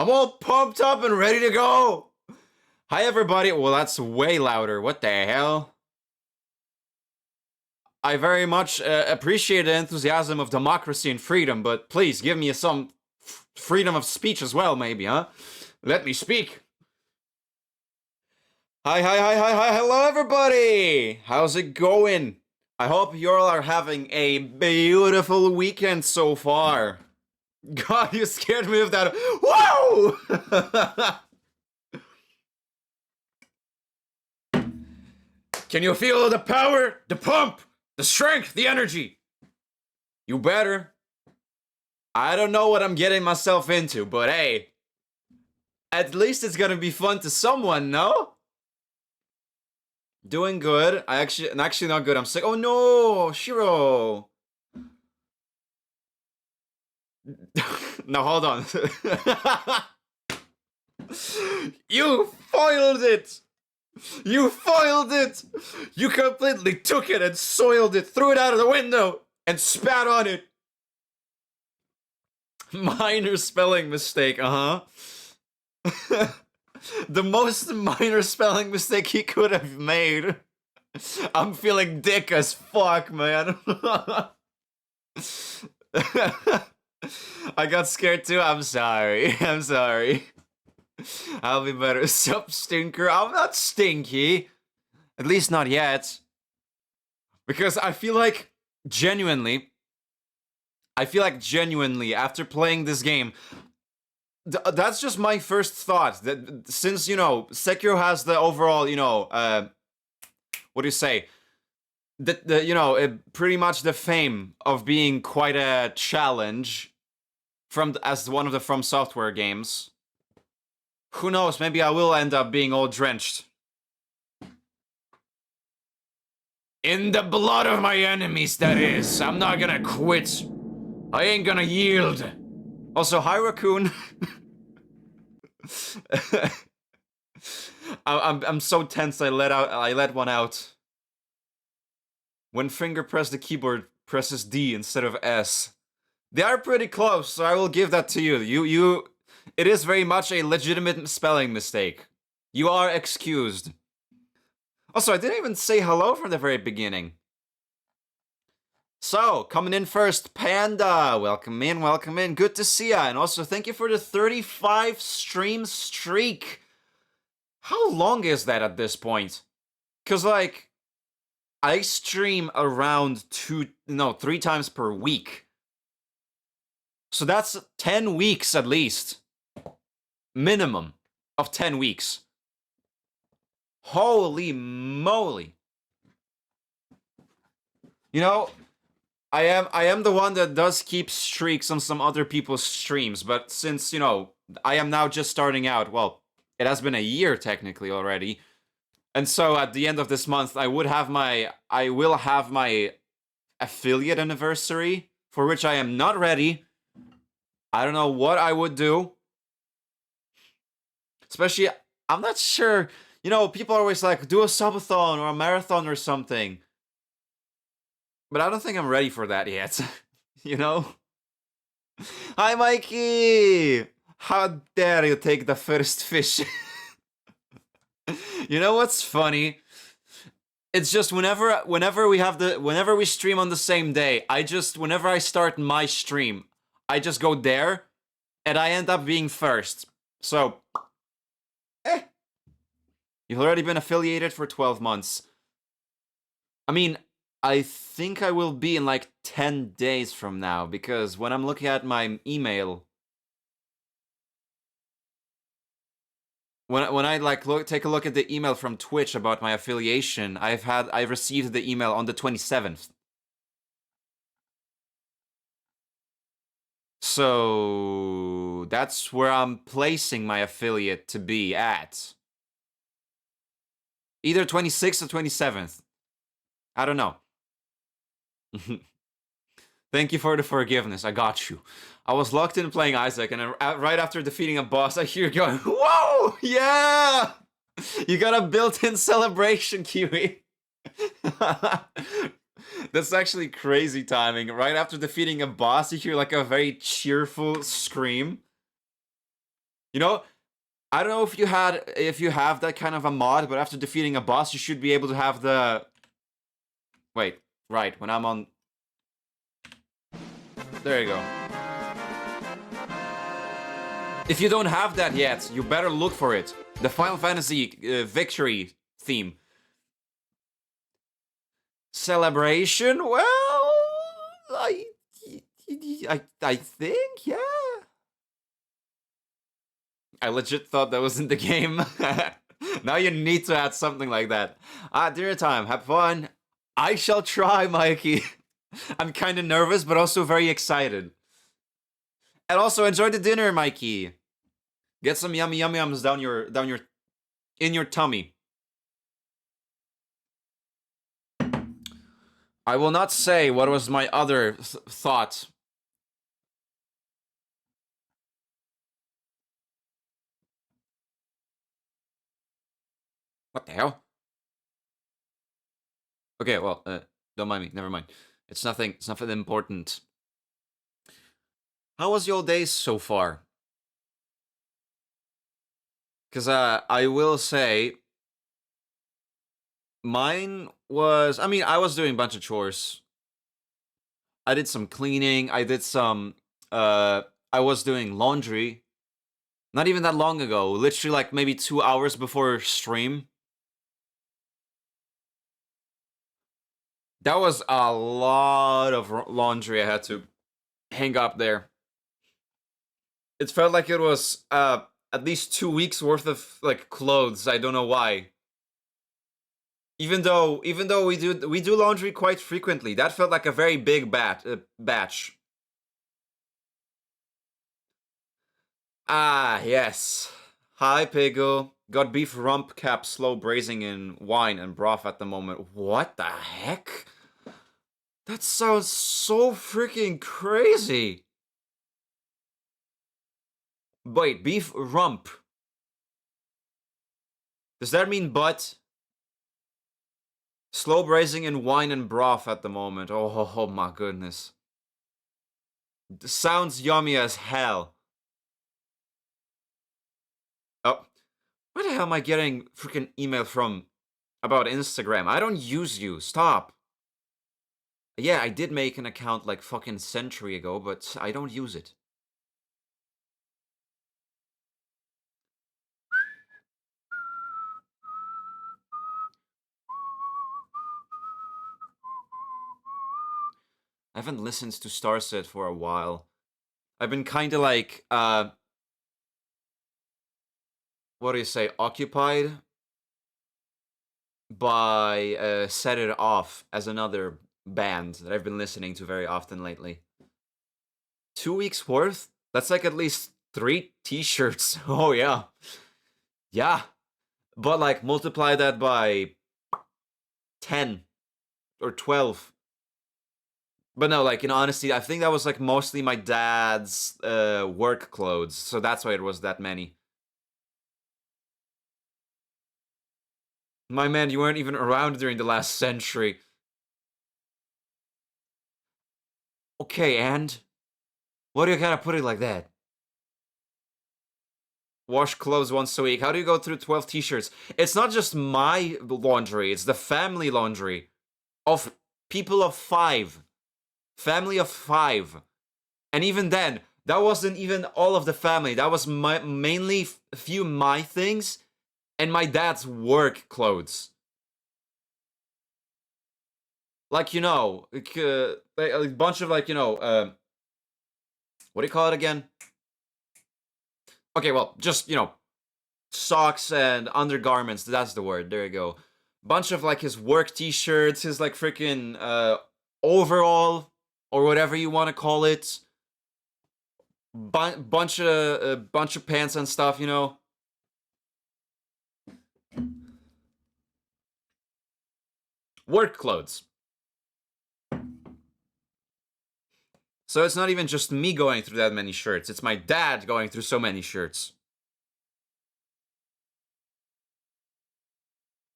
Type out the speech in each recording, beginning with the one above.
I'm all pumped up and ready to go. Hi, everybody. Well, that's way louder. What the hell? I very much appreciate the enthusiasm of democracy and freedom, but please give me some freedom of speech as well, maybe, huh? Let me speak. Hi, hello, everybody. How's it going? I hope you all are having a beautiful weekend so far. God, you scared me with that. Whoa! Can you feel the power, the pump, the strength, the energy? You better. I don't know what I'm getting myself into, but hey, at least it's gonna be fun to someone, no? Doing good. I'm actually not good. I'm sick. Oh no, Shiro. No, hold on. You foiled it! You foiled it! You completely took it and soiled it, threw it out of the window, and spat on it. Minor spelling mistake, uh-huh. The most minor spelling mistake he could have made. I'm feeling dick as fuck, man. I got scared too. I'm sorry. I'm sorry. I'll be better. Sup, stinker? I'm not stinky. At least not yet. Because I feel like genuinely, after playing this game, that's just my first thought. That since, you know, Sekiro has the overall, you know, what do you say? You know, pretty much the fame of being quite a challenge as one of the From Software games. Who knows, maybe I will end up being all drenched. In the blood of my enemies, that is. I'm not gonna quit. I ain't gonna yield. Also, hi, Raccoon. I'm so tense. I let one out. When finger press the keyboard, presses D instead of S. They are pretty close, so I will give that to you. It is very much a legitimate spelling mistake. You are excused. Also, I didn't even say hello from the very beginning. So, coming in first, Panda. Welcome in. Good to see ya. And also, thank you for the 35 stream streak. How long is that at this point? Because, like, I stream around 3 times per week. So that's 10 weeks at least. Minimum of 10 weeks. Holy moly. You know, I am the one that does keep streaks on some other people's streams, but since, you know, I am now just starting out, well, it has been a year technically already. And so at the end of this month, I will have my affiliate anniversary, for which I am not ready. I don't know what I would do. Especially, I'm not sure. You know, people are always like, do a subathon or a marathon or something. But I don't think I'm ready for that yet. You know? Hi, Mikey! How dare you take the first fish? You know what's funny? It's just whenever we stream on the same day, whenever I start my stream, I just go there, and I end up being first. So, you've already been affiliated for 12 months. I mean, I think I will be in like 10 days from now, because when I'm looking at my email, when I like take a look at the email from Twitch about my affiliation, I received the email on the 27th. So that's where I'm placing my affiliate to be at. Either 26th or 27th. I don't know. Thank you for the forgiveness. I got you. I was locked in playing Isaac, and right after defeating a boss, I hear you going, whoa! Yeah! You got a built-in celebration, Kiwi. That's actually crazy timing. Right after defeating a boss, you hear like a very cheerful scream. You know, I don't know if you have that kind of a mod, but after defeating a boss, you should be able to have the. Wait, right, when I'm on. There you go. If you don't have that yet, you better look for it. The Final Fantasy victory theme. Celebration? Well, I think, yeah. I legit thought that was in the game. Now you need to add something like that. Dinner time, have fun. I shall try, Mikey. I'm kind of nervous, but also very excited. And also enjoy the dinner, Mikey. Get some yummy yums in your tummy. I will not say what was my other thought. What the hell? Okay, well, don't mind me. Never mind. It's nothing important. How was your day so far? Because I will say, mine was. I mean, I was doing a bunch of chores. I did some cleaning. I did some. I was doing laundry. Not even that long ago. Literally, like maybe 2 hours before stream. That was a lot of laundry I had to hang up there. It felt like it was at least 2 weeks worth of like clothes. I don't know why. Even though we do laundry quite frequently, that felt like a very big batch. Ah, yes. Hi, Pigo. Got beef rump cap slow braising in wine and broth at the moment. What the heck? That sounds so freaking crazy. Wait, beef rump. Does that mean butt? Slow braising in wine and broth at the moment. Oh my goodness. Sounds yummy as hell. Oh, where the hell am I getting freaking email from about Instagram? I don't use you. Stop. Yeah, I did make an account like fucking century ago, but I don't use it. I haven't listened to Starset for a while. I've been kind of like, what do you say, occupied by Set It Off as another band that I've been listening to very often lately. 2 weeks worth? That's like at least 3 t-shirts. Oh, yeah. Yeah. But like multiply that by 10 or 12. But no, like in honesty, I think that was like mostly my dad's work clothes. So that's why it was that many. My man, you weren't even around during the last century. Okay, and? What do you kind of put it like that? Wash clothes once a week. How do you go through 12 t-shirts? It's not just my laundry, it's the family laundry of people of 5. Family of 5. And even then, that wasn't even all of the family. That was mainly a few my things and my dad's work clothes. Like, you know, a bunch of like, you know, what do you call it again? Okay, well, just, you know, socks and undergarments. That's the word. There you go. Bunch of like his work t-shirts, his like freaking overall or whatever you want to call it. Bunch of pants and stuff, you know. Work clothes. So it's not even just me going through that many shirts. It's my dad going through so many shirts.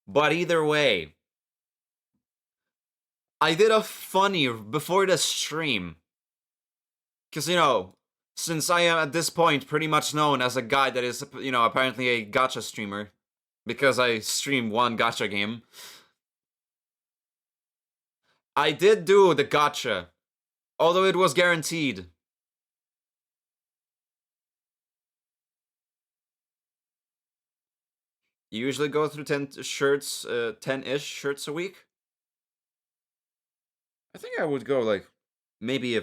But either way, I did a funny before the stream. Because, you know, Since I am at this point pretty much known as a guy that is, apparently a gacha streamer, because I stream one gacha game. I did do the gacha, although it was guaranteed. You usually go through 10 shirts, 10-ish shirts a week? I think I would go, like, maybe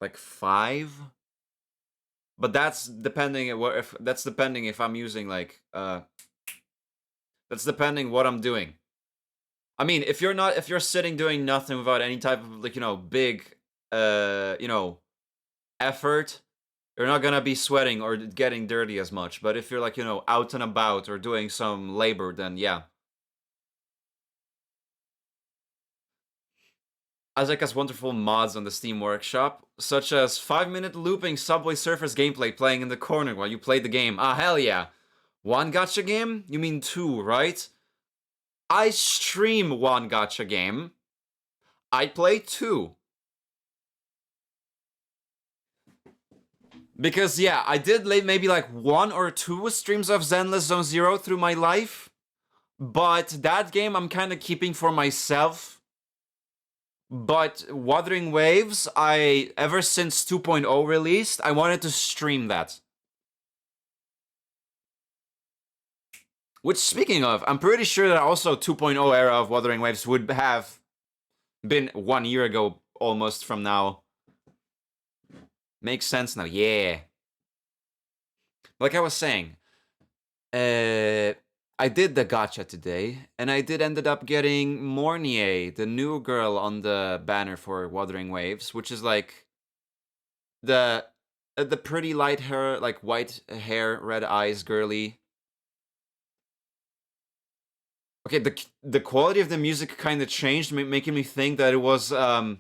like 5? But that's depending if I'm using, like, that's depending what I'm doing. I mean, if you're sitting doing nothing without any type of, like, big, effort, you're not gonna be sweating or getting dirty as much. But if you're, like, out and about or doing some labor, then yeah. Isaac has wonderful mods on the Steam Workshop, such as 5-minute looping Subway Surfers gameplay playing in the corner while you play the game. Ah, hell yeah. One gacha game? You mean 2, right? I stream one gacha game. I play 2. Because, yeah, I did maybe like 1 or 2 streams of Zenless Zone Zero through my life. But that game I'm kind of keeping for myself. But Wuthering Waves, ever since 2.0 released, I wanted to stream that. Which, speaking of, I'm pretty sure that also 2.0 era of Wuthering Waves would have been 1 year ago, almost, from now. Makes sense now, yeah. Like I was saying, I did the gacha today, and I did ended up getting Mornier, the new girl on the banner for Wuthering Waves, which is like the pretty light hair, like white hair, red eyes, girly. Okay, the quality of the music kind of changed, making me think that it was a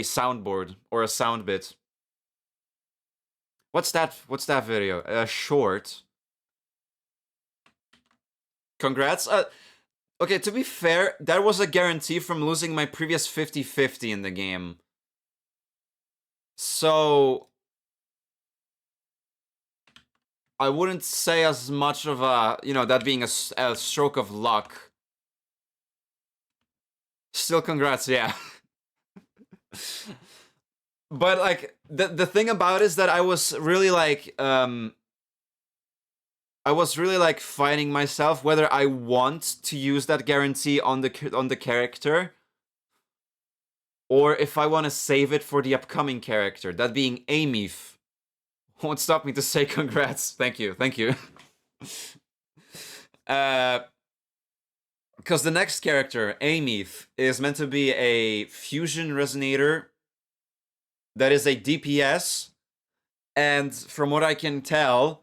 soundboard or a sound bit. What's that video? A short. Congrats. Okay, to be fair, that was a guarantee from losing my previous 50-50 in the game. So I wouldn't say as much of a, that being a stroke of luck. Still congrats, yeah. But, like, the thing about it is that I was really, like, fighting myself whether I want to use that guarantee on the character, or if I want to save it for the upcoming character, that being Amif. Won't stop me to say congrats. Thank you. Because the next character, Amif, is meant to be a fusion resonator that is a DPS, and from what I can tell,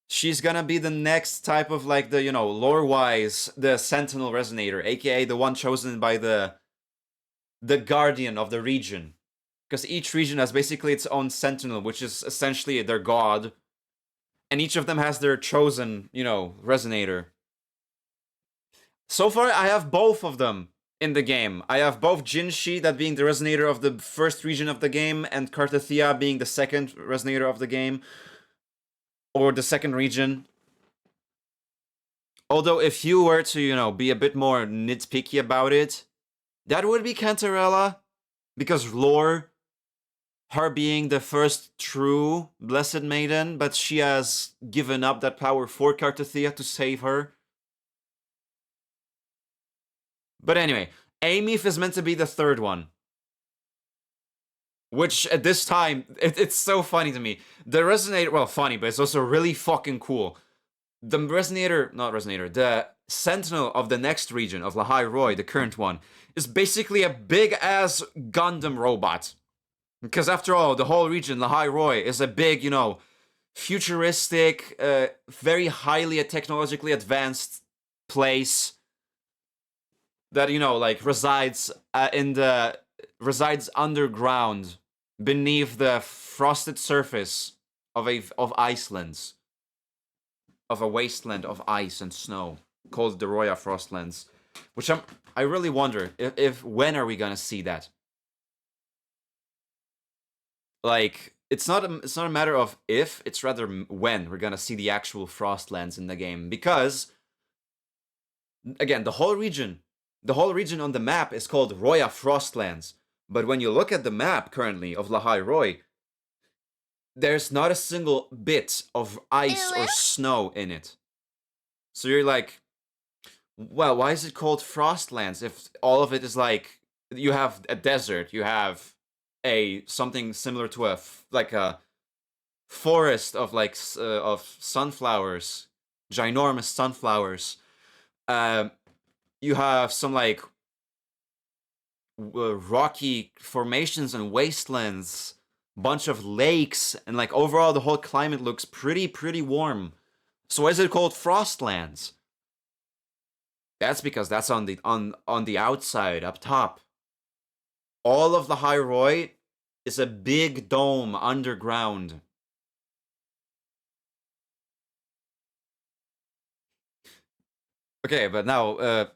she's gonna be the next type of, like, the, lore-wise, the Sentinel Resonator, aka the one chosen by the Guardian of the region. Because each region has basically its own Sentinel, which is essentially their god. And each of them has their chosen, Resonator. So far, I have both of them in the game. I have both Jinshi, that being the Resonator of the first region of the game, and Kartathea being the second Resonator of the game. Or the second region. Although, if you were to, be a bit more nitpicky about it, that would be Cantarella. Because lore, her being the first true Blessed Maiden, but she has given up that power for Kartathea to save her. But anyway, Amif is meant to be the third one. Which, at this time, it's so funny to me. The Resonator, well, funny, but it's also really fucking cool. The the Sentinel of the next region, of Lahai Roy, the current one, is basically a big-ass Gundam robot. Because after all, the whole region, Lahai Roy, is a big, futuristic, very highly technologically advanced place that, like, resides underground beneath the frosted surface of Iceland, of a wasteland of ice and snow. called the Roya Frostlands, which I really wonder if when are we gonna see that? Like, it's not a matter of if, it's rather when we're gonna see the actual Frostlands in the game, because again, the whole region on the map is called Roya Frostlands, but when you look at the map currently of Lahai Roy, there's not a single bit of ice or snow in it. So you're like, well, why is it called Frostlands if all of it is like, you have a desert, you have something similar to a forest of of sunflowers, ginormous sunflowers. You have some like rocky formations and wastelands, bunch of lakes, and like overall the whole climate looks pretty warm. So why is it called Frostlands? That's because that's on the outside, up top. All of the High Roy is a big dome underground. Okay, but now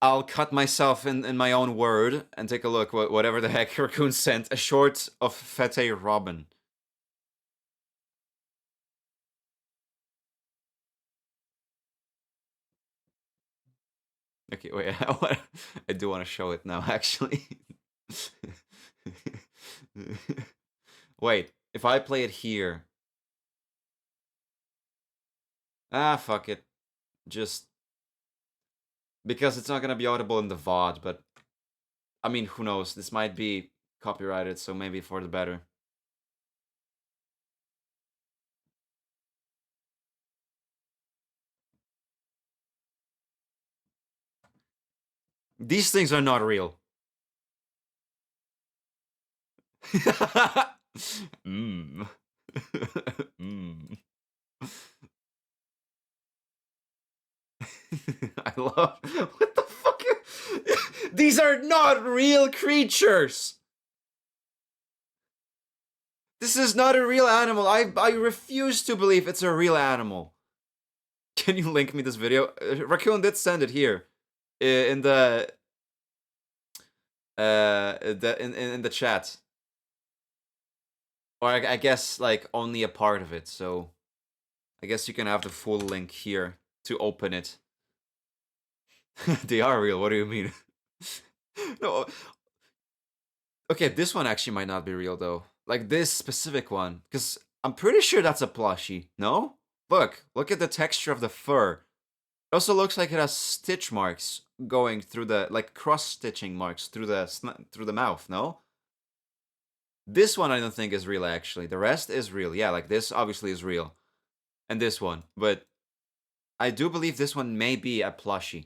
I'll cut myself in my own word and take a look whatever the heck Raccoon sent. A short of Fete Robin. Okay, wait. I do want to show it now, actually. Wait, if I play it here. Ah, fuck it. Just because it's not gonna be audible in the VOD, but I mean, who knows? This might be copyrighted, so maybe for the better. These things are not real. Mmm. Mmm. I love. What the fuck? These are not real creatures. This is not a real animal. I refuse to believe it's a real animal. Can you link me this video? Raccoon did send it here, in the in the chat, or I guess like only a part of it. So I guess you can have the full link here to open it. They are real. What do you mean? No. Okay, this one actually might not be real though. Like this specific one, because I'm pretty sure that's a plushie. No? Look at the texture of the fur. It also looks like it has stitch marks going through the, like cross-stitching marks through the mouth, no? This one I don't think is real actually. The rest is real. Yeah, like this obviously is real. And this one, but I do believe this one may be a plushie.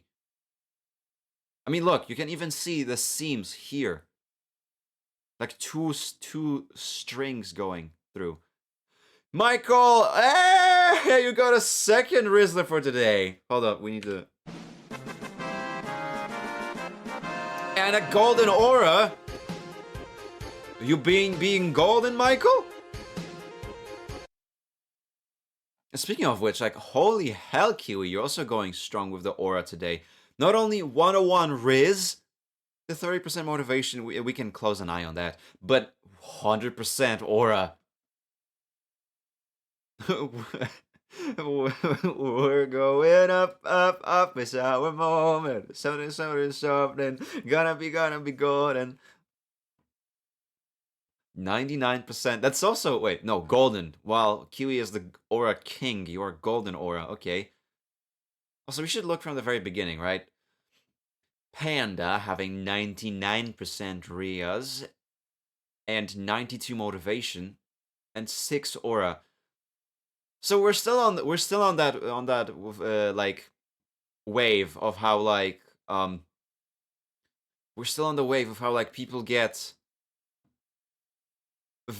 I mean, look, you can even see the seams here. Like two strings going through. Michael, hey, you got a second Rizzler for today. Hold up, we need to. And a golden aura. You being golden, Michael? And speaking of which, like, holy hell, Kiwi, you're also going strong with the aura today. Not only 101 Riz, the 30% motivation, we can close an eye on that, but 100% aura. We're going up, it's our moment. Something, gonna be golden. 99%. That's also, wait, no, golden. While Kiwi is the aura king, you are golden aura, okay. Also, we should look from the very beginning, right? Panda having 99% Rias and 92 motivation and 6 aura. So we're still on that like wave of how like we're still on the wave of how like people get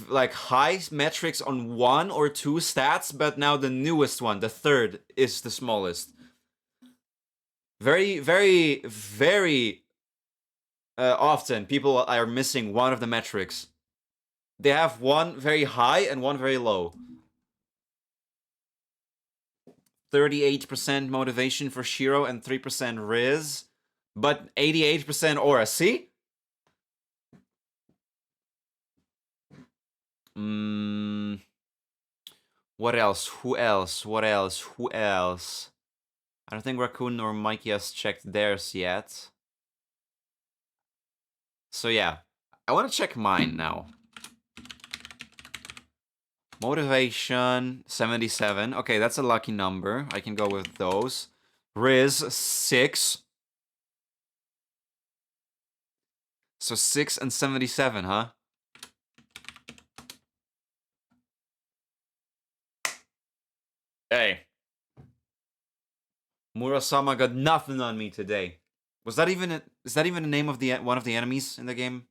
like high metrics on 1 or 2 stats, but now the newest one, the third, is the smallest. Very often people are missing one of the metrics. They have one very high and one very low. 38% motivation for Shiro and 3% Riz, but 88% Aura. See? What else? Who else? What else? Who else? I don't think Raccoon or Mikey has checked theirs yet. So yeah, I want to check mine now. Motivation, 77. Okay, that's a lucky number. I can go with those. Riz, 6. So 6 and 77, huh? Hey. Murasama got nothing on me today. Was that even is that even the name of the one of the enemies in the game?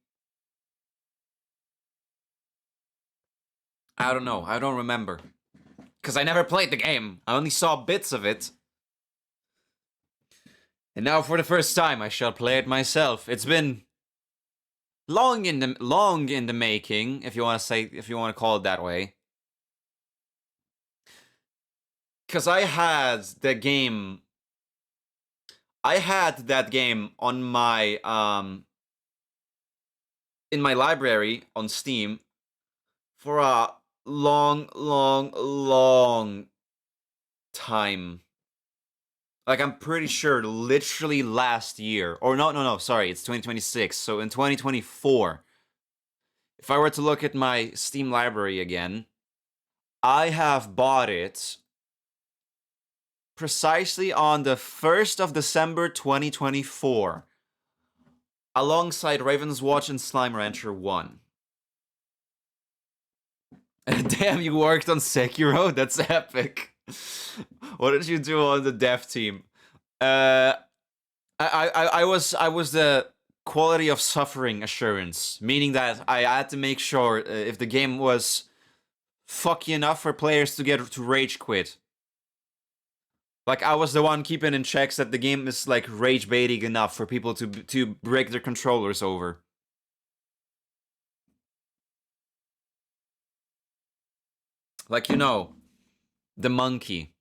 I don't know. I don't remember. Because I never played the game. I only saw bits of it. And now for the first time I shall play it myself. It's been long in the making, if you want to call it that way. Cause I had that game on my in my library on Steam for a long time. Like, I'm pretty sure literally last year, or no, sorry, it's 2026, so in 2024, if I were to look at my Steam library again, I have bought it precisely on the 1st of December 2024, alongside Raven's Watch and Slime Rancher 1. Damn, you worked on Sekiro? That's epic. What did you do on the dev team? I was the quality of suffering assurance, meaning that I had to make sure if the game was fucky enough for players to get to rage quit. Like, I was the one keeping in checks that the game is like rage baiting enough for people to break their controllers over. Like, you know, the monkey.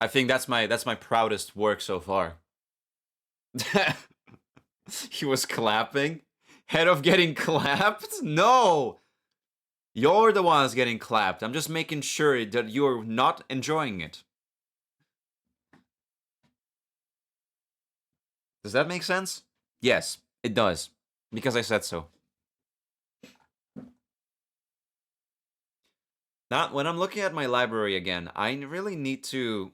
I think that's my proudest work so far. He was clapping? Head of getting clapped? No! You're the ones getting clapped. I'm just making sure that you're not enjoying it. Does that make sense? Yes, it does. Because I said so. Not when I'm looking at my library again, I really need to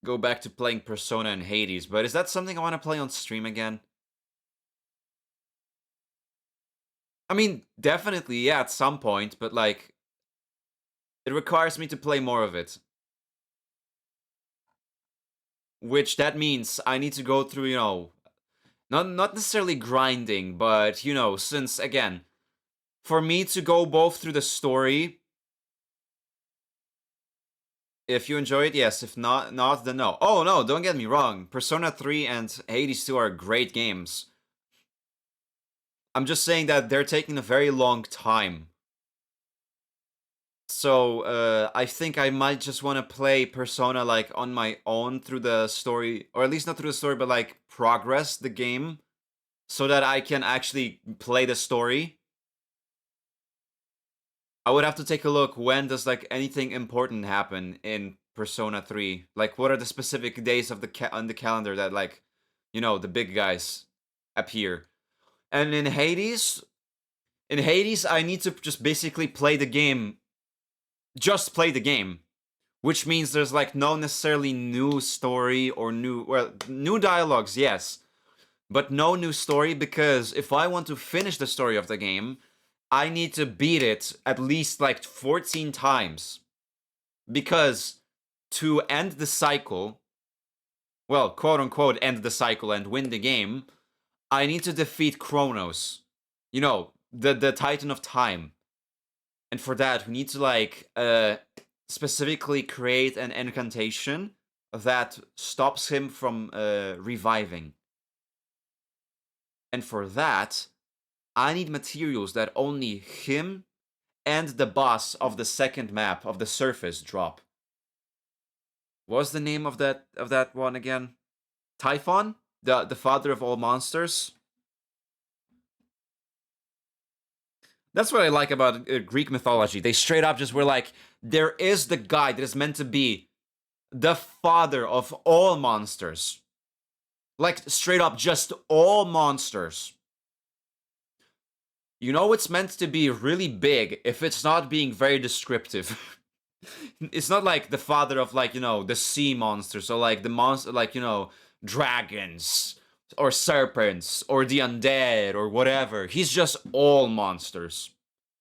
go back to playing Persona and Hades, but is that something I want to play on stream again? I mean, definitely, yeah, at some point, but like, it requires me to play more of it. Which that means I need to go through, you know, not necessarily grinding, but, you know, since, again, for me to go both through the story, if you enjoy it, yes. If not, then no. Oh, no, don't get me wrong. Persona 3 and Hades 2 are great games. I'm just saying that they're taking a very long time. So, I think I might just want to play Persona, like, on my own through the story, or at least not through the story, but, like, progress the game, so that I can actually play the story. I would have to take a look, when does, like, anything important happen in Persona 3? Like, what are the specific days of on the calendar that, like, you know, the big guys appear? And in Hades, I need to just basically play the game. Just play the game. Which means there's, like, no necessarily new story or new dialogues, yes. But no new story, because if I want to finish the story of the game, I need to beat it at least, like, 14 times. Because to end the cycle, well, quote-unquote end the cycle and win the game, I need to defeat Kronos. You know, the Titan of Time. And for that, we need to, like, specifically create an incantation that stops him from reviving. And for that, I need materials that only him and the boss of the second map of the surface drop. What's the name of that one again? Typhon? The father of all monsters? That's what I like about Greek mythology. They straight up just were like, there is the guy that is meant to be the father of all monsters. Like, straight up, just all monsters. You know it's meant to be really big if it's not being very descriptive. It's not like the father of, like, the sea monsters, or like the monster, like, dragons or serpents or the undead or whatever. He's just all monsters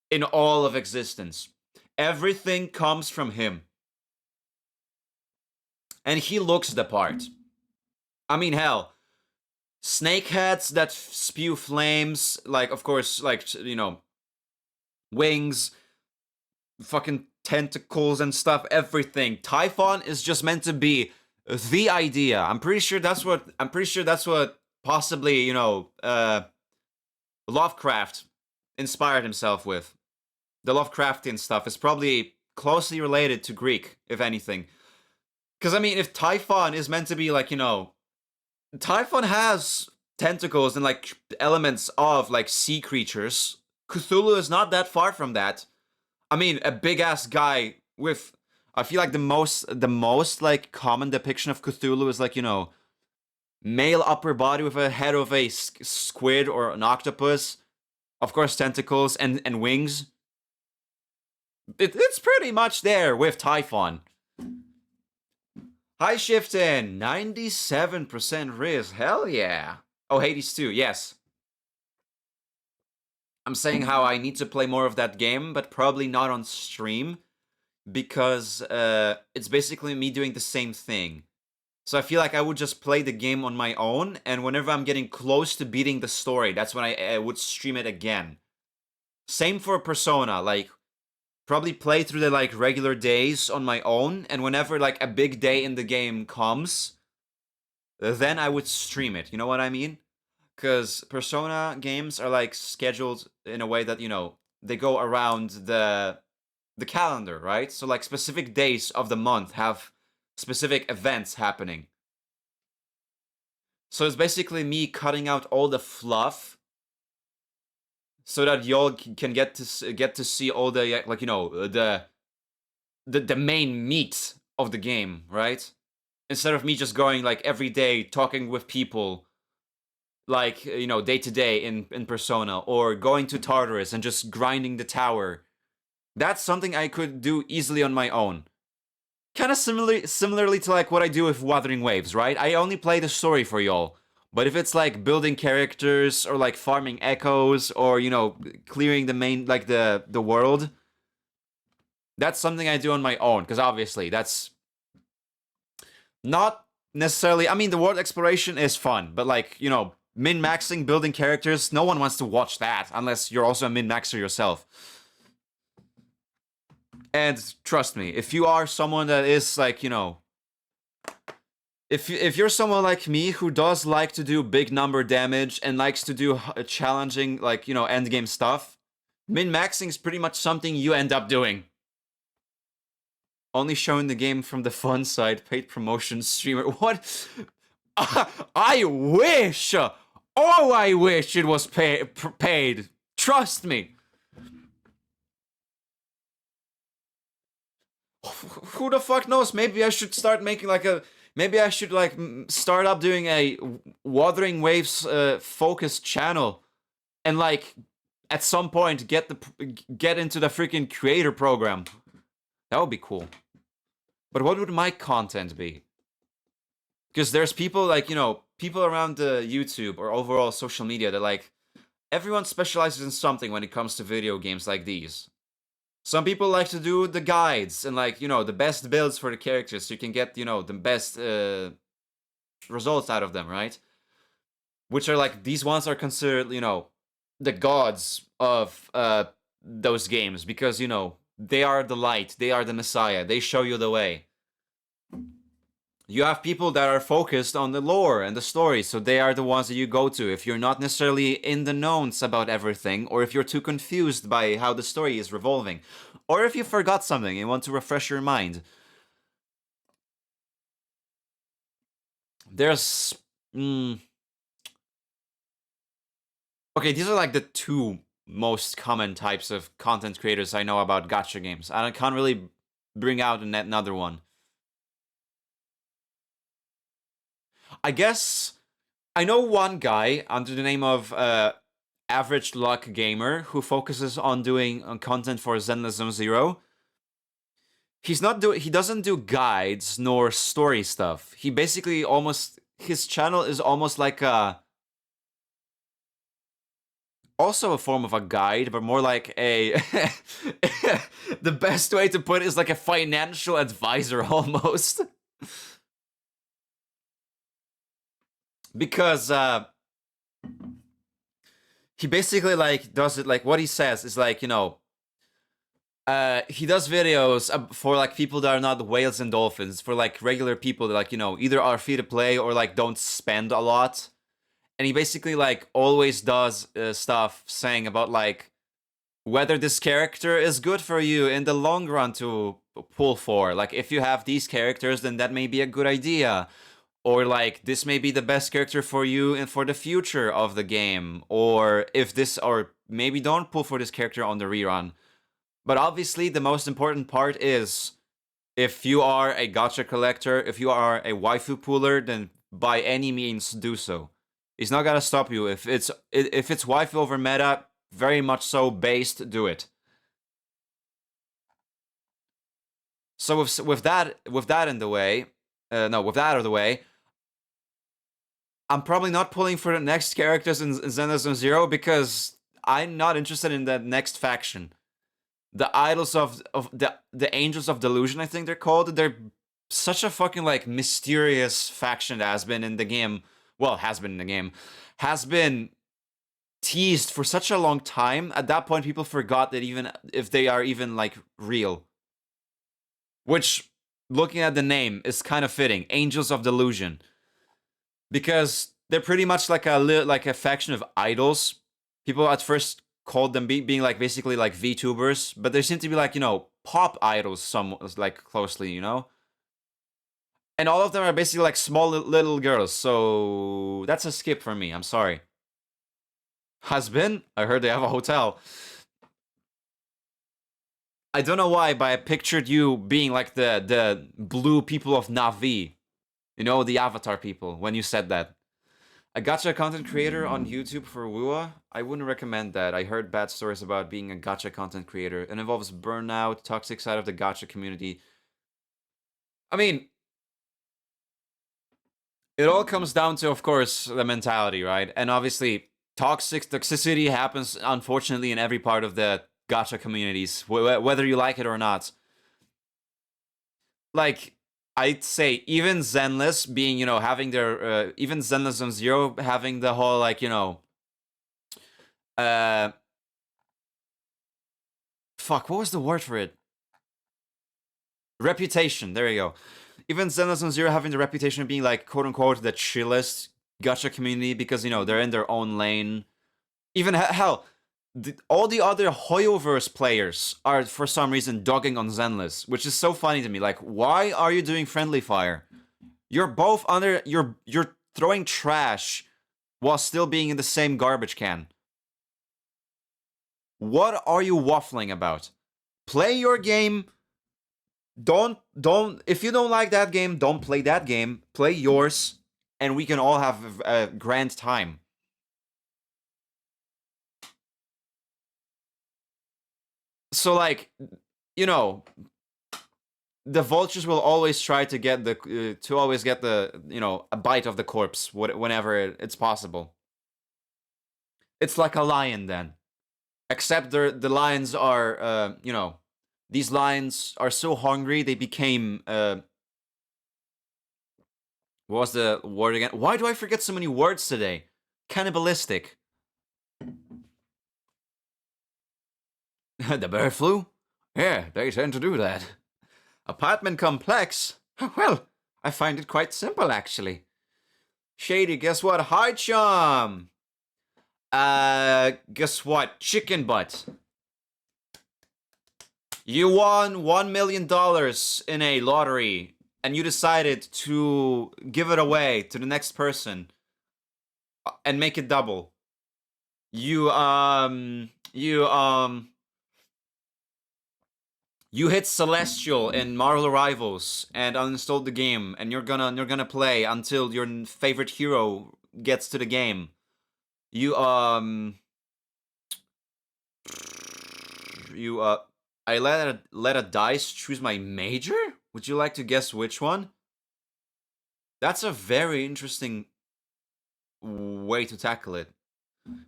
in all of existence. Everything comes from him. And he looks the part. I mean, hell, snakeheads that spew flames, like, of course, like, wings, fucking tentacles and stuff, everything. Typhon is just meant to be the idea. I'm pretty sure that's what possibly, Lovecraft inspired himself with. The Lovecraftian stuff is probably closely related to Greek, if anything. Because, I mean, if Typhon is meant to be, like, Typhon has tentacles and, like, elements of, like, sea creatures. Cthulhu is not that far from that. I mean, a big-ass guy with... I feel like the most, like, common depiction of Cthulhu is, like, male upper body with a head of a squid or an octopus. Of course, tentacles and wings. It's pretty much there with Typhon. High Shifting, 97% Riz. Hell yeah. Oh, Hades 2, yes. I'm saying how I need to play more of that game, but probably not on stream, because it's basically me doing the same thing. So I feel like I would just play the game on my own, and whenever I'm getting close to beating the story, that's when I would stream it again. Same for Persona, like, probably play through the, like, regular days on my own, and whenever, like, a big day in the game comes, then I would stream it, you know what I mean? Because Persona games are, like, scheduled in a way that, they go around the calendar, right? So, like, specific days of the month have specific events happening. So it's basically me cutting out all the fluff so that y'all can get to see all the, like, the main meat of the game, right? Instead of me just going, like, every day talking with people, like, day to day in Persona, or going to Tartarus and just grinding the tower. That's something I could do easily on my own. Kind of similarly to, like, what I do with Wuthering Waves, right? I only play the story for y'all. But if it's, like, building characters, or, like, farming echoes, or, clearing the main, like, the world, that's something I do on my own, because obviously that's not necessarily... I mean, the world exploration is fun, but, like, min-maxing, building characters, no one wants to watch that, unless you're also a min-maxer yourself. And trust me, if you are someone that is, like, if you're someone like me who does like to do big number damage and likes to do challenging, like, endgame stuff, min-maxing is pretty much something you end up doing. Only showing the game from the fun side, paid promotion streamer. What? I wish! Oh, I wish it was paid. Trust me. Who the fuck knows? Maybe I should start making, like, maybe I should, like, start up doing a Wuthering Waves focused channel, and, like, at some point get into the freaking creator program. That would be cool. But what would my content be? Because there's people, like, people around the YouTube or overall social media that, like, everyone specializes in something when it comes to video games like these. Some people like to do the guides and, like, the best builds for the characters so you can get, the best results out of them, right? Which are, like, these ones are considered, the gods of those games, because, they are the light, they are the messiah, they show you the way. You have people that are focused on the lore and the story, so they are the ones that you go to if you're not necessarily in the knowns about everything, or if you're too confused by how the story is revolving, or if you forgot something and want to refresh your mind. There's... Okay, these are like the two most common types of content creators I know about gacha games. I can't really bring out another one. I guess I know one guy under the name of Average Luck Gamer who focuses on doing content for Zenlism Zero. He doesn't do guides nor story stuff. He basically his channel is almost like also a form of a guide, but more like a the best way to put it is like a financial advisor almost. Because he basically like does it like what he says is like, he does videos for like people that are not whales and dolphins, for like regular people that like, either are free to play or like don't spend a lot. And he basically like always does stuff saying about like whether this character is good for you in the long run to pull for. Like if you have these characters, then that may be a good idea. Or like this may be the best character for you and for the future of the game. Or maybe don't pull for this character on the rerun. But obviously the most important part is if you are a gacha collector, if you are a waifu pooler, then by any means do so. He's not gonna stop you. If it's waifu over meta, very much so based, do it. So with that in the way, with that out of the way, I'm probably not pulling for the next characters in Zenlism Zero because I'm not interested in that next faction. The Idols of the Angels of Delusion, I think they're called. They're such a fucking like mysterious faction that has been in the game. Well, has been teased for such a long time. At that point, people forgot that even if they are even like real. Which, looking at the name, is kind of fitting. Angels of Delusion. Because they're pretty much like a faction of idols. People at first called them being like basically like VTubers, but they seem to be like, pop idols some like closely, And all of them are basically like small little girls, so that's a skip for me. I'm sorry. Husband? I heard they have a hotel. I don't know why, but I pictured you being like the blue people of Na'vi. The Avatar people, when you said that. A gacha content creator on YouTube for WUA? I wouldn't recommend that. I heard bad stories about being a gacha content creator. It involves burnout, toxic side of the gacha community. I mean, it all comes down to, of course, the mentality, right? And obviously, toxicity happens, unfortunately, in every part of the gacha communities, whether you like it or not. Like, I'd say even Zenless being, having their, even Zenlism Zero having the whole, like, fuck, what was the word for it? Reputation, there you go. Even Zenlism Zero having the reputation of being like quote unquote the chillest gacha community because they're in their own lane. Even hell, all the other Hoyoverse players are for some reason dogging on Zenless, which is so funny to me. Like, why are you doing friendly fire? You're both you're throwing trash while still being in the same garbage can. What are you waffling about? Play your game. Don't if you don't like that game, don't play that game. Play yours, and we can all have a grand time. So like, the vultures will always try to get the a bite of the corpse whenever it's possible. It's like a lion then, except the lions are these lions are so hungry they became what was the word again? Why do I forget so many words today? Cannibalistic. The bird flu? Yeah, they tend to do that. Apartment complex? Well, I find it quite simple, actually. Shady, guess what? Hi, Chum! Guess what? Chicken butt. You won $1 million in a lottery, and you decided to give it away to the next person and make it double, you hit Celestial in Marvel Rivals and uninstalled the game, and you're gonna play until your favorite hero gets to the game. You you I let a dice choose my major? Would you like to guess which one? That's a very interesting way to tackle it.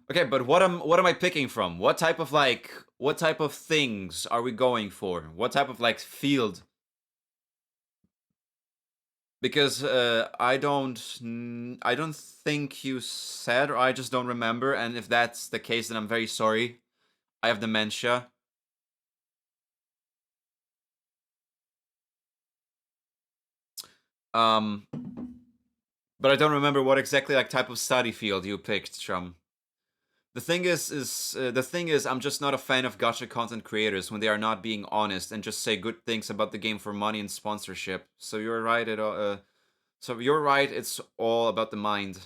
Okay, but what am I picking from? What type of things are we going for? What type of like field? Because I don't think you said, or I just don't remember, and if that's the case, then I'm very sorry. I have dementia. Um, but I don't remember what exactly like type of study field you picked, Chum. The thing is, I'm just not a fan of gacha content creators when they are not being honest and just say good things about the game for money and sponsorship. So you're right. It's all about the mind.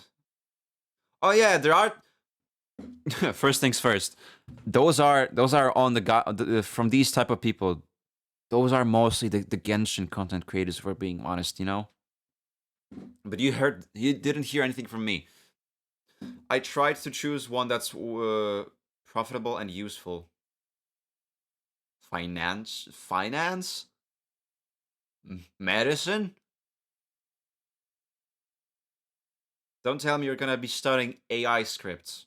Oh yeah, there are. First things first. Those are on from these type of people. Those are mostly the Genshin content creators, if we're being honest, you know. But you didn't hear anything from me. I tried to choose one that's profitable and useful. Finance, medicine. Don't tell me you're gonna be studying AI scripts.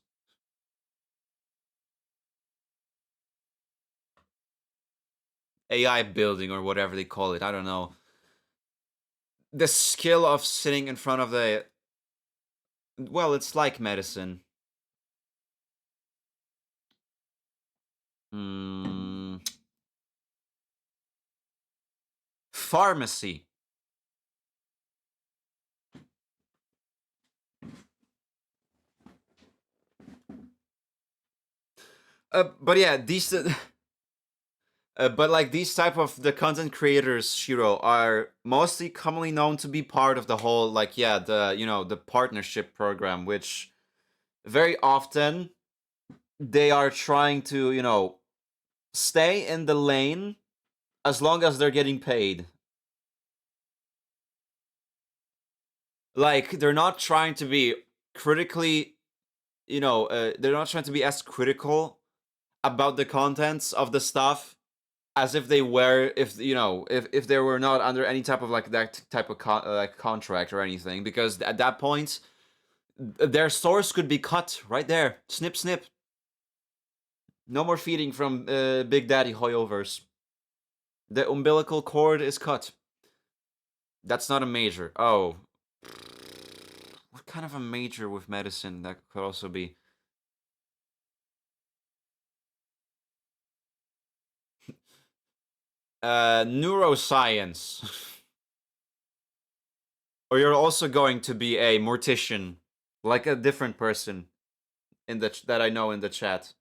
AI building or whatever they call it. I don't know. The skill of sitting in front of the. Well, it's like medicine. Hmm. Pharmacy. But yeah, but like these type of the content creators, Shiro, are mostly commonly known to be part of the whole like the partnership program, which very often they are trying to stay in the lane as long as they're getting paid. Like they're not trying to be critically, they're not trying to be as critical about the contents of the stuff as if they were, if they were not under any type of like that type of like contract or anything, because at that point their source could be cut right there, snip snip. No more feeding from Big Daddy Hoyovers. The umbilical cord is cut. That's not a major. Oh, what kind of a major with medicine that could also be? Neuroscience. Or you're also going to be a mortician, like a different person that I know in the chat.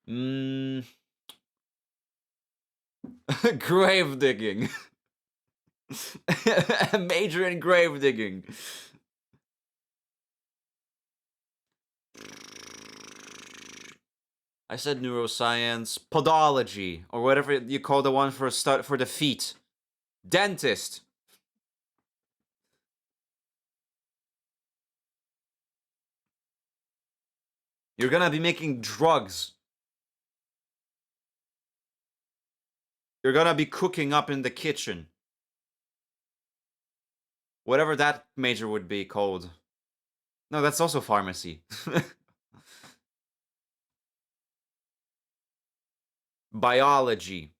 Mm. Grave digging. A major in grave digging. I said neuroscience, podology, or whatever you call the one for the feet. Dentist. You're gonna be making drugs. You're gonna be cooking up in the kitchen. Whatever that major would be called. No, that's also pharmacy. Biology.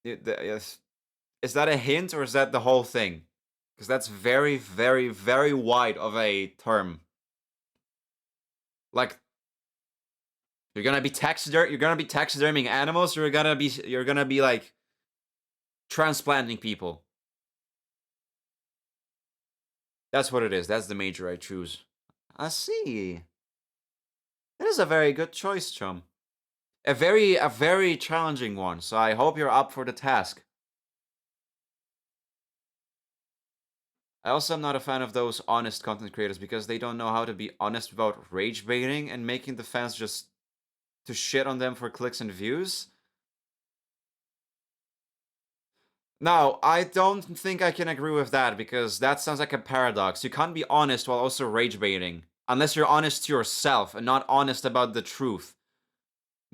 Yes. Is that a hint or is that the whole thing? Because that's very, very, very wide of a term. Like, you're gonna be taxiderming animals, or you're gonna be like transplanting people. That's what it is. That's the major I choose. I see. That is a very good choice, chum. A very challenging one. So I hope you're up for the task. I also am not a fan of those honest content creators because they don't know how to be honest without rage baiting and making the fans just to shit on them for clicks and views. Now, I don't think I can agree with that because that sounds like a paradox. You can't be honest while also rage baiting. Unless you're honest to yourself and not honest about the truth.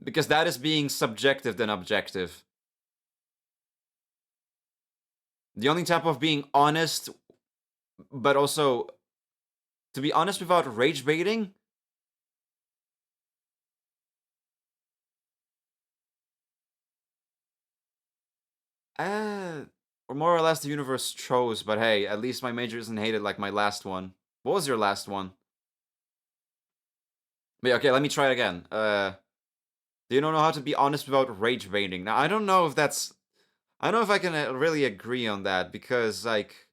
Because that is being subjective than objective. The only type of being honest, but also to be honest without rage baiting. Or more or less the universe chose, but hey, at least my major isn't hated like my last one. What was your last one? But yeah, okay, let me try it again. You don't know how to be honest without rage baiting. Now, I don't know if that's... I don't know if I can really agree on that, because, like...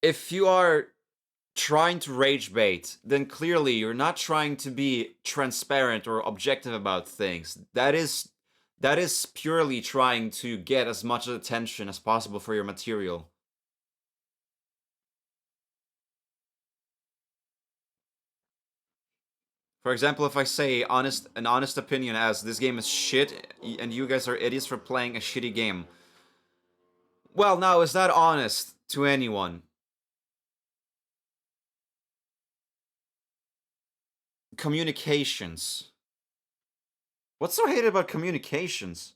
If you are trying to rage bait, then clearly you're not trying to be transparent or objective about things. That is purely trying to get as much attention as possible for your material. For example, if I say an honest opinion as this game is shit and you guys are idiots for playing a shitty game. Well, now, is that honest to anyone? Communications. What's so hated about communications?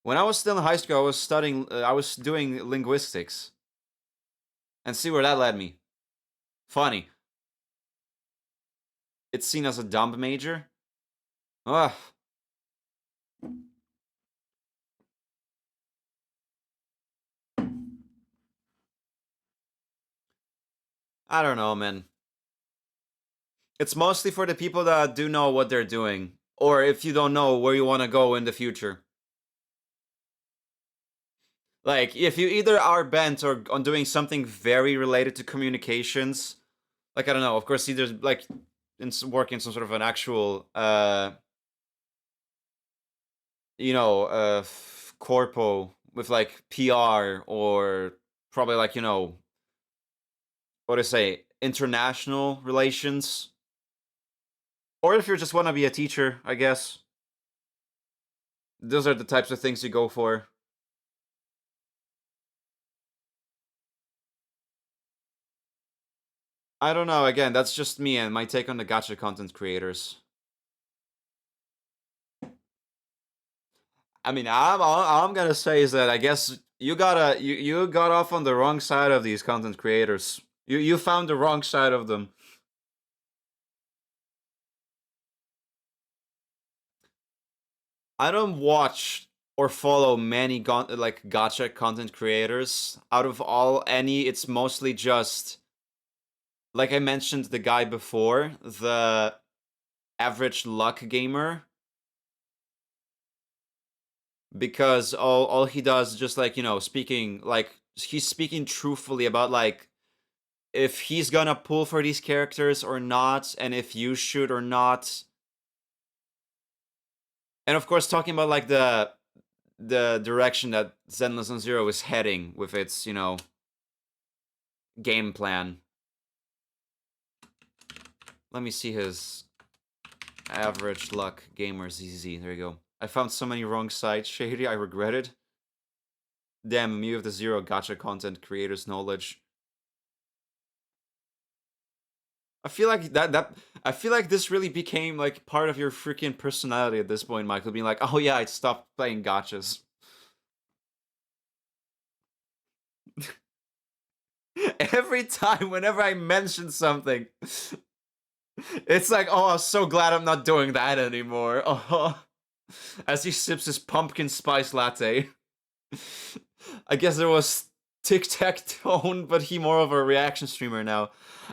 When I was still in high school, I was studying, I was doing linguistics. And see where that led me. Funny. It's seen as a dumb major. Ugh. I don't know, man. It's mostly for the people that do know what they're doing. Or if you don't know where you want to go in the future. Like, if you either are bent or on doing something very related to communications, like, I don't know, of course, either, like, working some sort of an actual, you know, corpo with, like, PR or probably, like, you know, what do I say, international relations. Or if you just want to be a teacher, I guess. Those are the types of things you go for. I don't know, again, that's just me and my take on the gacha content creators. I mean, all I'm gonna say is that I guess you got off on the wrong side of these content creators. You found the wrong side of them. I don't watch or follow many like gacha content creators. Out of all any, it's mostly just like I mentioned the guy before, the average luck gamer. Because all he does is just like, you know, speaking like he's speaking truthfully about like if he's gonna pull for these characters or not, and if you should or not. And of course talking about like the direction that Zenless on Zero is heading with its, you know, game plan. Let me see his average luck gamer ZZ. There you go. I found so many wrong sites, Shady, I regret it. Damn, me with the zero gacha content creators knowledge. I feel like I feel like this really became like part of your freaking personality at this point, Michael, being like, oh yeah, I stopped playing gachas. Every time, whenever I mention something, it's like, oh, I'm so glad I'm not doing that anymore. Oh, as he sips his pumpkin spice latte. I guess there was Tic Tac Tone, but he more of a reaction streamer now.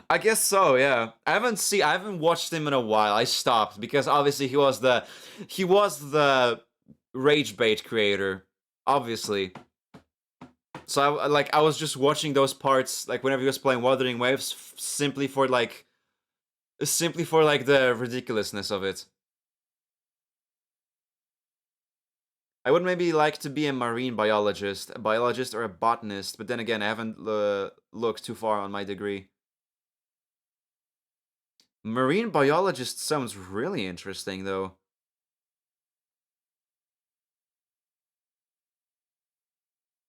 I guess so, yeah. I haven't watched him in a while. I stopped because obviously he was the rage bait creator, obviously. So I was just watching those parts like whenever he was playing Wuthering Waves simply for like the ridiculousness of it. I would maybe like to be a marine biologist, a biologist or a botanist, but then again, I haven't looked too far on my degree. Marine biologist sounds really interesting, though.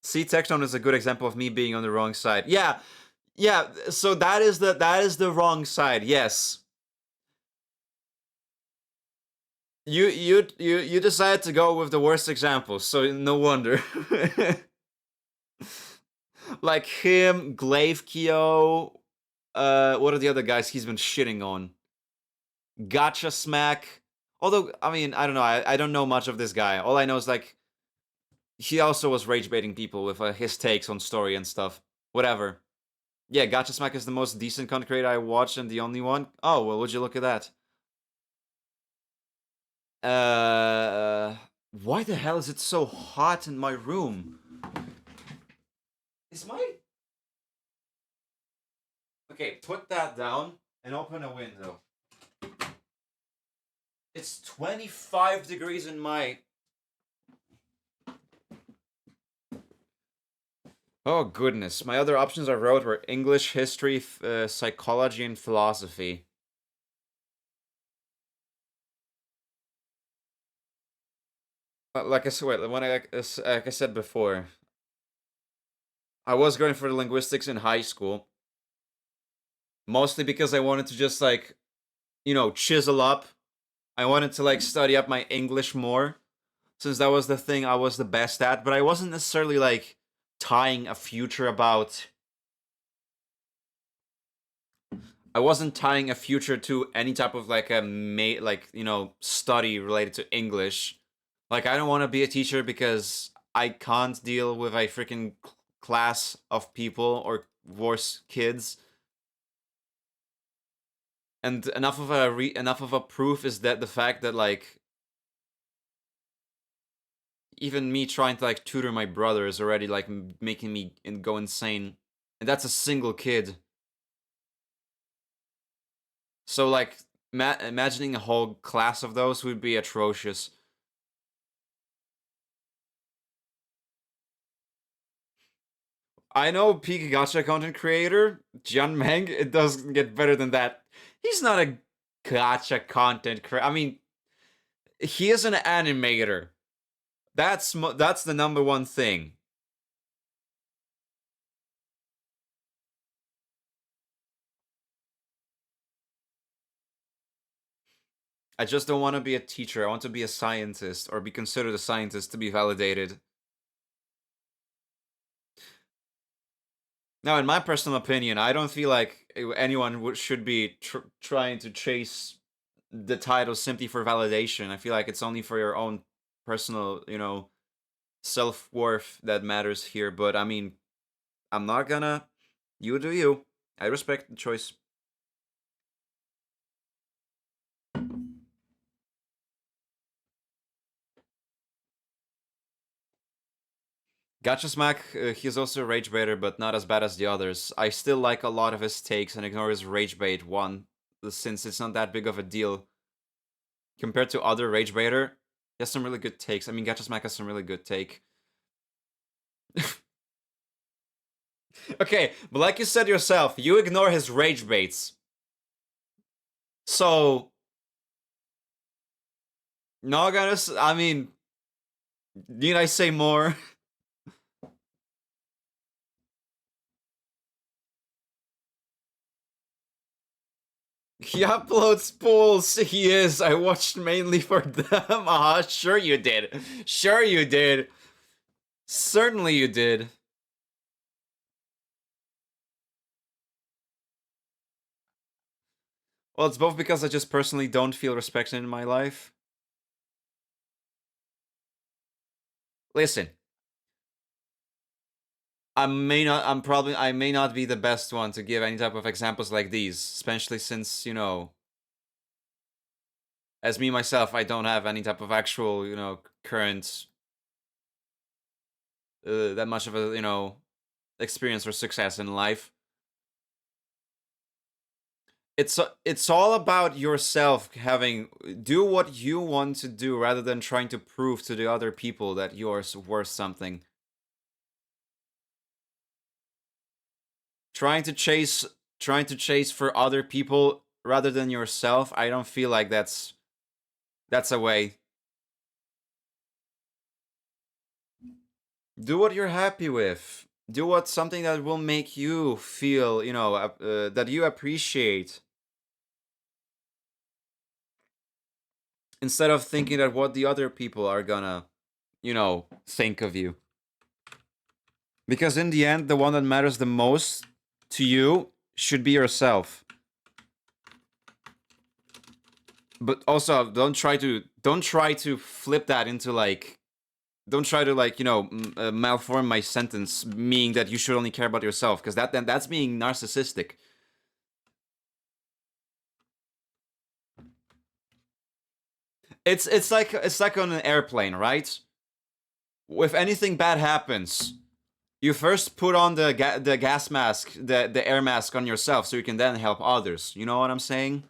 See, Tecton is a good example of me being on the wrong side. Yeah, yeah. So that is the wrong side. Yes. You decided to go with the worst examples, so no wonder. Like him, Glaive Kyo. What are the other guys he's been shitting on? Gotcha Smack. Although, I mean, I don't know. I don't know much of this guy. All I know is like he also was rage baiting people with his takes on story and stuff. Whatever. Yeah, Gotcha Smack is the most decent content creator I watched and the only one. Oh, well, would you look at that? Why the hell is it so hot in my room? Is my... Okay, put that down and open a window. It's 25 degrees in my... Oh, goodness. My other options I wrote were English, history, psychology, and philosophy. Like I said, like I said before, I was going for linguistics in high school, mostly because I wanted to just like, chisel up. I wanted to like study up my English more, since that was the thing I was the best at. But I wasn't necessarily like tying a future about. I wasn't tying a future to any type of like study related to English. Like I don't want to be a teacher because I can't deal with a freaking class of people or worse kids. And enough of a proof is that the fact that like even me trying to like tutor my brother is already like making me go insane, and that's a single kid. So like imagining a whole class of those would be atrocious. I know peak gacha content creator Jian Meng. It doesn't get better than that. He's not a gacha content creator. I mean, he is an animator. That's the number one thing. I just don't want to be a teacher. I want to be a scientist or be considered a scientist to be validated. Now, in my personal opinion, I don't feel like anyone should be trying to chase the title simply for validation. I feel like it's only for your own personal, self-worth that matters here. But I mean, I'm not gonna. You do you. I respect the choice. Gotcha Smack, he's also a rage baiter, but not as bad as the others. I still like a lot of his takes and ignore his rage bait one, since it's not that big of a deal. Compared to other rage baiter, he has some really good takes. I mean, Gotcha Smack has some really good take. Okay, but like you said yourself, you ignore his rage baits. So, not gonna. I mean, need I say more? He uploads pools. He is. I watched mainly for them. Sure you did. Sure you did. Certainly you did. Well, it's both because I just personally don't feel respected in my life. Listen, I may not be the best one to give any type of examples like these, especially since, as me myself, I don't have any type of actual, current, that much of a, experience or success in life. it's all about yourself having do what you want to do rather than trying to prove to the other people that you're worth something. Trying to chase trying to chase for other people rather than yourself, I don't feel like that's a way. Do what you're happy with. Do what something that will make you feel, that you appreciate. Instead of thinking that what the other people are gonna, think of you. Because in the end, the one that matters the most to you should be yourself. But also, don't try to flip that into like, don't try to like malform my sentence, meaning that you should only care about yourself, because that's being narcissistic. It's like on an airplane, right? If anything bad happens, you first put on the gas mask, the air mask on yourself, so you can then help others. You know what I'm saying?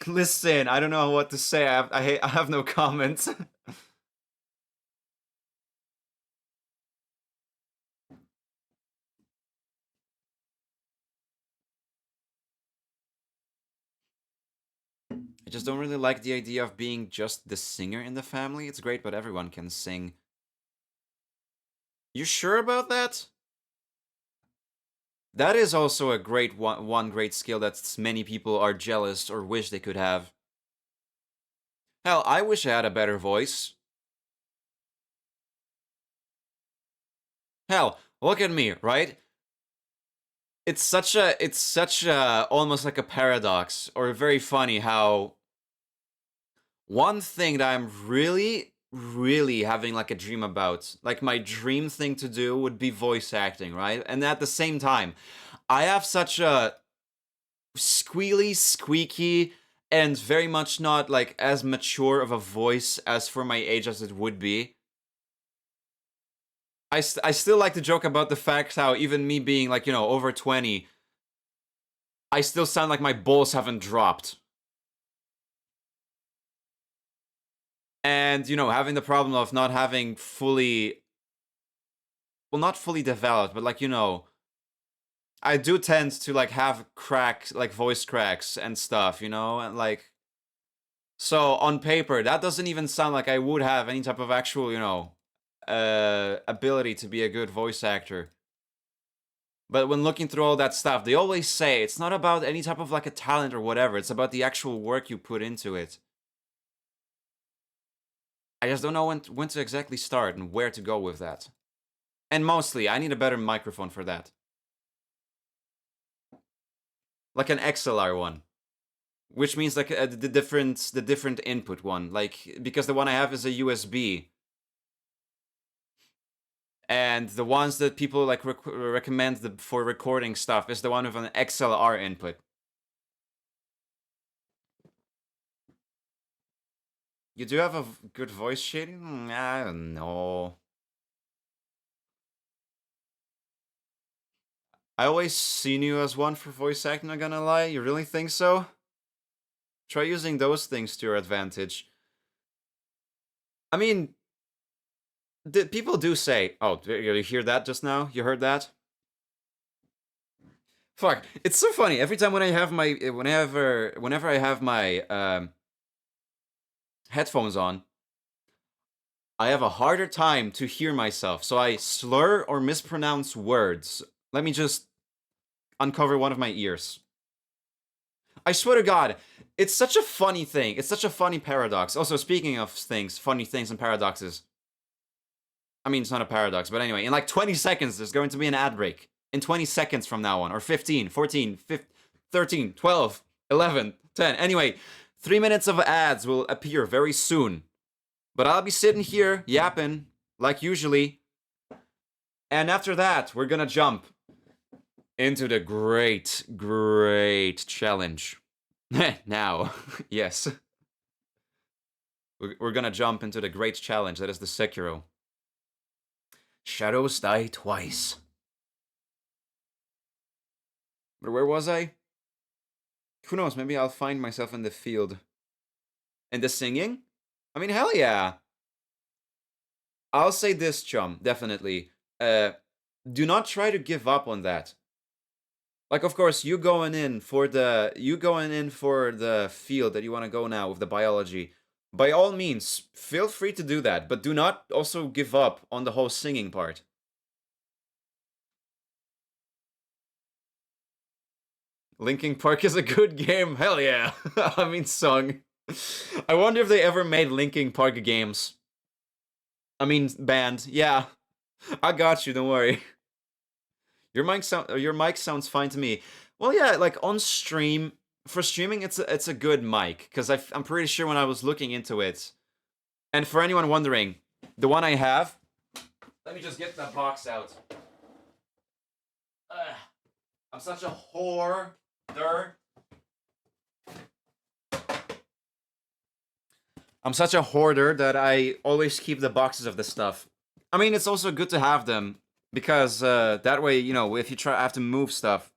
Listen, I don't know what to say. I have no comments. I just don't really like the idea of being just the singer in the family. It's great, but everyone can sing. You sure about that? That is also a great one great skill that many people are jealous or wish they could have. Hell, I wish I had a better voice. Hell, look at me, right? It's such a almost like a paradox, or very funny how one thing that I'm really, really having like a dream about, like my dream thing to do would be voice acting, right? And at the same time, I have such a squealy, squeaky, and very much not like as mature of a voice as for my age as it would be. I still like to joke about the fact how even me being like, over 20, I still sound like my balls haven't dropped. And, having the problem of not having fully, well, not fully developed, but like, I do tend to like have cracks, like voice cracks and stuff, and like, so on paper, that doesn't even sound like I would have any type of actual, ability to be a good voice actor. But when looking through all that stuff, they always say it's not about any type of like a talent or whatever. It's about the actual work you put into it. I just don't know when to exactly start and where to go with that. And mostly, I need a better microphone for that. Like an XLR one. Which means like the different input one. Like, because the one I have is a USB. And the ones that people like recommend for recording stuff is the one with an XLR input. You do have a good voice shading? I don't know. I always seen you as one for voice acting, not gonna lie. You really think so? Try using those things to your advantage. I mean, people do say, oh, you hear that just now? You heard that? Fuck, it's so funny. Every time when I have my, whenever I have my headphones on, I have a harder time to hear myself. So I slur or mispronounce words. Let me just uncover one of my ears. I swear to God, it's such a funny thing. It's such a funny paradox. Also, speaking of things, funny things and paradoxes. I mean, it's not a paradox, but anyway, in like 20 seconds, there's going to be an ad break. In 20 seconds from now on, or 15, 14, 15, 13, 12, 11, 10. Anyway, 3 minutes of ads will appear very soon. But I'll be sitting here yapping, like usually. And after that, we're gonna jump into the great, great challenge. Now, yes. We're gonna jump into the great challenge that is the Sekiro. Shadows die twice. But where was I? Who knows, maybe I'll find myself in the field. And the singing? I mean, hell yeah. I'll say this, chum, definitely. Do not try to give up on that. Like, of course, you going in for the field that you want to go now with the biology. By all means, feel free to do that, but do not also give up on the whole singing part. Linkin Park is a good game. Hell yeah. I mean, song. I wonder if they ever made Linkin Park games. I mean, band. Yeah. I got you, don't worry. Your mic sounds fine to me. Well, yeah, like on stream, for streaming it's a good mic cuz I'm pretty sure when I was looking into it. And for anyone wondering, the one I have, let me just get that box out. I'm such a hoarder. I'm such a hoarder that I always keep the boxes of this stuff. I mean, it's also good to have them because that way, you know, if you have to move stuff,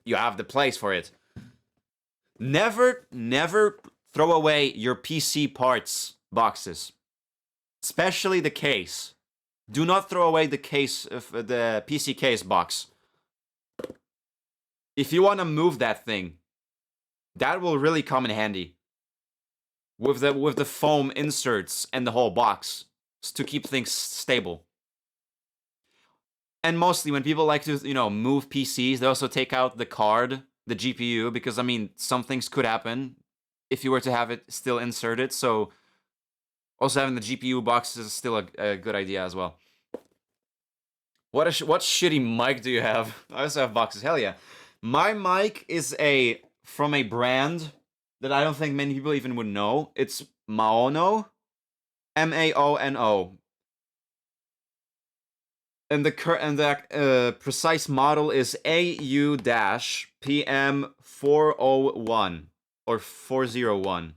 you have the place for it. Never throw away your PC parts boxes, especially the case. Do not throw away the case of the PC case box. If you want to move that thing, that will really come in handy. With the foam inserts and the whole box to keep things stable. And mostly when people like to, you know, move PCs, they also take out the card, the GPU, because I mean, some things could happen if you were to have it still inserted. So also having the GPU box is still a good idea as well. What shitty mic do you have? I also have boxes. Hell yeah. My mic is from a brand that I don't think many people even would know. It's Maono. Maono. And the precise model is AU-PM401 or 401.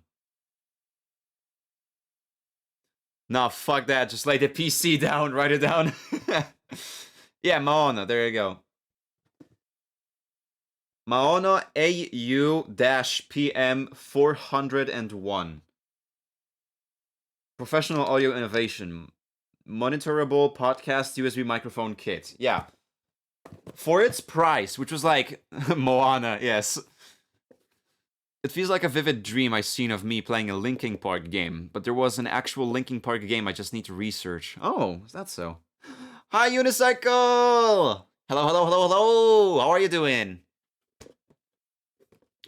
No, fuck that. Just lay the PC down, write it down. Yeah, Maono, there you go. Maono AU-PM401. Professional audio innovation. Monitorable podcast USB microphone kit. Yeah. For its price, which was like Moana, yes. It feels like a vivid dream I seen of me playing a Linkin Park game, but there was an actual Linkin Park game I just need to research. Oh, is that so? Hi, Unicycle! Hello. How are you doing?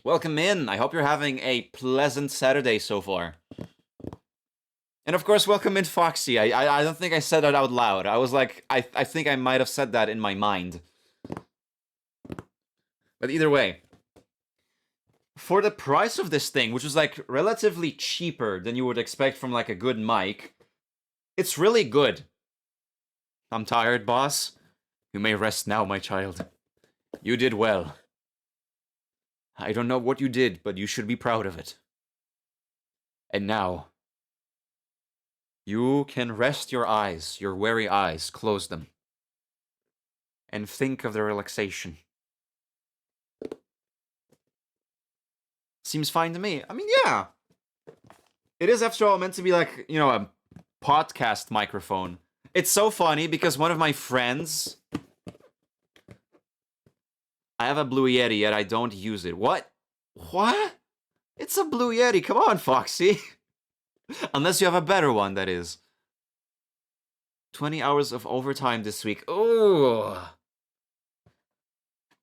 Welcome in. I hope you're having a pleasant Saturday so far. And of course, welcome in, Foxy. I don't think I said that out loud. I was like, I think I might have said that in my mind. But either way, for the price of this thing, which is like relatively cheaper than you would expect from like a good mic, it's really good. I'm tired, boss. You may rest now, my child. You did well. I don't know what you did, but you should be proud of it. And now, you can rest your eyes, your weary eyes, close them, and think of the relaxation. Seems fine to me. I mean, yeah. It is, after all, meant to be like, you know, a podcast microphone. It's so funny because one of my friends... I have a Blue Yeti, yet I don't use it. What? What? It's a Blue Yeti. Come on, Foxy. Unless you have a better one, that is. 20 hours of overtime this week. Oh.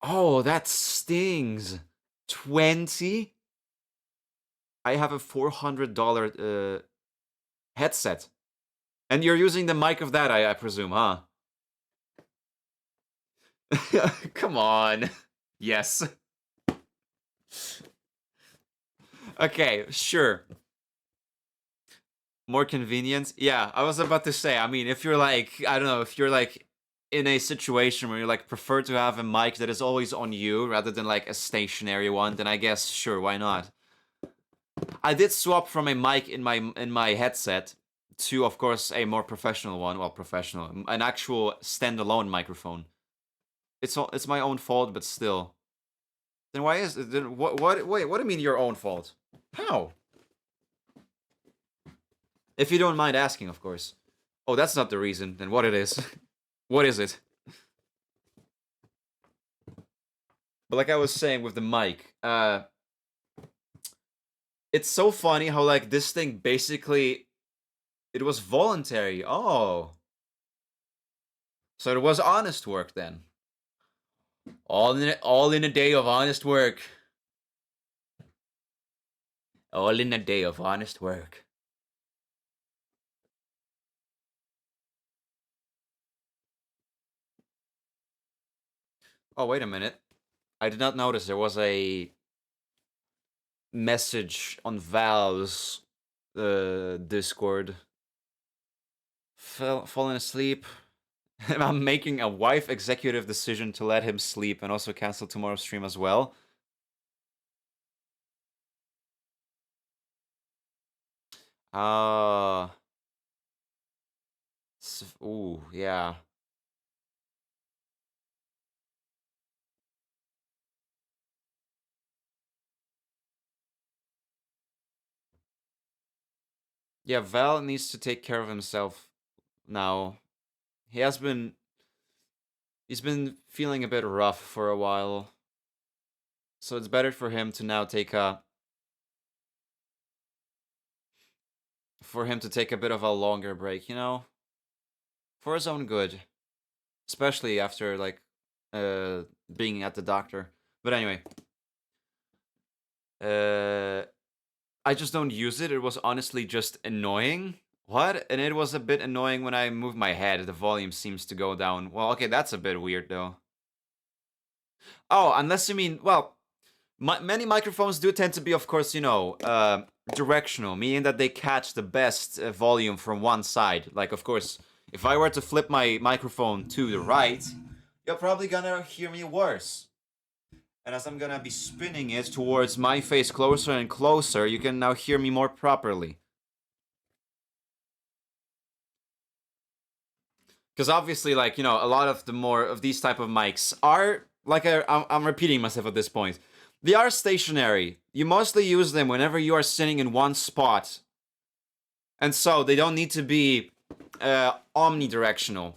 Oh, that stings. 20? I have a $400 headset. And you're using the mic of that, I presume, huh? Come on. Yes. Okay, sure. More convenient? Yeah, I was about to say, I mean, if you're like, I don't know, if you're like in a situation where you like prefer to have a mic that is always on you rather than like a stationary one, then I guess, sure, why not? I did swap from a mic in my headset to, of course, a more professional one. Well, professional. An actual standalone microphone. It's my own fault, but still. Then why is it? Then what? Wait, what do you mean your own fault? How? If you don't mind asking, of course. Oh, that's not the reason. Then what it is? What is it? But like I was saying with the mic, it's so funny how like this thing basically it was voluntary. Oh. So it was honest work then. All in a day of honest work. All in a day of honest work. Oh, wait a minute. I did not notice there was a message on Valve's Discord. Falling asleep. I'm making a wife executive decision to let him sleep and also cancel tomorrow's stream as well. Ooh, yeah. Yeah, Val needs to take care of himself now. He's been feeling a bit rough for a while. So it's better for him to now take a bit of a longer break, you know? For his own good. Especially after like being at the doctor. But anyway. I just don't use it. It was honestly just annoying. What? And it was a bit annoying when I move my head. The volume seems to go down. Well, okay, that's a bit weird though. Oh, unless you mean, well, many microphones do tend to be, of course, you know, directional, meaning that they catch the best volume from one side. Like, of course, if I were to flip my microphone to the right, you're probably gonna hear me worse. And as I'm gonna be spinning it towards my face closer and closer, you can now hear me more properly. Because obviously, like, you know, a lot of the more of these type of mics are, like, I'm repeating myself at this point. They are stationary. You mostly use them whenever you are sitting in one spot. And so they don't need to be omnidirectional.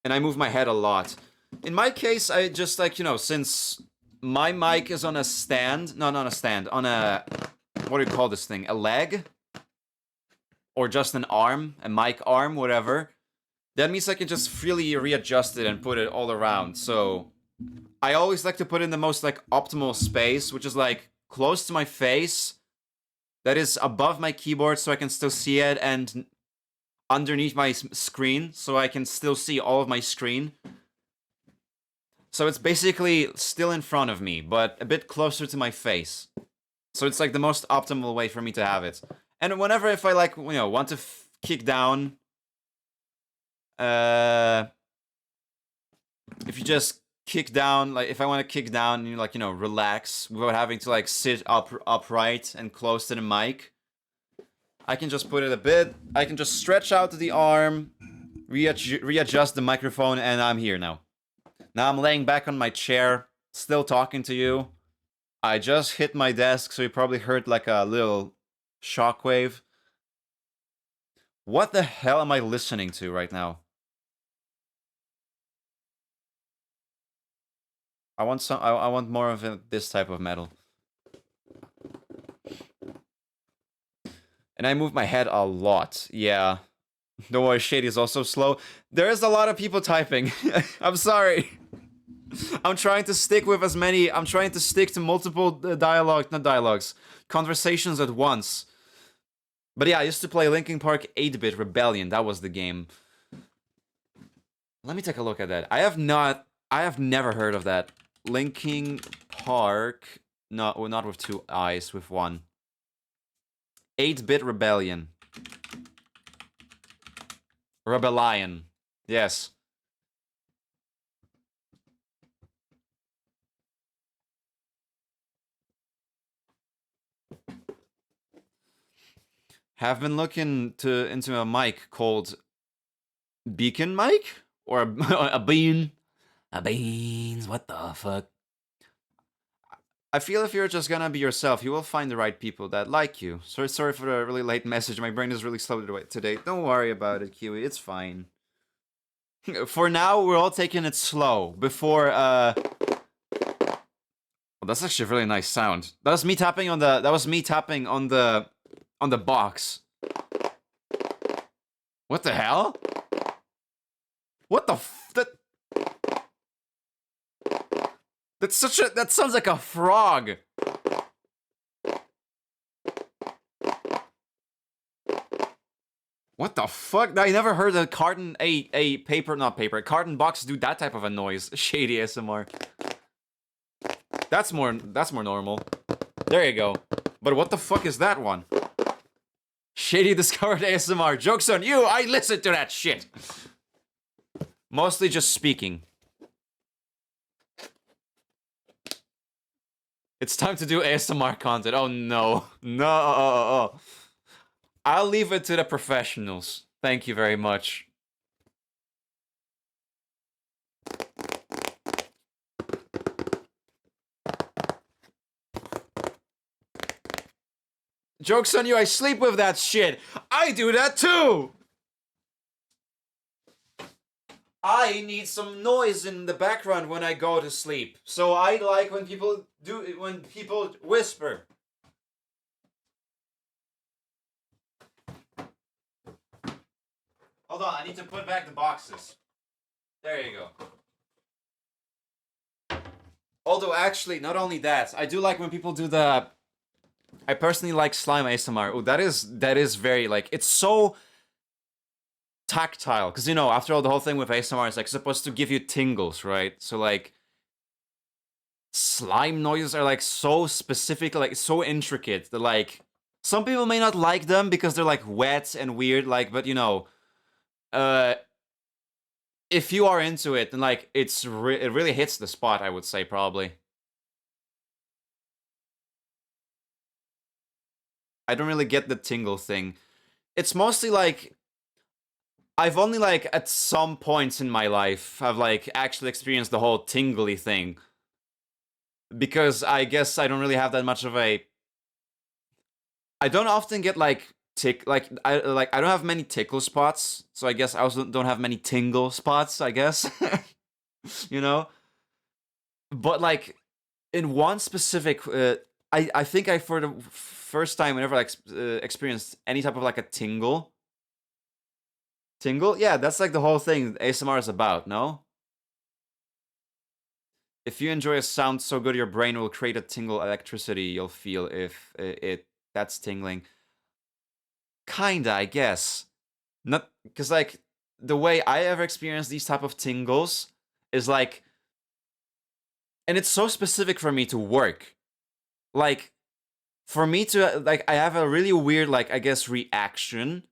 And I move my head a lot. In my case, I just, like, you know, since my mic is on a stand, no, not a stand, on a, what do you call this thing, a leg? Or just an arm, a mic arm, whatever. That means I can just freely readjust it and put it all around. So I always like to put in the most like optimal space, which is like close to my face. That is above my keyboard so I can still see it, and underneath my screen so I can still see all of my screen. So it's basically still in front of me, but a bit closer to my face. So it's like the most optimal way for me to have it. And whenever if I like, you know, want to kick down, if you just kick down, like if I want to kick down and you like, you know, relax without having to like sit upright and close to the mic, I can just put it a bit, I can just stretch out the arm, readjust the microphone, and I'm here now. Now I'm laying back on my chair, still talking to you. I just hit my desk, so you probably heard like a little shockwave. What the hell am I listening to right now? I want some. I want more of this type of metal. And I move my head a lot. Yeah. Don't worry, Shady is also slow. There's a lot of people typing. I'm sorry. I'm trying to stick with as many. I'm trying to stick to multiple conversations at once. But yeah, I used to play Linkin Park 8-Bit Rebellion. That was the game. Let me take a look at that. I have never heard of that. Linkin Park. No, well, not with 2 eyes, with 1. 8-Bit Rebellion. Rebellion. Yes. Have been looking into a mic called Beacon Mic? Or a bean? A beans, what the fuck? I feel if you're just gonna be yourself, you will find the right people that like you. Sorry for the really late message. My brain is really slow today. Don't worry about it, Kiwi. It's fine. For now, we're all taking it slow. Before, well, that's actually a really nice sound. That was me tapping on the. That was me tapping on the box. What the hell? What the That's such a. That sounds like a frog. What the fuck? I never heard a carton, a carton box do that type of a noise. Shady ASMR. That's more normal. There you go. But what the fuck is that one? Shady discovered ASMR. Joke's on you, I listen to that shit. Mostly just speaking. It's time to do ASMR content. Oh no. No. I'll leave it to the professionals. Thank you very much. Joke's on you, I sleep with that shit. I do that too. I need some noise in the background when I go to sleep. So I like when people whisper. Hold on, I need to put back the boxes. There you go. Although actually, not only that, I do like when people do the... I personally like slime ASMR. Oh, that is very, like, it's so tactile. Because, you know, after all, the whole thing with ASMR is, like, supposed to give you tingles, right? So, like, slime noises are, like, so specific, like, so intricate that, like, some people may not like them because they're, like, wet and weird, like, but, you know... if you are into it, then like it really hits the spot, I would say probably. I don't really get the tingle thing. It's mostly like I've only like at some points in my life I've like actually experienced the whole tingly thing. Because I guess I don't really have that much of a I don't often get like I don't have many tickle spots, so I guess I also don't have many tingle spots, I guess. You know? But like in one specific I think I for the first time whenever I experienced any type of like a tingle. Tingle? Yeah, that's like the whole thing ASMR is about, no? If you enjoy a sound so good your brain will create a tingle electricity you'll feel if that's tingling. Kinda, I guess. Not because like the way I ever experienced these type of tingles is like, and it's so specific for me to work. Like, for me to like, I have a really weird like I guess reaction.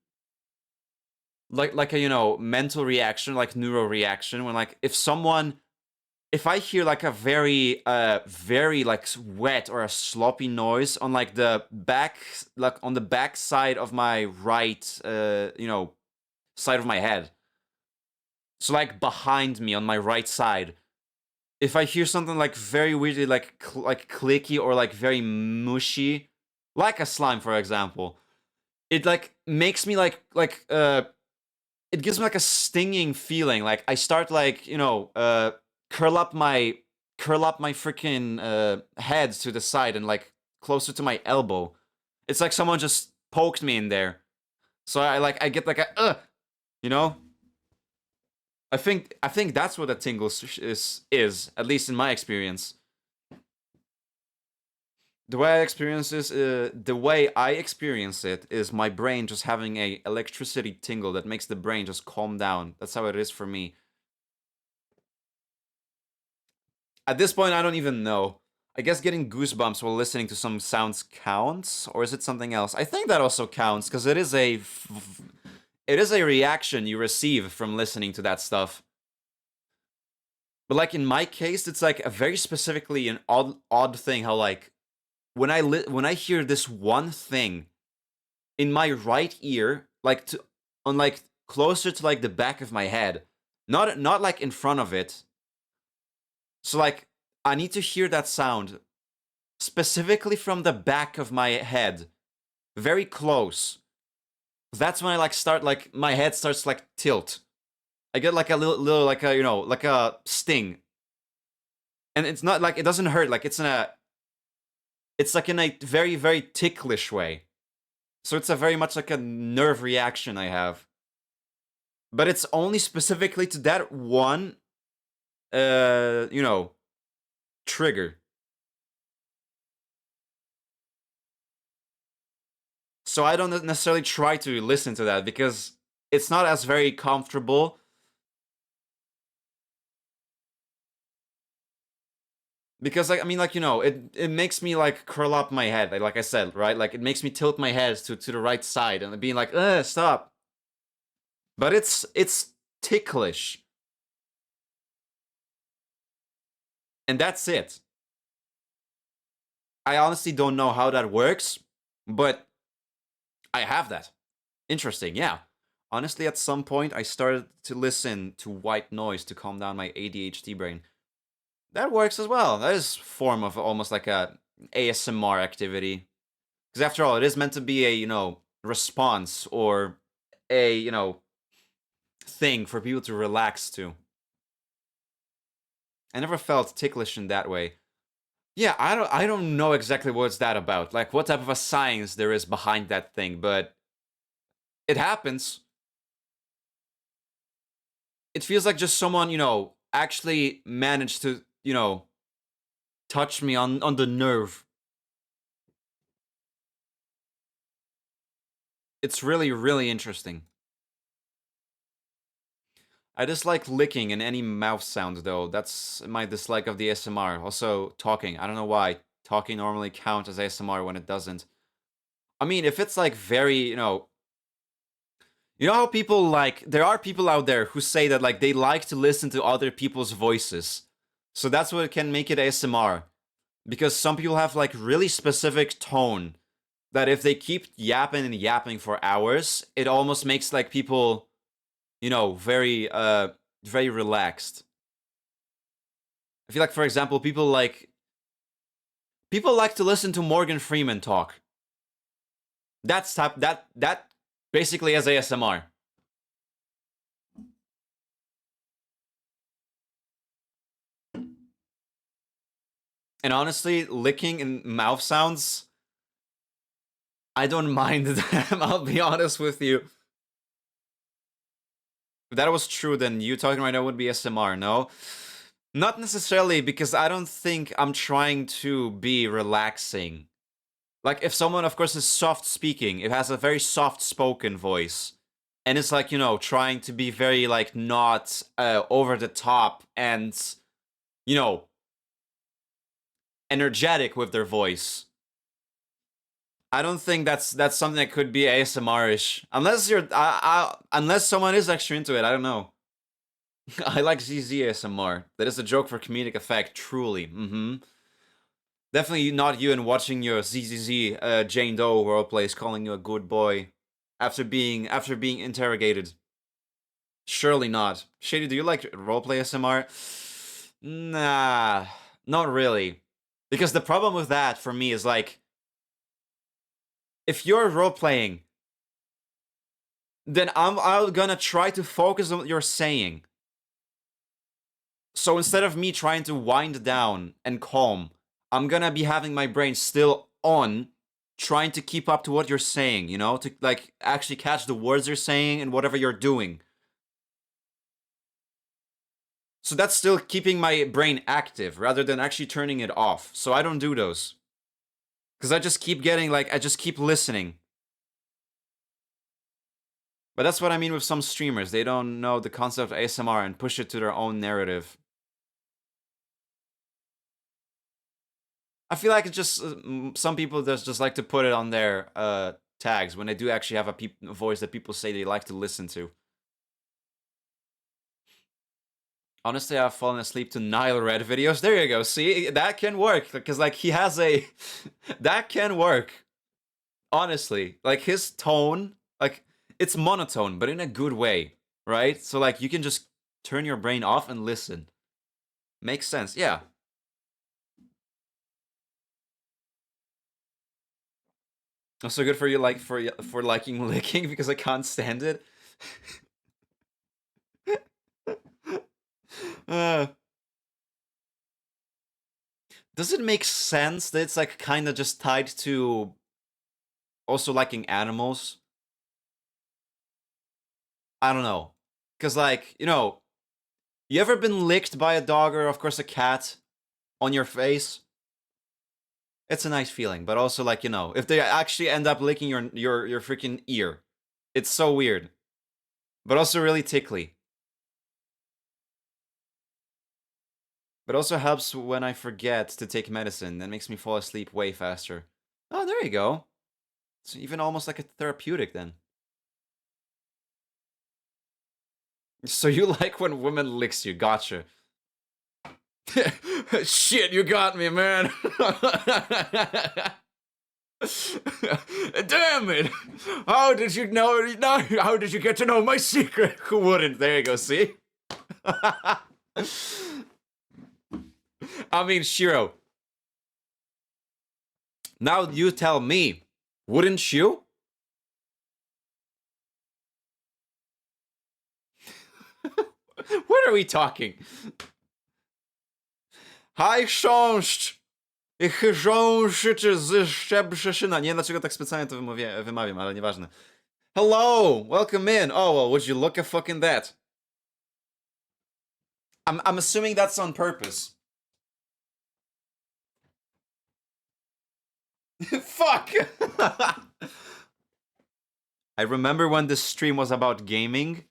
Like a, you know, mental reaction, like neuro reaction when like if I hear like a very like wet or a sloppy noise on like the back, like on the back side of my right, you know, side of my head. So like behind me on my right side. If I hear something like very weirdly like clicky or like very mushy, like a slime for example, it like makes me it gives me like a stinging feeling. Like I start like, you know, curl up my freaking head to the side and like closer to my elbow. It's like someone just poked me in there. So I get like a you know? I think that's what a tingle is at least in my experience. The way I experience it is my brain just having a electricity tingle that makes the brain just calm down. That's how it is for me. At this point, I don't even know. I guess getting goosebumps while listening to some sounds counts, or is it something else? I think that also counts because it is a reaction you receive from listening to that stuff. But like in my case, it's like a very specifically an odd thing how like when I hear this one thing in my right ear, like on like closer to like the back of my head, not like in front of it. So like I need to hear that sound specifically from the back of my head, very close. That's when I like start like my head starts like tilt. I get like a little like a like a sting, and it's not like it doesn't hurt. Like it's like in a very ticklish way. So it's a very much like a nerve reaction I have. But it's only specifically to that one, trigger. So I don't necessarily try to listen to that because it's not as very comfortable. Because like I mean like it makes me like curl up my head like I said, right? Like it makes me tilt my head to the right side and being like stop. But it's ticklish. And that's it. I honestly don't know how that works, but I have that. Interesting, yeah. Honestly, at some point, I started to listen to white noise to calm down my ADHD brain. That works as well. That is a form of almost like a ASMR activity. Because after all, it is meant to be a, response or a, thing for people to relax to. I never felt ticklish in that way. Yeah, I don't know exactly what's that about. Like what type of a science there is behind that thing, but it happens. It feels like just someone, actually managed to, touch me on the nerve. It's really interesting. I dislike licking and any mouth sounds though. That's my dislike of the ASMR. Also, talking. I don't know why. Talking normally counts as ASMR when it doesn't. I mean, if it's like very, you know how people like there are people out there who say that like they like to listen to other people's voices. So that's what can make it ASMR. Because some people have like really specific tone that if they keep yapping and yapping for hours, it almost makes like people, very relaxed. I feel like for example, people like to listen to Morgan Freeman talk. That basically is ASMR. And honestly, licking and mouth sounds, I don't mind them, I'll be honest with you. If that was true, then you talking right now would be ASMR, no? Not necessarily, because I don't think I'm trying to be relaxing. Like, if someone, of course, is soft speaking, it has a very soft spoken voice, and it's like, trying to be very, like, not over the top and, you know, energetic with their voice. I don't think that's something that could be ASMR-ish. Unless someone is extra into it, I don't know. I like ZZ ASMR. That is a joke for comedic effect, truly. Definitely not you and watching your ZZZ Jane Doe roleplays calling you a good boy after being interrogated. Surely not. Shady, do you like roleplay ASMR? Nah, not really. Because the problem with that for me is like, if you're roleplaying, then I'm gonna try to focus on what you're saying. So instead of me trying to wind down and calm, I'm gonna be having my brain still on, trying to keep up to what you're saying, to like actually catch the words you're saying and whatever you're doing. So that's still keeping my brain active rather than actually turning it off. So I don't do those. Because I just keep getting, like, I just keep listening. But that's what I mean with some streamers. They don't know the concept of ASMR and push it to their own narrative. I feel like it's just some people just like to put it on their tags when they do actually have a voice that people say they like to listen to. Honestly, I've fallen asleep to Nile Red videos. There you go. See, that can work because like he has a that can work. Honestly, like his tone, like it's monotone, but in a good way, right? So like you can just turn your brain off and listen. Makes sense. Yeah. Also good for you, like for liking licking because I can't stand it. uh, does it make sense that it's like kind of just tied to also liking animals? I don't know, cause like you ever been licked by a dog or of course a cat on your face? It's a nice feeling, but also like if they actually end up licking your freaking ear, it's so weird, but also really tickly. But also helps when I forget to take medicine. That makes me fall asleep way faster. Oh, there you go. It's even almost like a therapeutic then. So you like when women licks you? Gotcha. Shit, you got me, man. Damn it! How did you know? No, how did you get to know my secret? Who wouldn't? There you go. See. I mean, Shiro. Now you tell me, wouldn't you? What are we talking? Haj chrząszcz! Chrząszczy z szczebrzeszyna. Nie wiem dlaczego tak specjalnie to wymawiam, ale nieważne. Hello! Welcome in! Oh, well, would you look at fucking that? I'm assuming that's on purpose. Fuck! I remember when this stream was about gaming.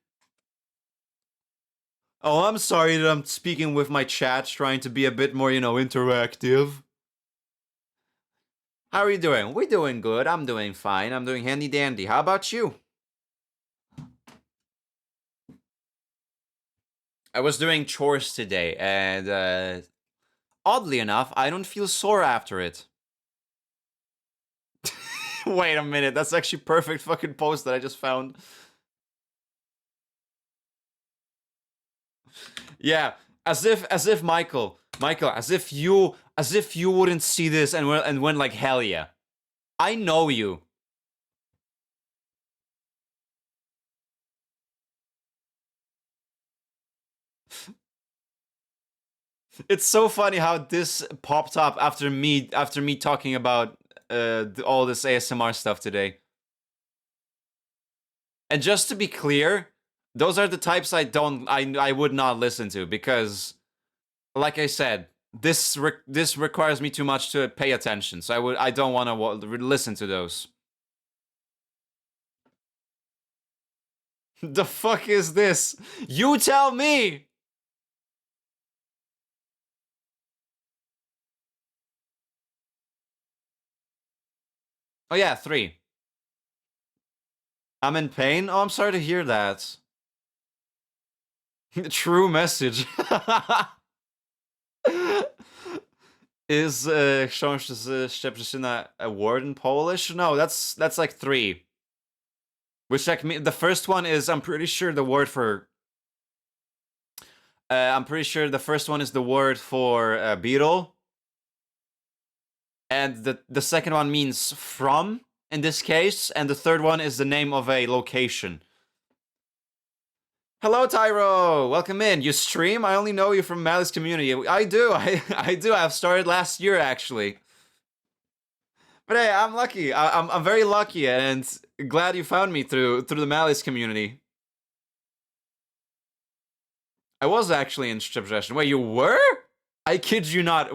Oh, I'm sorry that I'm speaking with my chat, trying to be a bit more, interactive. How are you doing? We're doing good. I'm doing fine. I'm doing handy dandy. How about you? I was doing chores today, and oddly enough, I don't feel sore after it. Wait a minute, that's actually perfect fucking post that I just found. Yeah, as if Michael, as if you wouldn't see this and went like hell yeah. I know you. It's so funny how this popped up after me talking about all this ASMR stuff today. And just to be clear, those are the types I would not listen to because, like I said, this requires me too much to pay attention. So I don't want to listen to those. The fuck is this? You tell me. Oh yeah, 3. I'm in pain. Oh, I'm sorry to hear that. True message. Is książ z Szczebrzeszyna a word in Polish? No, that's like 3. Which like the first one is I'm pretty sure the word for. I'm pretty sure the first one is the word for beetle, and the second one means from in this case, and the third one is the name of a location. Hello, Tyro! Welcome in. You stream? I only know you from Malice Community. I do. I do. I've started last year, actually. But hey, I'm lucky. I'm very lucky, and glad you found me through the Malice Community. I was actually in Szczebrzeszyn. Wait, you were? I kid you not.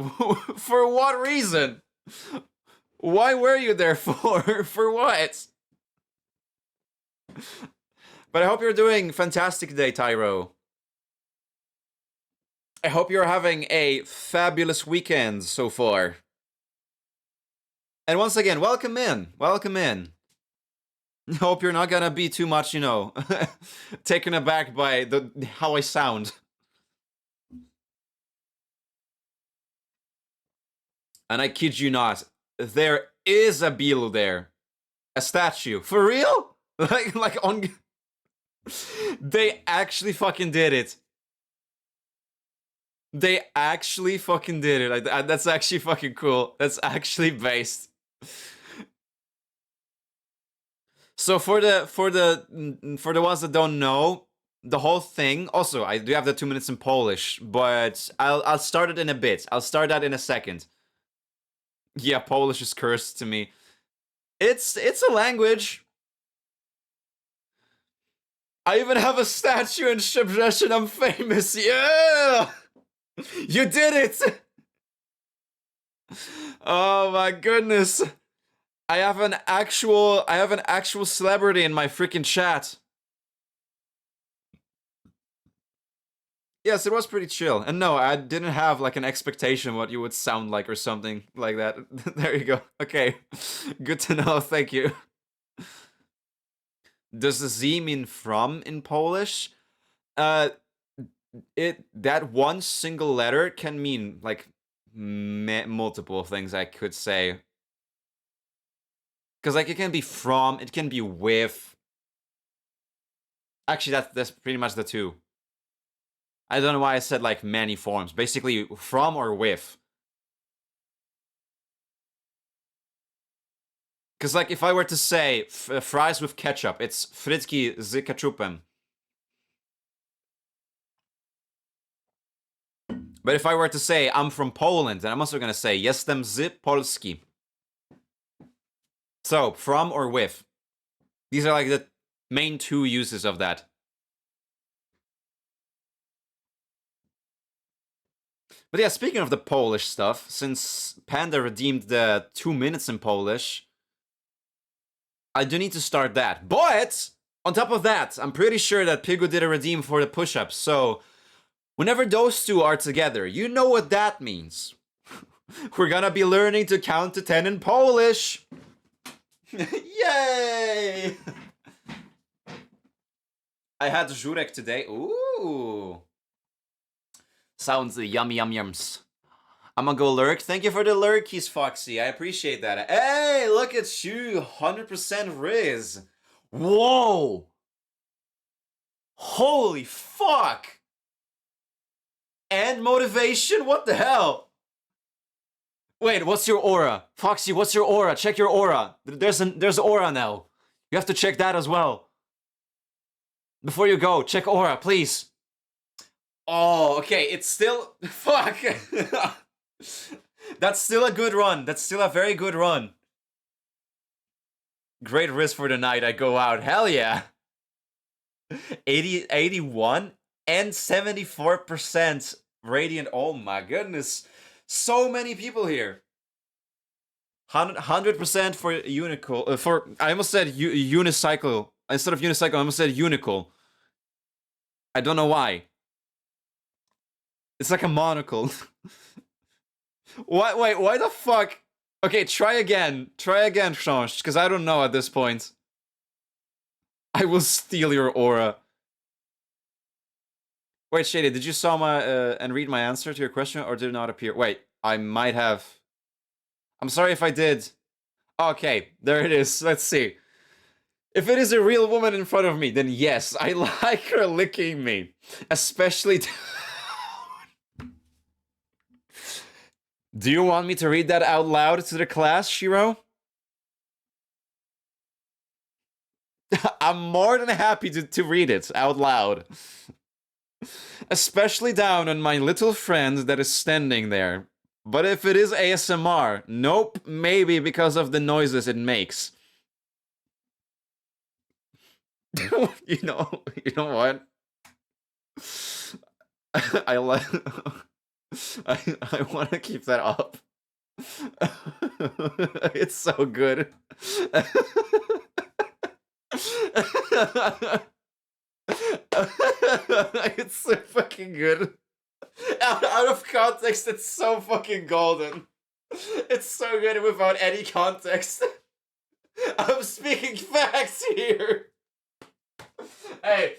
For what reason? Why were you there for? For what? But I hope you're doing fantastic today, Tyro. I hope you're having a fabulous weekend so far. And once again, welcome in. Welcome in. Hope you're not gonna be too much, taken aback by how I sound. And I kid you not, there is a beetle there. A statue. For real? Like on... They actually fucking did it. They actually fucking did it. That's actually fucking cool. That's actually based. So for the ones that don't know, the whole thing. Also, I do have the 2 minutes in Polish, but I'll start it in a bit. I'll start that in a second. Yeah, Polish is cursed to me. It's a language. I even have a statue in Szczebrzeszyn. I'm famous. Yeah, you did it. Oh my goodness. I have an actual celebrity in my freaking chat. Yes, it was pretty chill. And no, I didn't have like an expectation what you would sound like or something like that. There you go. Okay. Good to know. Thank you. Does the Z mean from in Polish? That one single letter can mean like multiple things, I could say. Because like it can be from, it can be with. Actually, that's pretty much the two. I don't know why I said like many forms. Basically, from or with. Because like if I were to say fries with ketchup, it's frytki z ketchupem. But if I were to say I'm from Poland, then I'm also gonna say jestem z Polski. So from or with. These are like the main two uses of that. But yeah, speaking of the Polish stuff, since Panda redeemed the 2 minutes in Polish, I do need to start that. But on top of that, I'm pretty sure that Pigu did a redeem for the push-ups. So whenever those two are together, you know what that means. We're gonna be learning to count to 10 in Polish. Yay! I had żurek today. Ooh. Sounds yummy yum yums. I'm gonna go lurk. Thank you for the lurkies, Foxy. I appreciate that. Hey, look at you. 100% Riz. Whoa. Holy fuck. And motivation? What the hell? Wait, what's your aura? Foxy, what's your aura? Check your aura. There's aura now. You have to check that as well. Before you go, check aura, please. Oh, okay. It's still... Fuck. That's still a good run. That's still a very good run. Great risk for the night. I go out. Hell yeah. 81 and 74% radiant. Oh my goodness. So many people here. 100% for unicycle. I almost said unicycle. Instead of unicycle, I almost said unicle. I don't know why. It's like a monocle. What? Wait, why the fuck? Okay, try again. Try again, Change, because I don't know at this point. I will steal your aura. Wait, Shady, did you saw my and read my answer to your question, or did it not appear? Wait, I might have. I'm sorry if I did. Okay, there it is. Let's see. If it is a real woman in front of me, then yes, I like her licking me. Especially... Do you want me to read that out loud to the class, Shiro? I'm more than happy to read it out loud. Especially down on my little friend that is standing there. But if it is ASMR, nope, maybe because of the noises it makes. you know what? I like... I want to keep that up. It's so good. It's so fucking good. Out of context, it's so fucking golden. It's so good without any context. I'm speaking facts here. Hey,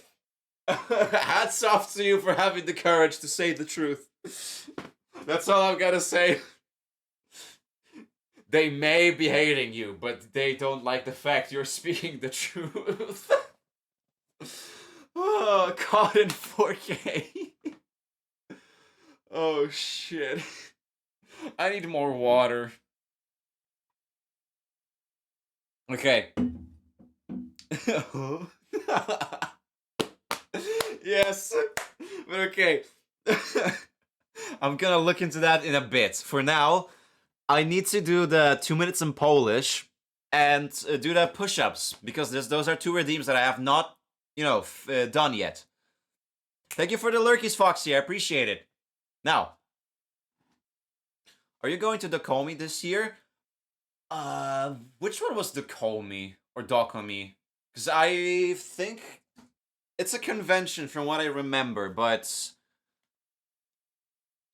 hats off to you for having the courage to say the truth. That's all I'm gonna say. They may be hating you, but they don't like the fact you're speaking the truth. Oh, caught in 4K. Oh, shit. I need more water. Okay. Yes, but okay. I'm gonna look into that in a bit. For now, I need to do the 2 minutes in Polish and do the push-ups because those are two redeems that I have not, done yet. Thank you for the lurkies, Foxy. I appreciate it. Now, are you going to Dokomi this year? Which one was Dokomi or Dokomi? Because I think it's a convention from what I remember, but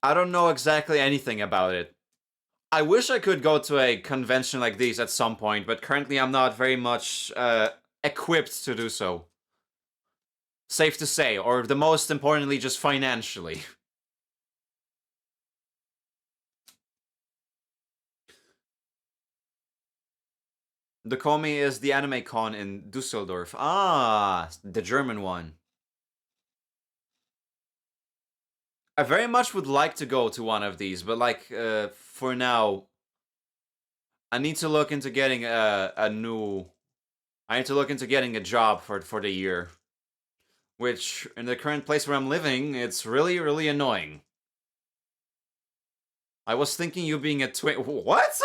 I don't know exactly anything about it. I wish I could go to a convention like these at some point, but currently I'm not very much equipped to do so. Safe to say, or the most importantly, just financially. The Komi is the anime con in Dusseldorf. Ah, the German one. I very much would like to go to one of these, but like, for now, I need to look into getting I need to look into getting a job for the year. Which, in the current place where I'm living, it's really, really annoying. I was thinking you being a twin. What?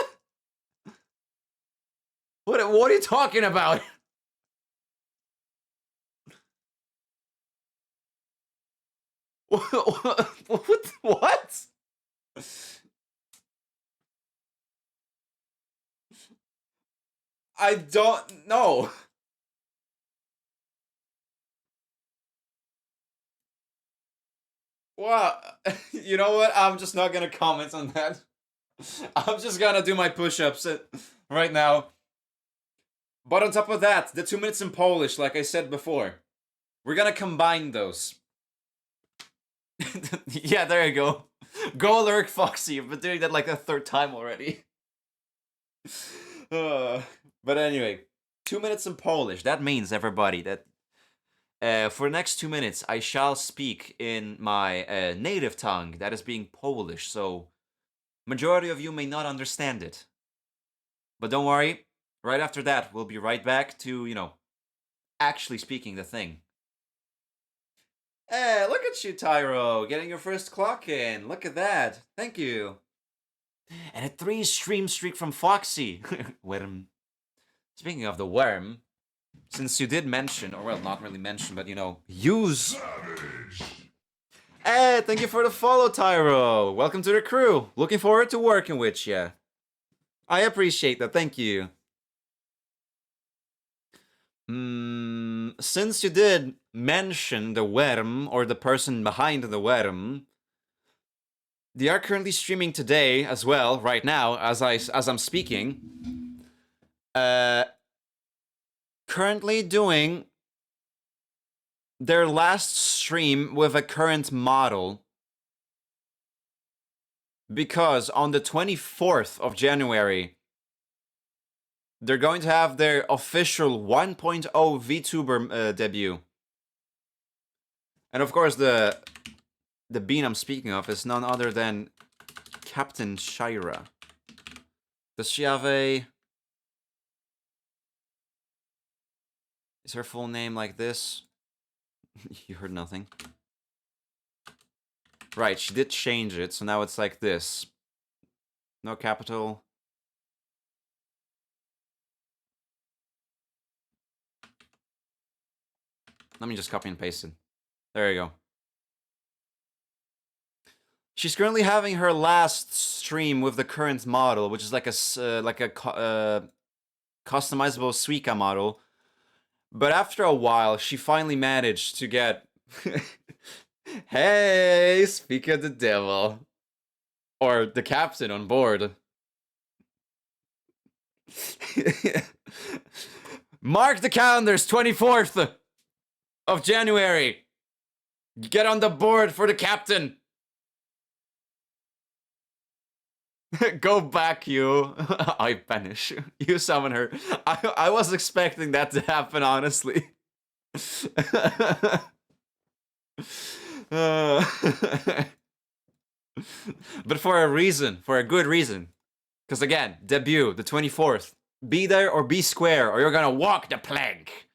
What are you talking about? What? I don't know. Well, you know what? I'm just not gonna comment on that. I'm just gonna do my push-ups right now. But on top of that, the 2 minutes in Polish, like I said before, we're gonna combine those. Yeah, there you go. Go lurk, Foxy. You've been doing that like a third time already. But anyway, 2 minutes in Polish. That means, everybody, that for the next 2 minutes, I shall speak in my native tongue, that is being Polish, so majority of you may not understand it. But don't worry, right after that, we'll be right back to, actually speaking the thing. Hey, look at you, Tyro, getting your first clock in. Look at that. Thank you. And a 3 stream streak from Foxy. Worm. Speaking of the worm, since you did mention, or well, not really mention, but use. Hey, thank you for the follow, Tyro. Welcome to the crew. Looking forward to working with you. I appreciate that. Thank you. Since you did mention the worm or the person behind the worm, they are currently streaming today as well, right now, as I'm speaking. Currently doing their last stream with a current model, because on the 24th of January, they're going to have their official 1.0 VTuber debut. And of course, the bean I'm speaking of is none other than Captain Shira. Does she have a... Is her full name like this? You heard nothing. Right, she did change it, so now it's like this. No capital. Let me just copy and paste it. There you go. She's currently having her last stream with the current model, which is like a customizable Suica model. But after a while, she finally managed to get... Hey, speak of the devil. Or the captain on board. Mark the calendars, 24th of January. Get on the board for the captain. Go back, you. I banish. You summon her. I was expecting that to happen, honestly. But for a reason. For a good reason. Because again, debut, the 24th. Be there or be square, or you're gonna walk the plank.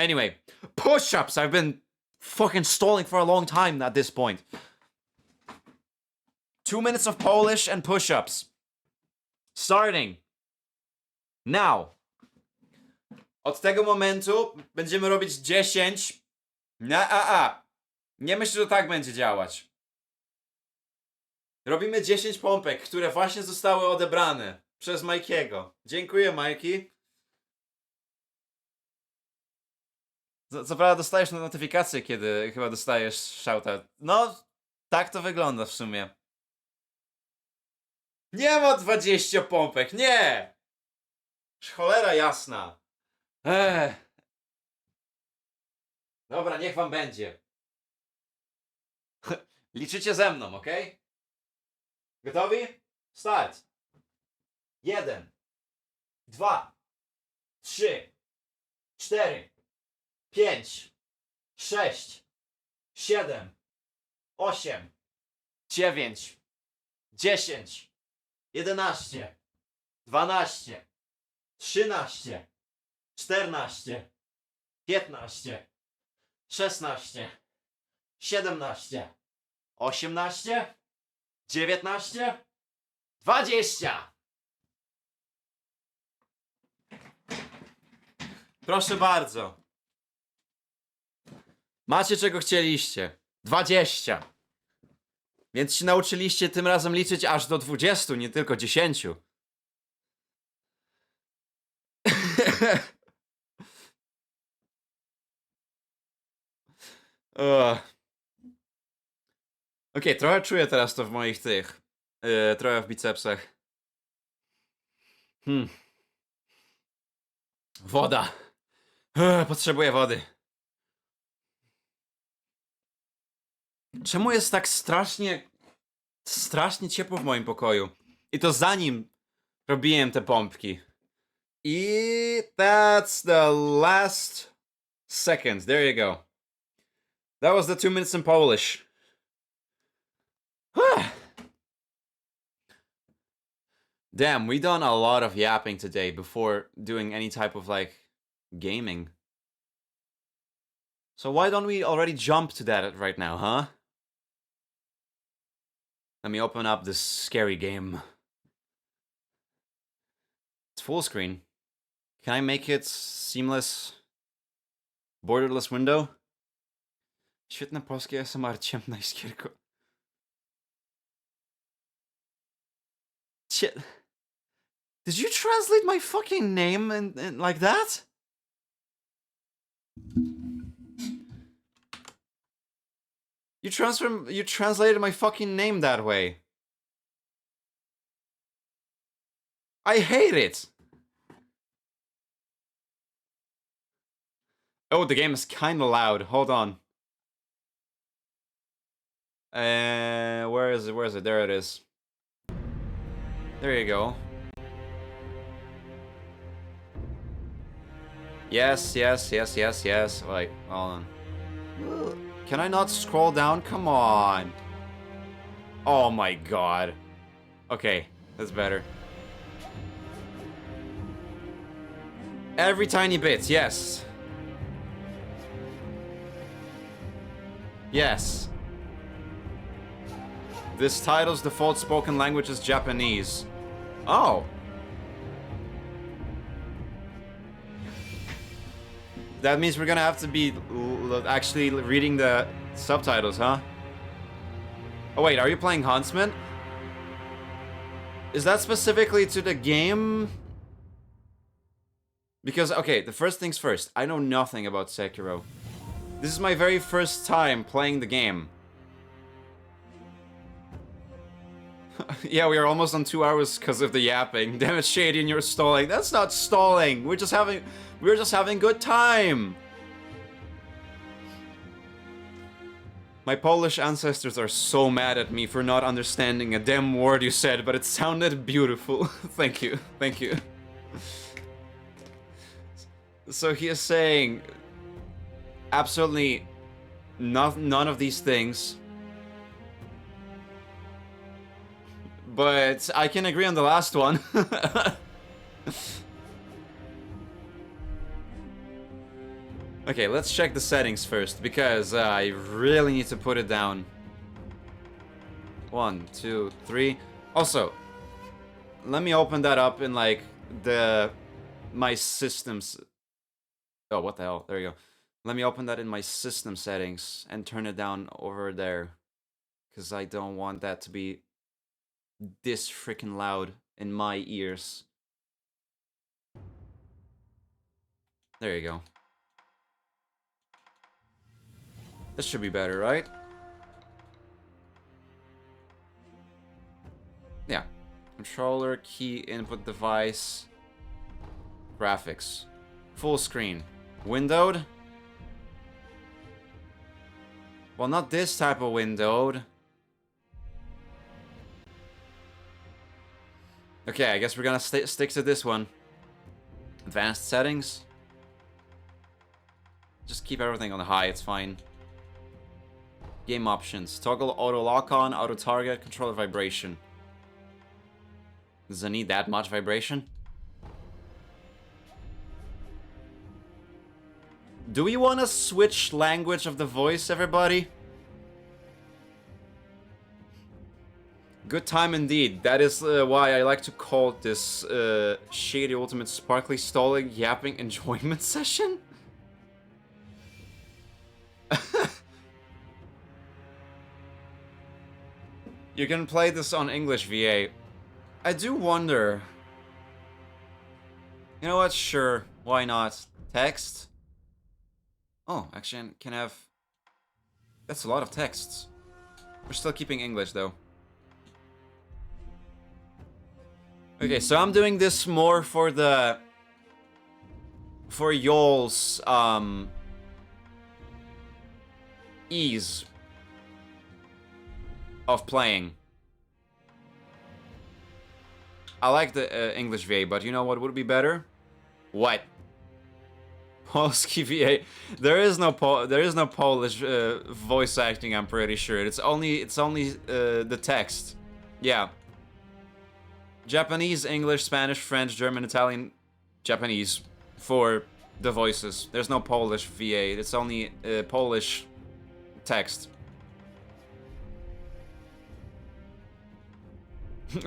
Anyway, push-ups. I've been fucking stalling for a long time at this point. 2 minutes of Polish and push-ups. Starting. Now. Od tego momentu będziemy robić 10 na AA. Nie myślę, że tak będzie działać. Robimy 10 pompek, które właśnie zostały odebrane przez Majkiego. Dziękuję, Majki. Co prawda dostajesz notyfikację, kiedy chyba dostajesz shoutout. No, tak to wygląda w sumie. Nie ma 20 pompek, nie! Cholera jasna. Dobra, niech wam będzie. Liczycie ze mną, ok? Gotowi? Start. 1, 2, 3, 4, 5, 6, 7, 8, 9, 10, 11, 12, 13, 14, 15, 16, 17, 18, 19, 20. Proszę bardzo. Macie czego chcieliście. 20. Więc się nauczyliście tym razem liczyć aż do 20, nie tylko 10. Okej, trochę czuję teraz to w moich tych. Trochę w bicepsach. Woda. Potrzebuję wody. Czemu jest tak strasznie ciepło w moim pokoju? I to zanim robiłem te pompki. I that's the last second. There you go. That was the 2 minutes in Polish. Damn, we done a lot of yapping today before doing any type of, like, gaming. So why don't we already jump to that right now, huh? Let me open up this scary game. It's full screen. Can I make it seamless? Borderless window? Świetne polskie ASMR, ciemna iskierko. Did you translate my fucking name in like that? You translated my fucking name that way. I hate it. Oh, the game is kinda loud. Hold on. Where is it? Where is it? There it is. There you go. Yes. Wait, hold on. Can I not scroll down? Come on. Oh my god. Okay, that's better. Every tiny bit, yes. Yes. This title's default spoken language is Japanese. Oh. That means we're gonna have to be actually reading the subtitles, huh? Oh wait, are you playing Huntsman? Is that specifically to the game? Because, okay, the first things first, I know nothing about Sekiro. This is my very first time playing the game. Yeah, we are almost on 2 hours because of the yapping. Damn it, Shady, and you're stalling. That's not stalling. We're just having good time. My Polish ancestors are so mad at me for not understanding a damn word you said, but it sounded beautiful. Thank you. So he is saying absolutely none of these things. But I can agree on the last one. Okay, let's check the settings first, because I really need to put it down. 1, 2, 3. Also, let me open that up in, like, my systems. Oh, what the hell? There you go. Let me open that in my system settings and turn it down over there. Because I don't want that to be this freaking loud in my ears. There you go. This should be better, right? Yeah. Controller, key, input device, graphics. Full screen. Windowed? Well, not this type of windowed. Okay, I guess we're gonna stick to this one. Advanced settings. Just keep everything on high, it's fine. Game options. Toggle auto lock on, auto target, controller vibration. Does it need that much vibration? Do we want to switch language of the voice, everybody? Good time indeed. That is why I like to call this shady ultimate sparkly stalling yapping enjoyment session. You can play this on English VA. I do wonder. You know what? Sure. Why not? Text? Oh, actually, I can have... That's a lot of texts. We're still keeping English, though. Okay, so I'm doing this more for the... For y'all's, ease of playing. I like the English VA, but you know what would be better? What? Polski VA. There is no Polish voice acting. I'm pretty sure it's only the text. Yeah. Japanese, English, Spanish, French, German, Italian, Japanese for the voices. There's no Polish VA. It's only Polish text.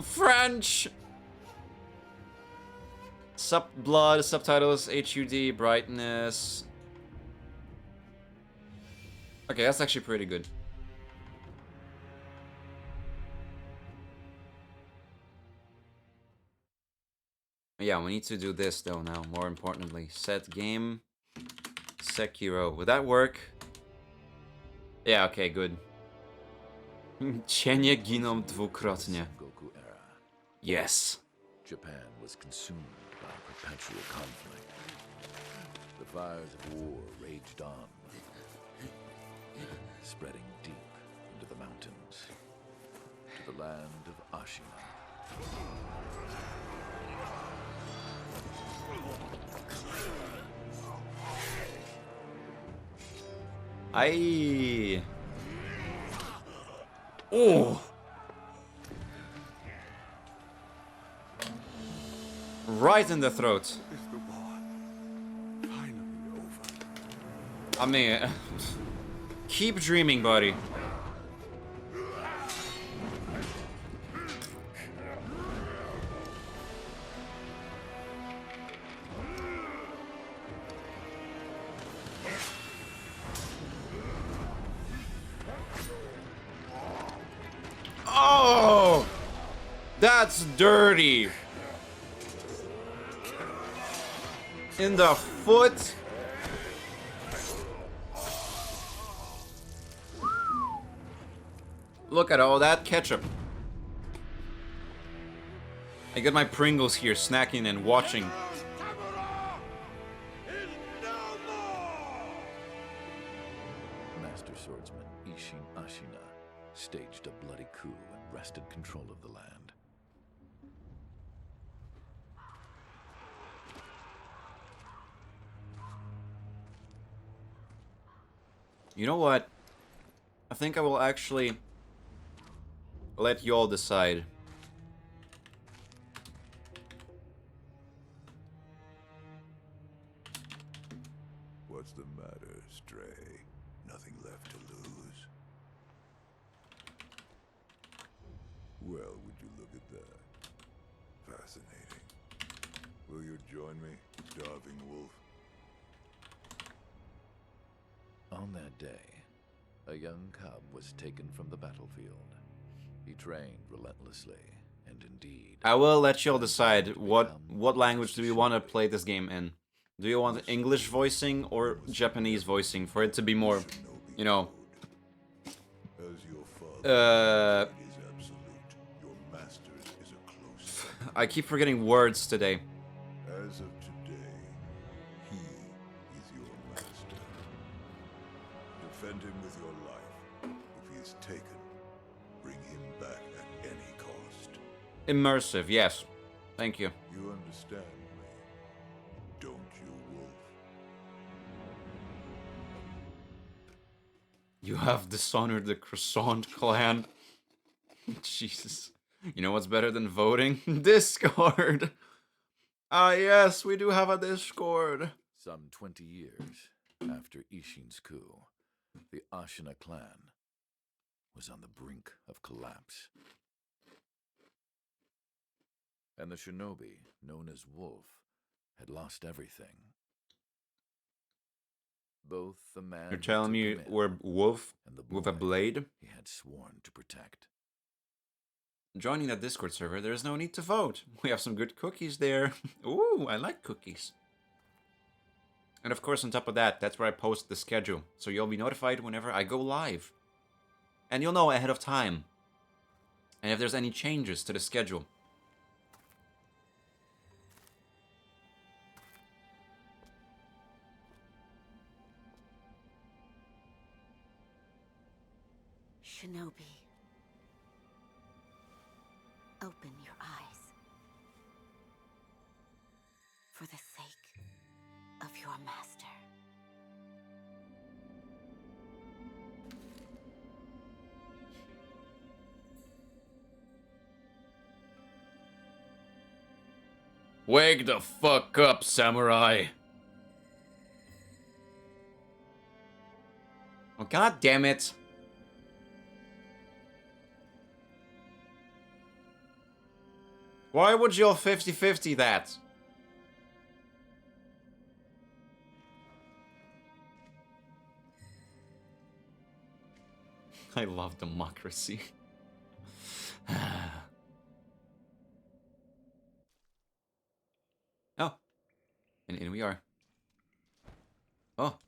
French. Blood, subtitles, HUD, brightness. Okay, that's actually pretty good. Yeah, we need to do this though now, more importantly. Set game. Sekiro. Would that work? Yeah, okay, good. Cienie giną dwukrotnie. Yes. Japan was consumed by perpetual conflict. The fires of war raged on, spreading deep into the mountains, to the land of Ashina. Aye. Oh. Right in the throat. Is the war finally over? I mean, keep dreaming, buddy. Oh, that's dirty. In the foot. Look at all that ketchup. I got my Pringles here, snacking and watching. Master swordsman Ishin Ashina staged a bloody coup and wrested control of the land. You know what? I think I will actually let you all decide. What's the matter? Well, would you look at that? Fascinating. Will you join me, Starving Wolf? On that day, a young cub was taken from the battlefield. He trained relentlessly, and indeed... I will let y'all decide what language do we want to play this game in. Do you want English voicing or Japanese voicing for it to be more, you know... I keep forgetting words today. As of today, he is your master. Defend him with your life. If he is taken, bring him back at any cost. Immersive, yes. Thank you. You understand me, don't you, Wolf? You have dishonored the Croissant clan. Jesus. You know what's better than voting? Discord! Ah yes, we do have a Discord. Some 20 years after Ishin's coup, the Ashina clan was on the brink of collapse. And the shinobi, known as Wolf, had lost everything. Both the man You're telling me we're Wolf and the with a boy blade? he had sworn to protect. Joining that Discord server, there is no need to vote. We have some good cookies there. Ooh, I like cookies. And of course, on top of that, that's where I post the schedule. So you'll be notified whenever I go live. And you'll know ahead of time. And if there's any changes to the schedule. Shinobi, open your eyes. For the sake of your master. Wake the fuck up, samurai! Oh, god damn it! Why would you all 50-50 that? I love democracy. Oh. And in we are. Oh.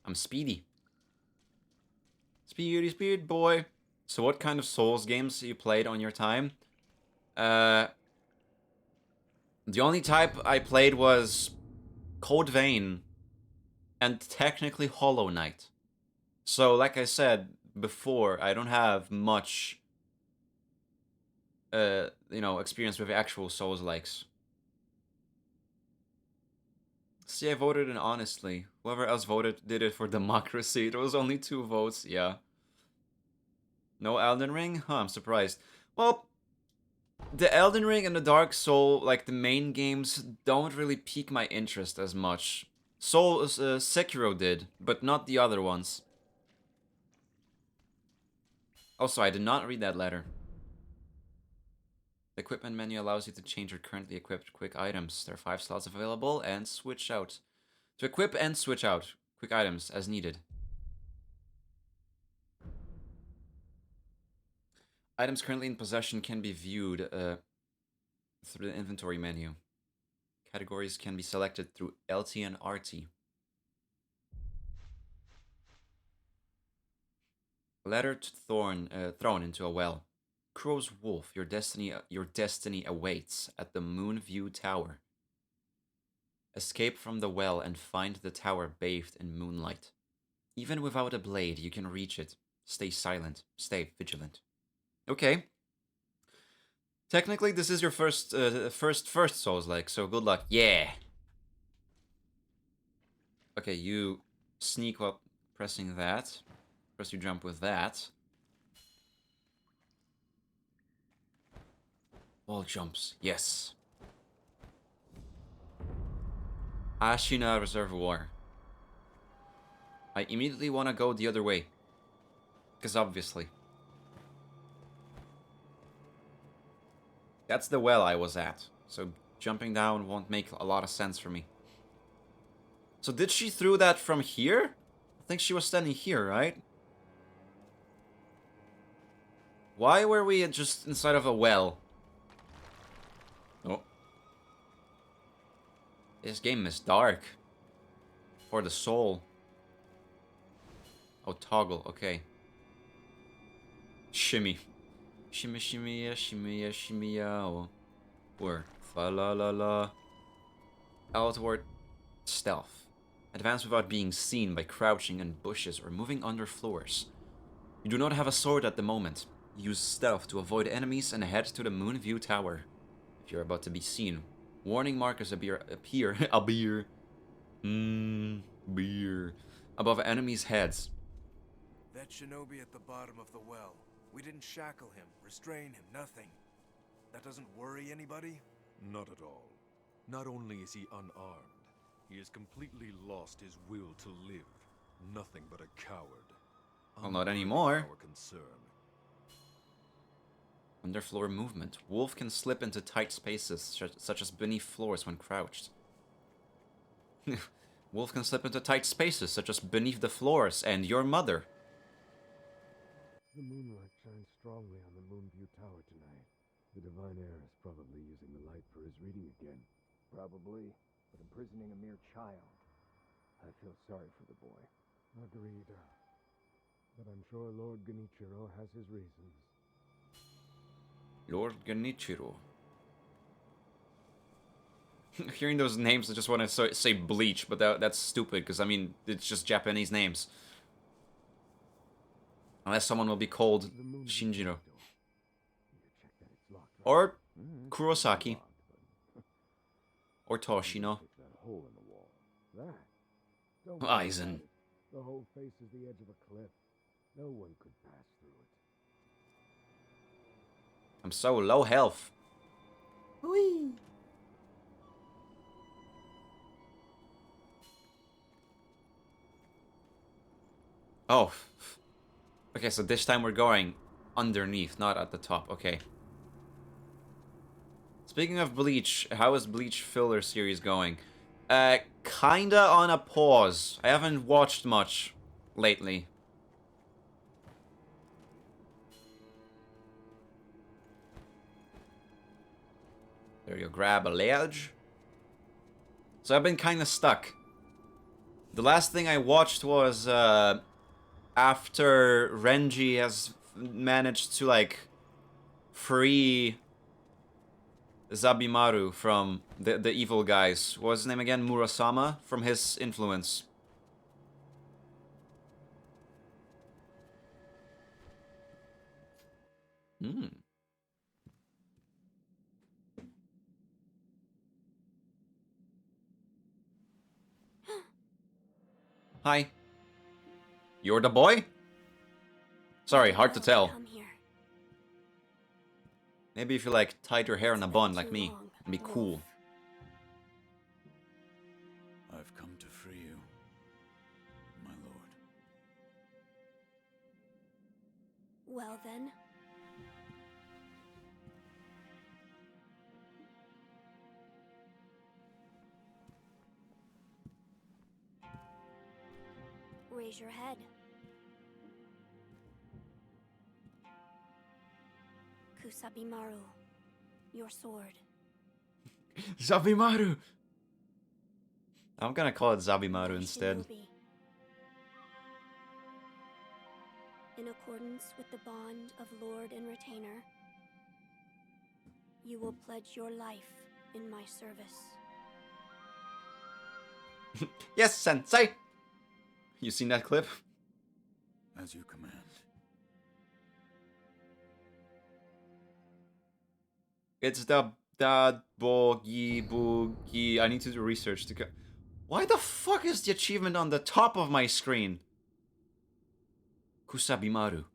I'm speedy. Speed boy. So what kind of Souls games you played on your time? The only type I played was Code Vein and technically Hollow Knight. So, like I said before, I don't have much, you know, experience with actual Souls-likes. See, I voted in honestly. Whoever else voted did it for democracy. There was only 2 votes, yeah. No Elden Ring? Huh, I'm surprised. Well, the Elden Ring and the Dark Soul, like the main games, don't really pique my interest as much. Sekiro did, but not the other ones. Also, I did not read that letter. The equipment menu allows you to change your currently equipped quick items. There are 5 slots available and switch out. To equip and switch out quick items as needed. Items currently in possession can be viewed through the inventory menu. Categories can be selected through LT and RT. Letter thrown into a well. Crow's Wolf, your destiny awaits at the Moonview Tower. Escape from the well and find the tower bathed in moonlight. Even without a blade, you can reach it. Stay silent. Stay vigilant. Okay. Technically, this is your first Souls-like, so good luck. Yeah. Okay, you sneak while pressing that. Press you jump with that. Wall jumps. Yes. Ashina Reservoir. I immediately want to go the other way. Because obviously. That's the well I was at. So jumping down won't make a lot of sense for me. So did she throw that from here? I think she was standing here, right? Why were we just inside of a well? Oh. This game is dark. For the soul. Oh, toggle, okay. Shimmy. Shimmy, shimmy, ya, shimmy, ya, shimmy, ya. Oh. Where? Fa la la la. Outward stealth. Advance without being seen by crouching in bushes or moving under floors. You do not have a sword at the moment. Use stealth to avoid enemies and head to the Moonview Tower. If you're about to be seen, warning markers appear beer above enemies' heads. That shinobi at the bottom of the well. We didn't shackle him, restrain him, nothing. That doesn't worry anybody? Not at all. Not only is he unarmed, he has completely lost his will to live. Nothing but a coward. Well, not anymore. Our concern. Underfloor movement. Wolf can slip into tight spaces, such as beneath floors when crouched. Wolf can slip into tight spaces, such as beneath the floors, and your mother. The moonlight shines strongly on the Moonview Tower tonight. The divine heir is probably using the light for his reading again. Probably, but imprisoning a mere child. I feel sorry for the boy. Agreed. But I'm sure Lord Genichiro has his reasons. Lord Genichiro. Hearing those names, I just want to say Bleach, but that's stupid, because, I mean, it's just Japanese names. Unless someone will be called Shinjiro. Or Kurosaki. Or Toshino. Aizen. The whole face is the edge of a cliff. No one could pass through it. I'm so low health. Whee! Oh. Okay, so this time we're going underneath, not at the top. Okay. Speaking of Bleach, how is Bleach filler series going? Kinda on a pause. I haven't watched much lately. There you grab a ledge. So I've been kinda stuck. The last thing I watched was, after Renji has managed to, like, free Zabimaru from the evil guys. What was his name again? Murasama? From his influence. Hmm. Hi. You're the boy? Sorry, hard to tell. Come here. Maybe if you, like, tied your hair in a bun like me, it'd be cool. I've come to free you, my lord. Well then. Raise your head. Kusabimaru, your sword. Zabimaru! I'm gonna call it Zabimaru instead. Shinobi. In accordance with the bond of Lord and Retainer, you will pledge your life in my service. Yes, Sensei! You seen that clip? As you command. It's the boogie. I need to do research to go. Why the fuck is the achievement on the top of my screen? Kusabimaru.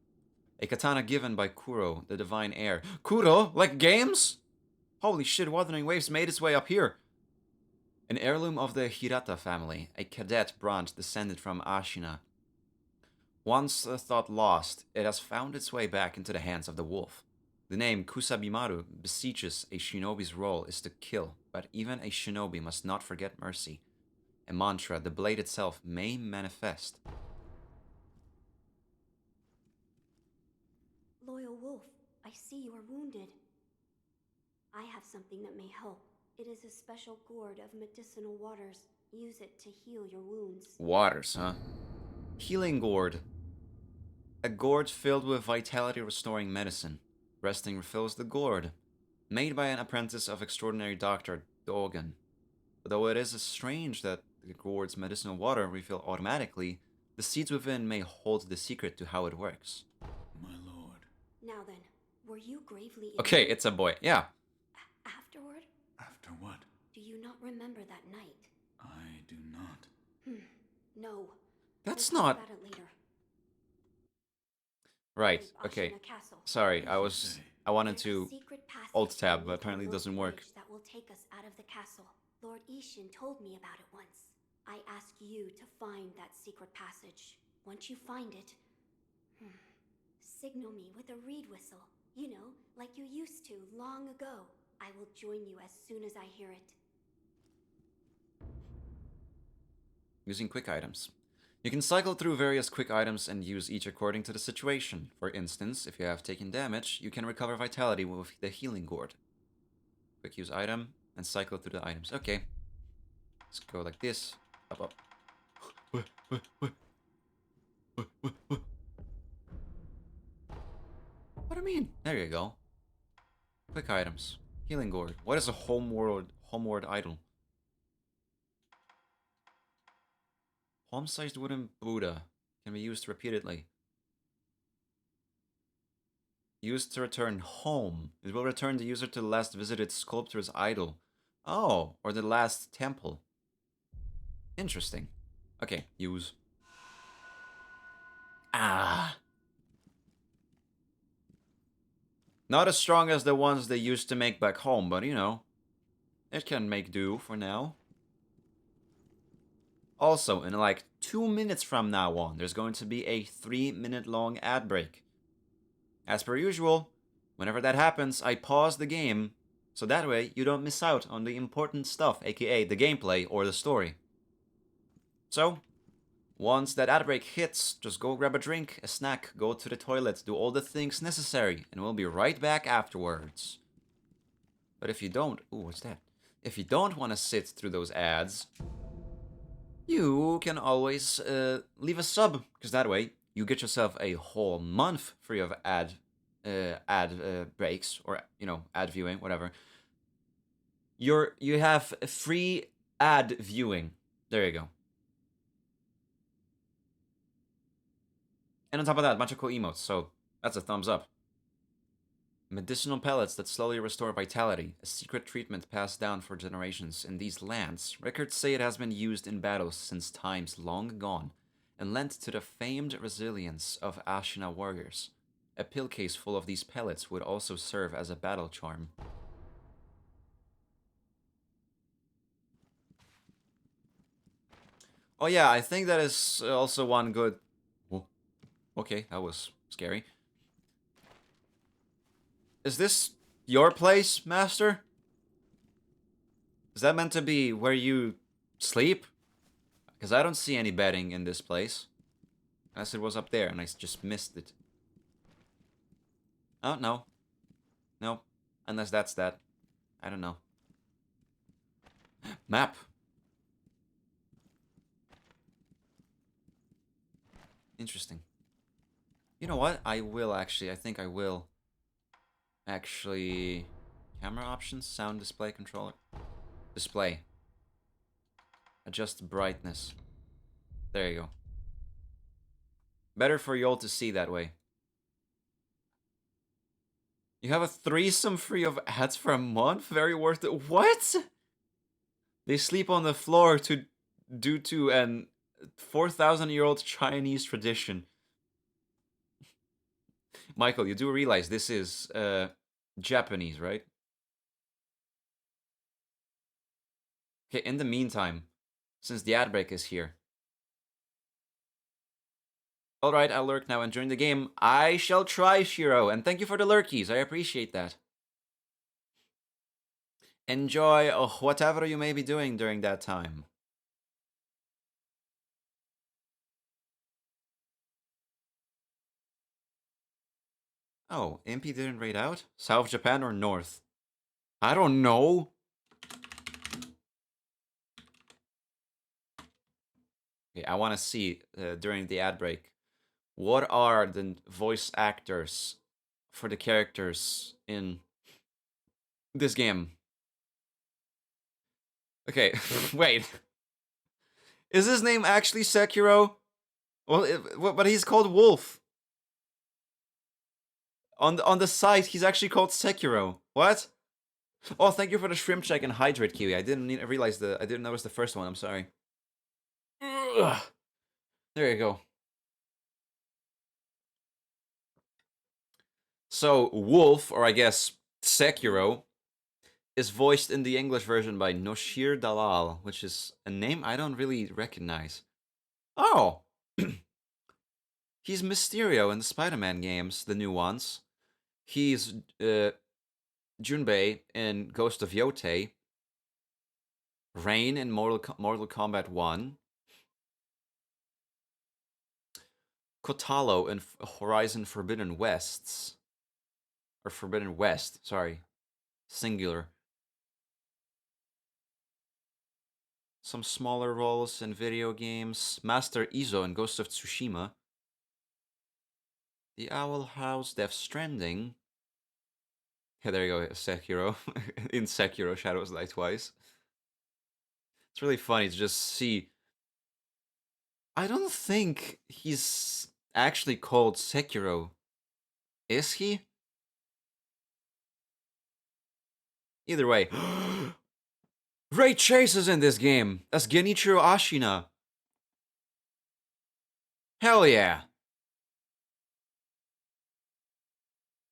A katana given by Kuro, the divine heir. Kuro? Like games? Holy shit, Wuthering Waves made its way up here. An heirloom of the Hirata family, a cadet branch descended from Ashina. Once thought lost, it has found its way back into the hands of the wolf. The name Kusabimaru beseeches a shinobi's role is to kill, but even a shinobi must not forget mercy. A mantra the blade itself may manifest. Loyal Wolf, I see you are wounded. I have something that may help. It is a special gourd of medicinal waters. Use it to heal your wounds. Waters, huh? Healing gourd. A gourd filled with vitality-restoring medicine. Resting refills the gourd. Made by an apprentice of extraordinary Dr. Dogen. Though it is strange that the gourd's medicinal water refill automatically, the seeds within may hold the secret to how it works. My lord. Now then, were you gravely injured? Okay, it's a boy. Yeah. Afterward? After what? Do you not remember that night? I do not. No. That's We'll talk not... about it later. Right, Leave okay. Ashina Castle. Sorry, I wanted There's a to secret passage alt tab, but beneath apparently it the doesn't rope work. bridge that will take us out of the castle. Lord Ishin told me about it once. I ask you to find that secret passage. Once you find it, signal me with a reed whistle. You know, like you used to long ago. I will join you as soon as I hear it. Using quick items. You can cycle through various quick items and use each according to the situation. For instance, if you have taken damage, you can recover vitality with the healing gourd. Quick use item and cycle through the items. Okay. Let's go like this. Up, up. What do you mean? There you go. Quick items. Healing gourd. What is a homeward idol? Home-sized wooden Buddha can be used repeatedly. Used to return home. It will return the user to the last visited sculptor's idol. Oh, or the last temple. Interesting. Okay, use. Ah. Not as strong as the ones they used to make back home, but you know, it can make do for now. Also, in like 2 minutes from now on, there's going to be a 3-minute long ad break. As per usual, whenever that happens, I pause the game, so that way you don't miss out on the important stuff, aka the gameplay or the story. So, once that ad break hits, just go grab a drink, a snack, go to the toilet, do all the things necessary, and we'll be right back afterwards. But if you don't... Ooh, what's that? If you don't want to sit through those ads, you can always leave a sub, because that way you get yourself a whole month free of ad breaks, or, you know, ad viewing, whatever. You have a free ad viewing. There you go. And on top of that, a bunch of cool emotes, so that's a thumbs up. Medicinal pellets that slowly restore vitality, a secret treatment passed down for generations in these lands. Records say it has been used in battles since times long gone, and lent to the famed resilience of Ashina warriors. A pill case full of these pellets would also serve as a battle charm. Oh yeah, I think that is also one good... Oh, okay, that was scary. Is this your place, Master? Is that meant to be where you sleep? Because I don't see any bedding in this place. Unless it was up there and I just missed it. Oh, no. No. Unless that's that. I don't know. Map. Interesting. You know what? I will actually. I think I will. Actually... Camera options? Sound display controller? Display. Adjust brightness. There you go. Better for you all to see that way. You have a threesome free of ads for a month? Very worth it. What? They sleep on the floor due to an 4,000-year-old Chinese tradition. Michael, you do realize this is Japanese, right? Okay, in the meantime, since the ad break is here, Alright, I'll lurk now and during the game. I shall try, Shiro, and thank you for the lurkies. I appreciate that. Enjoy whatever you may be doing during that time. Oh, Impy didn't raid out? South Japan or North? I don't know. Okay, I want to see during the ad break. What are the voice actors for the characters in this game? Okay, wait. Is his name actually Sekiro? Well, but he's called Wolf. On the site, he's actually called Sekiro. What? Oh, thank you for the shrimp check and hydrate, Kiwi. I didn't realize I didn't notice the first one. I'm sorry. Ugh. There you go. So Wolf, or I guess Sekiro, is voiced in the English version by Noshir Dalal, which is a name I don't really recognize. Oh! He's Mysterio in the Spider-Man games, the new ones. He's Junbei in Ghost of Yotei. Rain in Mortal Kombat 1. Kotalo in Horizon Forbidden Wests. Or Forbidden West, sorry. Singular. Some smaller roles in video games. Master Izo in Ghost of Tsushima. The Owl House, Death Stranding. Yeah, there you go, Sekiro. In Sekiro, Shadows Die Twice. It's really funny to just see. I don't think he's actually called Sekiro. Is he? Either way. Ray Chase is in this game as Genichiro Ashina. Hell yeah.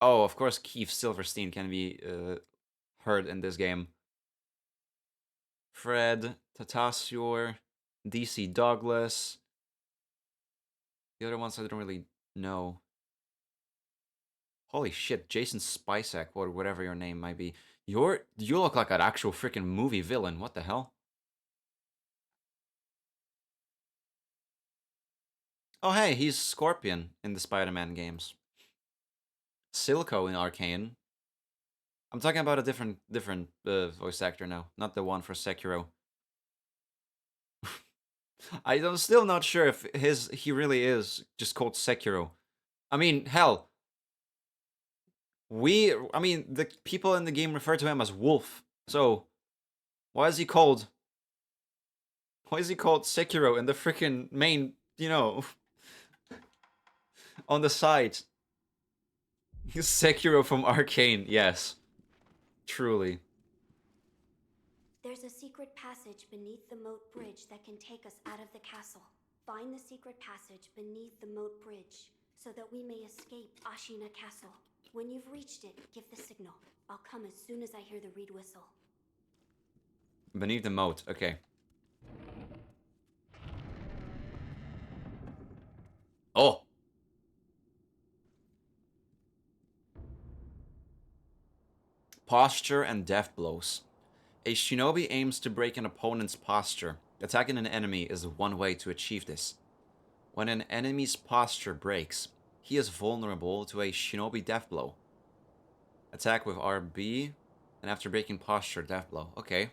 Oh, of course Keith Silverstein can be heard in this game. Fred, Tatasior, DC Douglas. The other ones I don't really know. Holy shit, Jason Spicek, or whatever your name might be. You look like an actual freaking movie villain. What the hell? Oh hey, he's Scorpion in the Spider-Man games. Silco in Arcane. I'm talking about a different voice actor now, not the one for Sekiro. I'm still not sure if he really is just called Sekiro. I mean, hell, the people in the game refer to him as Wolf. So, why is he called Sekiro in the freaking main, on the side? Sekiro from Arcane, yes. Truly. There's a secret passage beneath the moat bridge that can take us out of the castle. Find the secret passage beneath the moat bridge so that we may escape Ashina Castle. When you've reached it, give the signal. I'll come as soon as I hear the reed whistle. Beneath the moat, okay. Oh! Posture and death blows. A shinobi aims to break an opponent's posture. Attacking an enemy is one way to achieve this. When an enemy's posture breaks, he is vulnerable to a shinobi death blow. Attack with RB, and after breaking posture, death blow. Okay.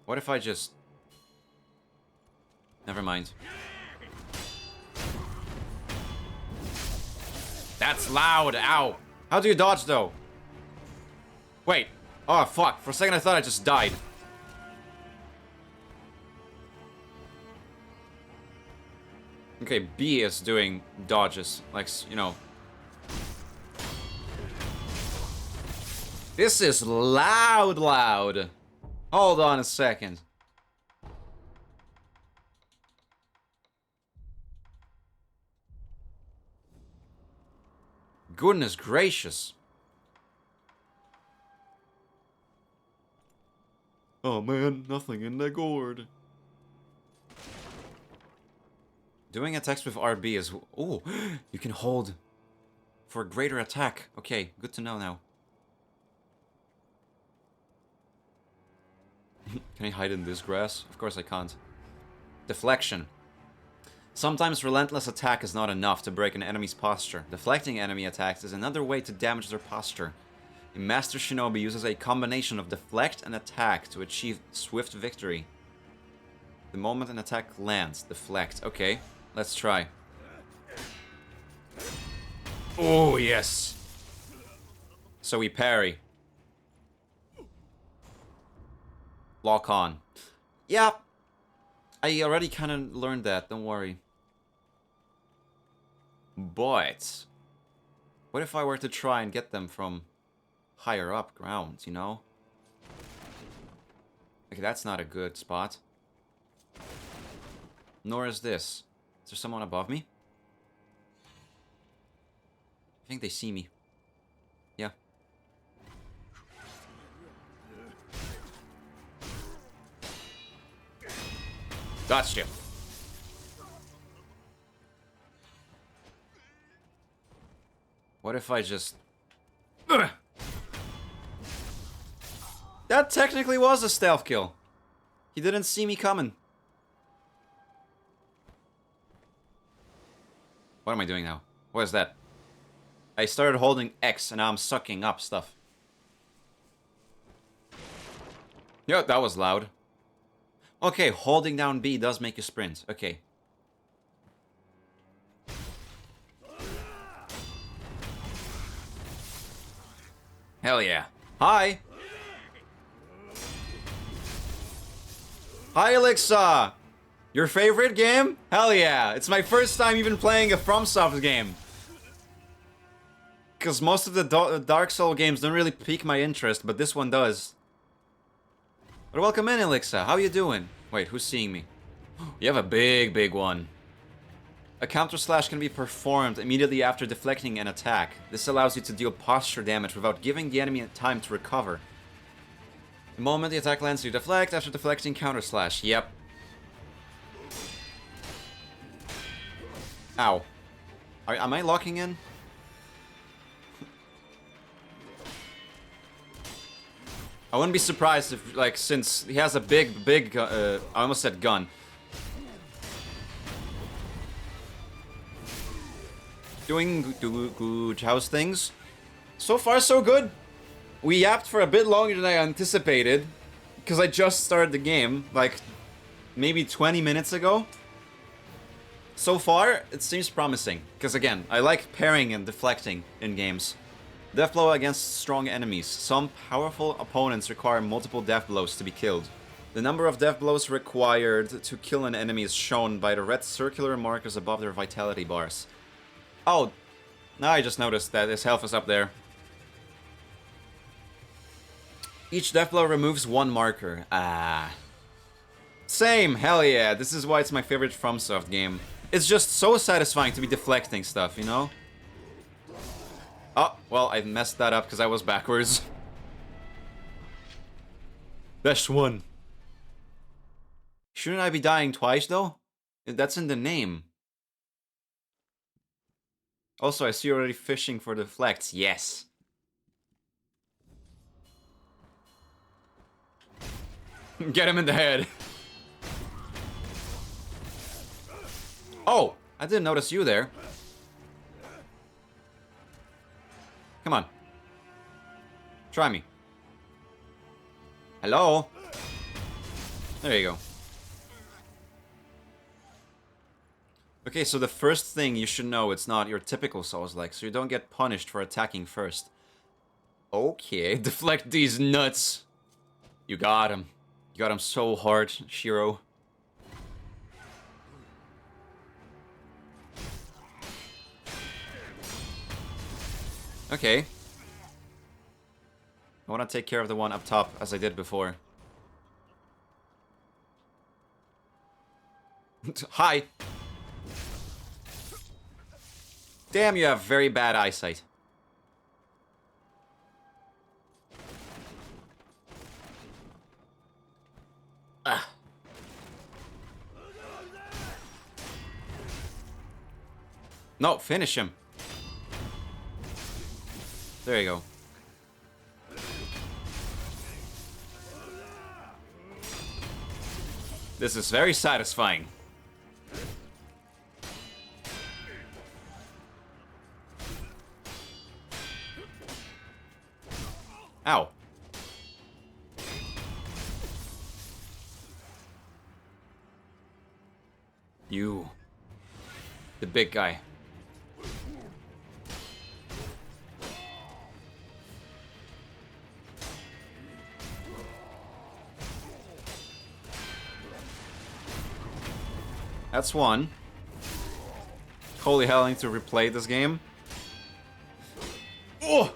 What if I just... Never mind. That's loud, ow! How do you dodge, though? Wait. Oh, fuck. For a second I thought I just died. Okay, B is doing dodges. Like, This is loud. Hold on a second. Goodness gracious. Oh man, nothing in the gourd. Doing attacks with RB is... Oh, you can hold for greater attack. Okay, good to know now. Can I hide in this grass? Of course I can't. Deflection. Sometimes relentless attack is not enough to break an enemy's posture. Deflecting enemy attacks is another way to damage their posture. A Master Shinobi uses a combination of deflect and attack to achieve swift victory. The moment an attack lands, deflect. Okay, let's try. Oh, yes. So we parry. Lock on. Yeah, I already kind of learned that, don't worry. But what if I were to try and get them from higher up ground, you know? Okay, that's not a good spot. Nor is this. Is there someone above me? I think they see me. Yeah. Gotcha. What if I just... Ugh. That technically was a stealth kill. He didn't see me coming. What am I doing now? What is that? I started holding X and now I'm sucking up stuff. Yeah, that was loud. Okay, holding down B does make you sprint. Okay. Hell yeah. Hi! Hi, Alexa! Your favorite game? Hell yeah. It's my first time even playing a FromSoft game. Because most of the Dark Soul games don't really pique my interest, but this one does. But welcome in, Alexa. How you doing? Wait, who's seeing me? You have a big one. A counter slash can be performed immediately after deflecting an attack. This allows you to deal posture damage without giving the enemy time to recover. The moment the attack lands, you deflect after deflecting counter slash. Yep. Ow. Am I locking in? I wouldn't be surprised if, like, since he has a big, I almost said gun. Doing good house things. So far, so good. We yapped for a bit longer than I anticipated, because I just started the game, like, maybe 20 minutes ago. So far, it seems promising, because again, I like parrying and deflecting in games. Death blow against strong enemies. Some powerful opponents require multiple death blows to be killed. The number of death blows required to kill an enemy is shown by the red circular markers above their vitality bars. Oh, now I just noticed that his health is up there. Each death blow removes one marker. Ah. Same, hell yeah. This is why it's my favorite FromSoft game. It's just so satisfying to be deflecting stuff, you know? Oh, well, I messed that up because I was backwards. Dash 1. Shouldn't I be dying twice, though? That's in the name. Also, I see you already fishing for deflects. Yes. Get him in the head. Oh, I didn't notice you there. Come on. Try me. Hello? There you go. Okay, so the first thing you should know, it's not your typical Souls-like, so you don't get punished for attacking first. Okay, deflect these nuts. You got him. You got him so hard, Shiro. Okay. I want to take care of the one up top, as I did before. Hi! Damn, you have very bad eyesight. No, finish him. There you go. This is very satisfying. Ow. You. The big guy. That's one. Holy hell, I need to replay this game. Oh!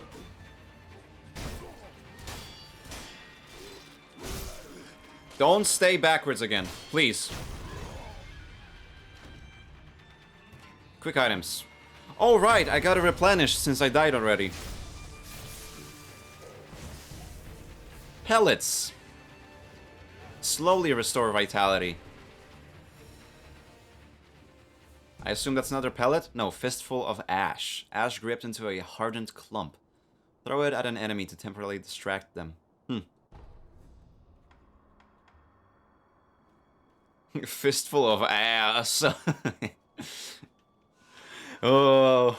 Don't stay backwards again, please. Quick items. Oh right, I gotta replenish since I died already. Pellets. Slowly restore vitality. I assume that's another pellet? No, fistful of ash. Ash gripped into a hardened clump. Throw it at an enemy to temporarily distract them. Fistful of ass. Oh,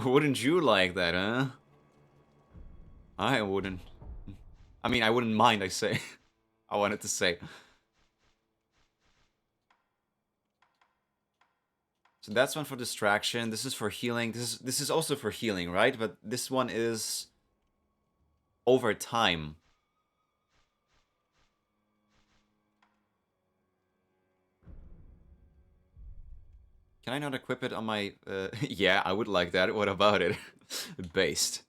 wouldn't you like that, huh? I wouldn't. I mean, I wouldn't mind, I say. I wanted to say. So that's one for distraction. This is for healing. This is also for healing, right? But this one is over time. Can I not equip it on my... yeah, I would like that. What about it? Based.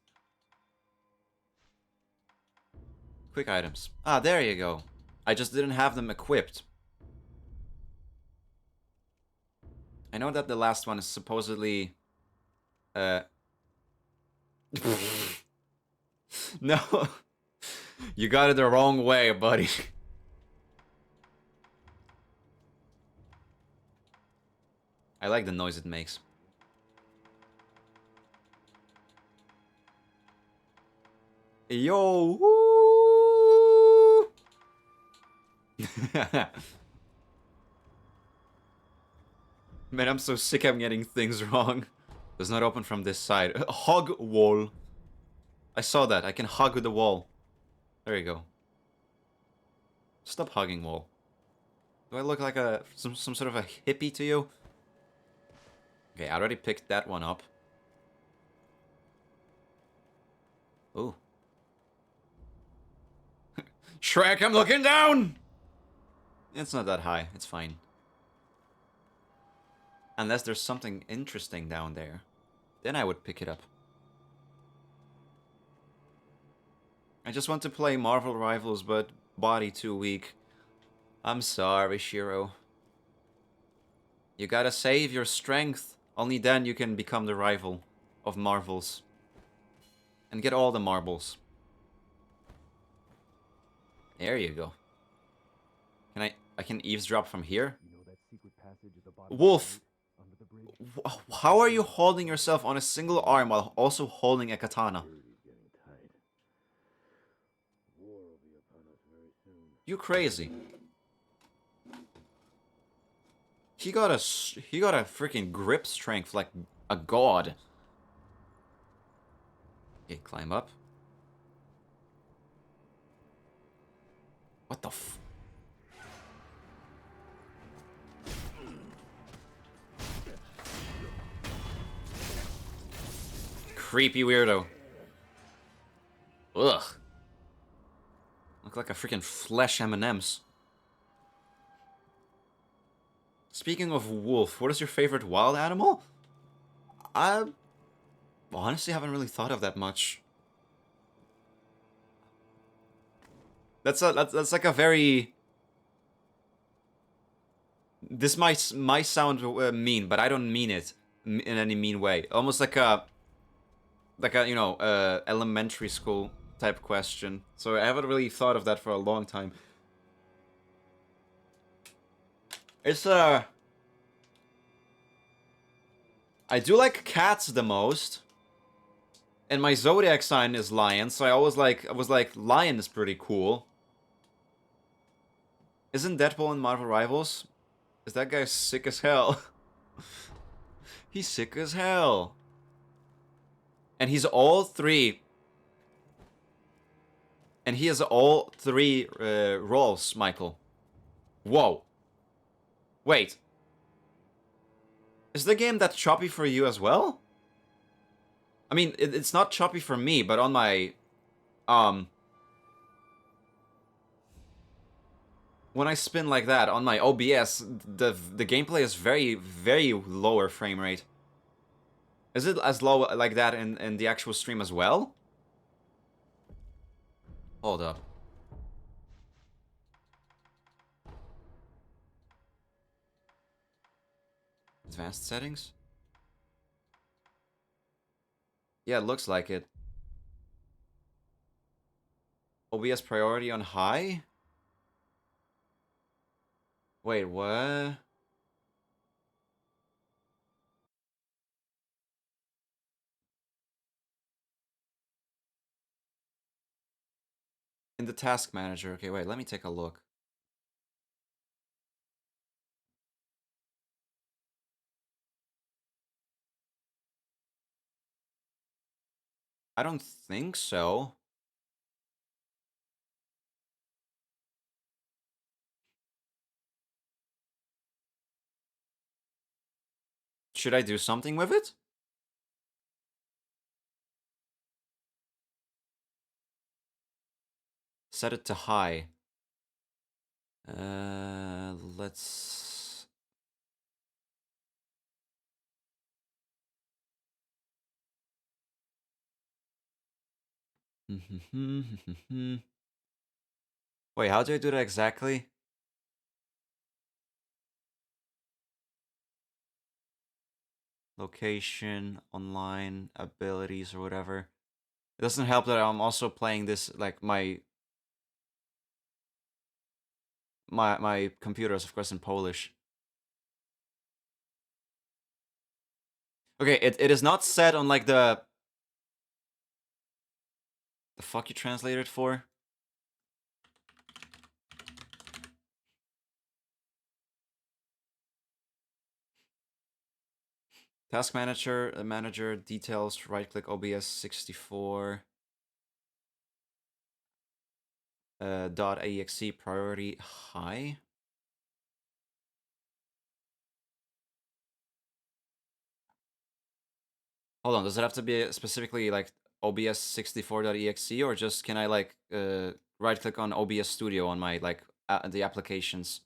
Quick items. Ah, there you go. I just didn't have them equipped. I know that the last one is supposedly... No. You got it the wrong way, buddy. I like the noise it makes. Yo! Woo! Man, I'm so sick I'm getting things wrong. Does not open from this side. Hug wall. I saw that. I can hug the wall. There you go. Stop hugging wall. Do I look like some sort of a hippie to you? Okay, I already picked that one up. Ooh. Shrek, I'm looking down! It's not that high. It's fine. Unless there's something interesting down there. Then I would pick it up. I just want to play Marvel Rivals, but body too weak. I'm sorry, Shiro. You gotta save your strength. Only then you can become the rival of Marvels. And get all the marbles. There you go. Can I can eavesdrop from here? You know that secret passage at the bottom Wolf! under the bridge? How are you holding yourself on a single arm while also holding a katana? Security's getting tight. War will be upon us very soon. You crazy. He got a freaking grip strength like a god. Okay, climb up. What the f... Creepy weirdo. Ugh. Look like a freaking flesh M&Ms. Speaking of wolf, what is your favorite wild animal? I honestly haven't really thought of that much. That's like a very... This might sound mean, but I don't mean it in any mean way. Almost like a you know, elementary school type question. So I haven't really thought of that for a long time. It's I do like cats the most. And my zodiac sign is lion, so I was like, lion is pretty cool. Isn't Deadpool in Marvel Rivals? Is that guy sick as hell? He's sick as hell. And he's all three. And he has all three roles, Michael. Whoa. Wait. Is the game that choppy for you as well? I mean, it's not choppy for me, but on my... When I spin like that on my OBS, the gameplay is very, very lower frame rate. Is it as low like that in the actual stream as well? Hold up. Advanced settings? Yeah, it looks like it. OBS priority on high? Wait, what? In the task manager. Okay, wait, let me take a look. I don't think so. Should I do something with it? Set it to high. Let's... Wait, how do I do that exactly? Location, online, abilities, or whatever. It doesn't help that I'm also playing this, like, my computer is, of course, in Polish. Okay, it is not set on, like, the fuck you translate it for? Task manager, manager, details, right click OBS 64. .exe priority high. Hold on, does it have to be specifically like OBS 64.exe or just can I like right click on OBS Studio on my like the applications?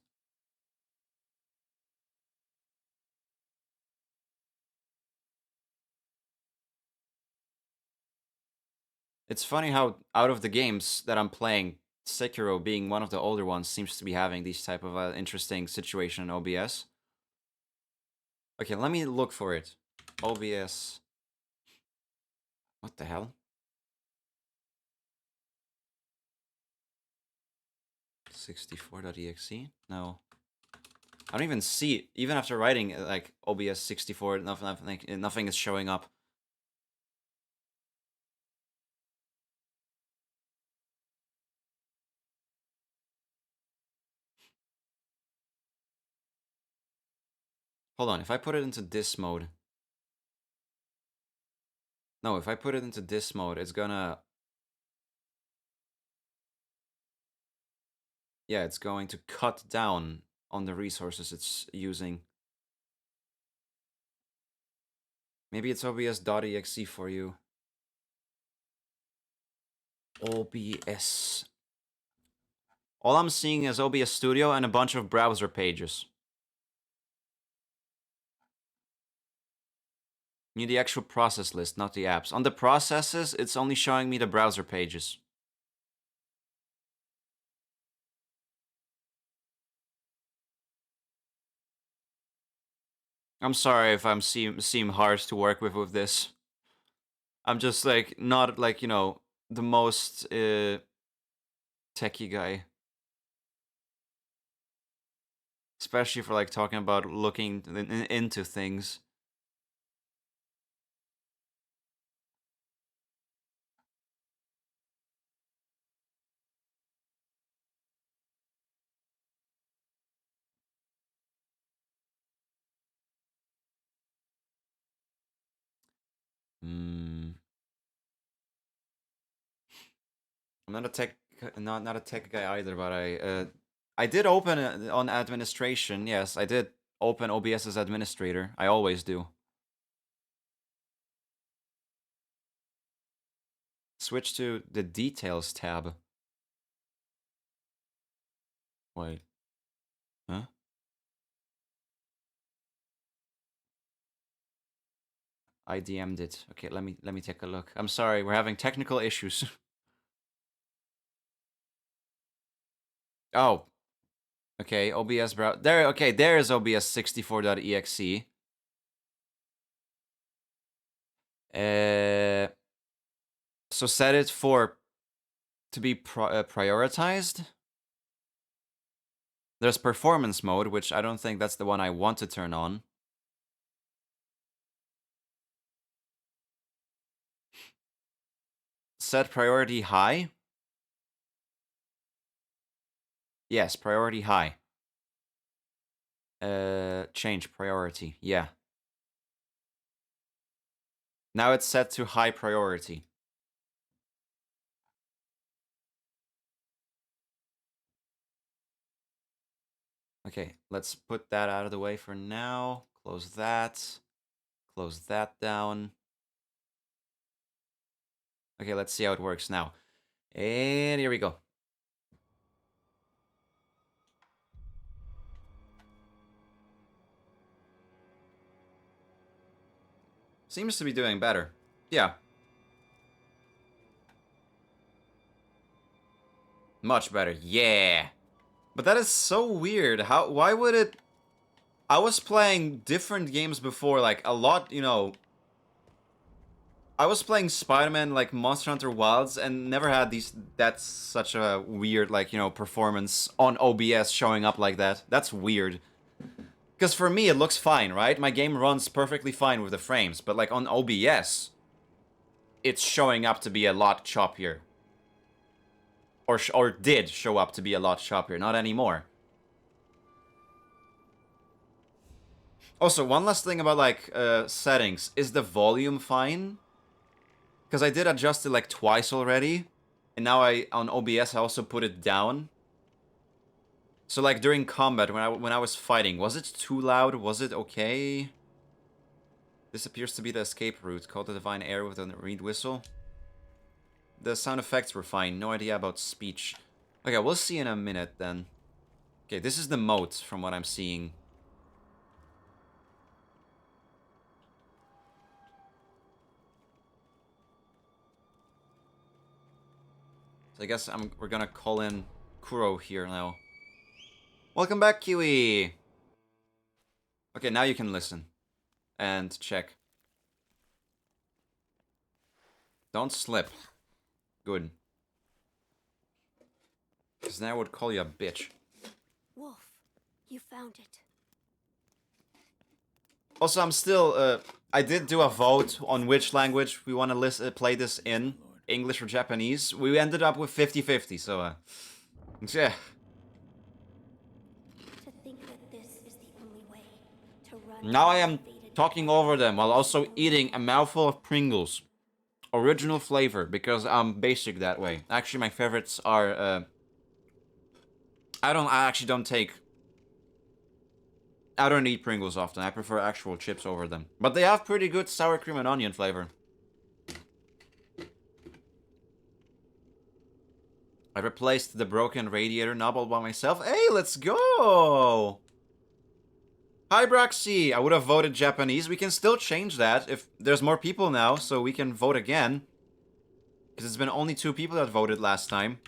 It's funny how out of the games that I'm playing, Sekiro being one of the older ones seems to be having these type of interesting situation in OBS. Okay, let me look for it. OBS. What the hell? 64.exe? No. I don't even see it. Even after writing like OBS 64, nothing is showing up. Hold on, if I put it into this mode... No, if I put it into this mode, it's gonna... Yeah, it's going to cut down on the resources it's using. Maybe it's obs.exe for you. OBS. All I'm seeing is OBS Studio and a bunch of browser pages. You need the actual process list, not the apps. On the processes, it's only showing me the browser pages. I'm sorry if I'm seem hard to work with this. I'm just like not like, you know, the most techie guy. Especially for like talking about looking into things. I'm not a tech, not a tech guy either, but I did open on administration. Yes, I did open OBS as administrator. I always do. Switch to the details tab. Wait. Huh? I DM'd it. Okay, let me take a look. I'm sorry, we're having technical issues. Oh. Okay, OBS browser. There, okay, there is OBS 64.exe. So set it for to be prioritized. There's performance mode, which I don't think that's the one I want to turn on. Set priority high. Yes, priority high. Change priority. Yeah. Now it's set to high priority. Okay, let's put that out of the way for now. Close that. Close that down. Okay, let's see how it works now. And here we go. Seems to be doing better. Yeah. Much better. Yeah. But that is so weird. Why would it... I was playing different games before, like, a lot, you know... I was playing Spider-Man, like, Monster Hunter Wilds, and never had these... That's such a weird, like, you know, performance on OBS showing up like that. That's weird. Because for me, it looks fine, right? My game runs perfectly fine with the frames, but, like, on OBS... It's showing up to be a lot choppier. Or did show up to be a lot choppier, not anymore. Also, one last thing about, like, settings. Is the volume fine? Because I did adjust it, like, twice already. And now on OBS, I also put it down. So, like, during combat, when I was fighting, was it too loud? Was it okay? This appears to be the escape route. Call the divine air with a reed whistle. The sound effects were fine. No idea about speech. Okay, we'll see in a minute, then. Okay, this is the moat, from what I'm seeing. So I guess we're gonna call in Kuro here now. Welcome back, Kiwi! Okay, now you can listen. And check. Don't slip. Good. Because now I would call you a bitch. Wolf, you found it. Also, I'm still, I did do a vote on which language we want to play this in. English or Japanese. We ended up with 50-50, so, yeah. To think that this is the only way to run. Now I am talking over them while also eating a mouthful of Pringles. Original flavor, because I'm basic that way. Actually, my favorites are, I actually don't eat Pringles often. I prefer actual chips over them. But they have pretty good sour cream and onion flavor. I replaced the broken radiator knob all by myself. Hey, let's go! Hi, Braxy! I would have voted Japanese. We can still change that if there's more people now, so we can vote again. Because it's been only 2 people that voted last time.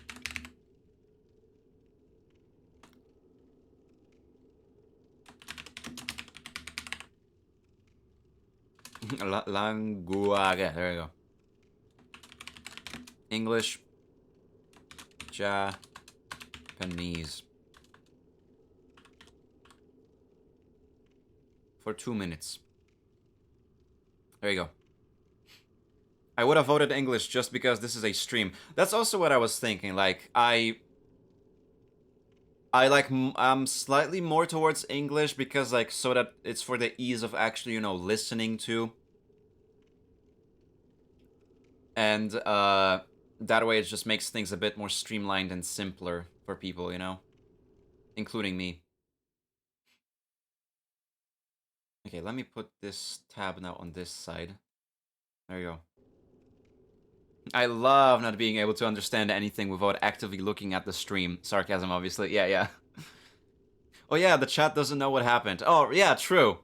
Language. There we go. English. Japanese. For 2 minutes. There you go. I would have voted English just because this is a stream. That's also what I was thinking. Like, I'm slightly more towards English because, like, so that it's for the ease of actually, you know, listening to. And that way it just makes things a bit more streamlined and simpler for people, you know? Including me. Okay, let me put this tab now on this side. There you go. I love not being able to understand anything without actively looking at the stream. Sarcasm, obviously. Yeah, yeah. Oh yeah, the chat doesn't know what happened. Oh, yeah, true.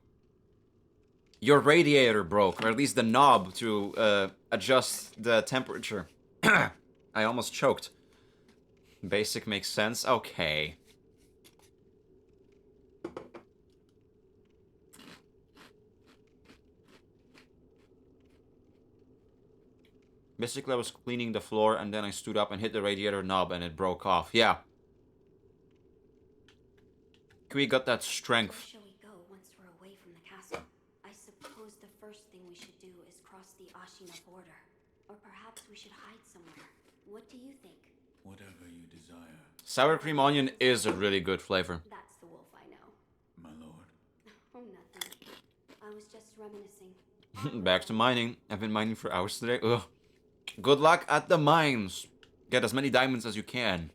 Your radiator broke, or at least the knob to adjust the temperature. I almost choked. Basic makes sense. Okay. Basically, I was cleaning the floor, and then I stood up and hit the radiator knob, and it broke off. Yeah. We got that strength. Where shall we go once we're away from the castle? I suppose the first thing we should do is cross the Ashina border. Or perhaps we should hide somewhere. What do you think? Whatever you desire, Sour cream onion is a really good flavor. That's the wolf I know. my lord. Oh, nothing. I was just reminiscing. Back to mining. I've been mining for hours today. Ugh. Good luck at the mines. Get as many diamonds as you can.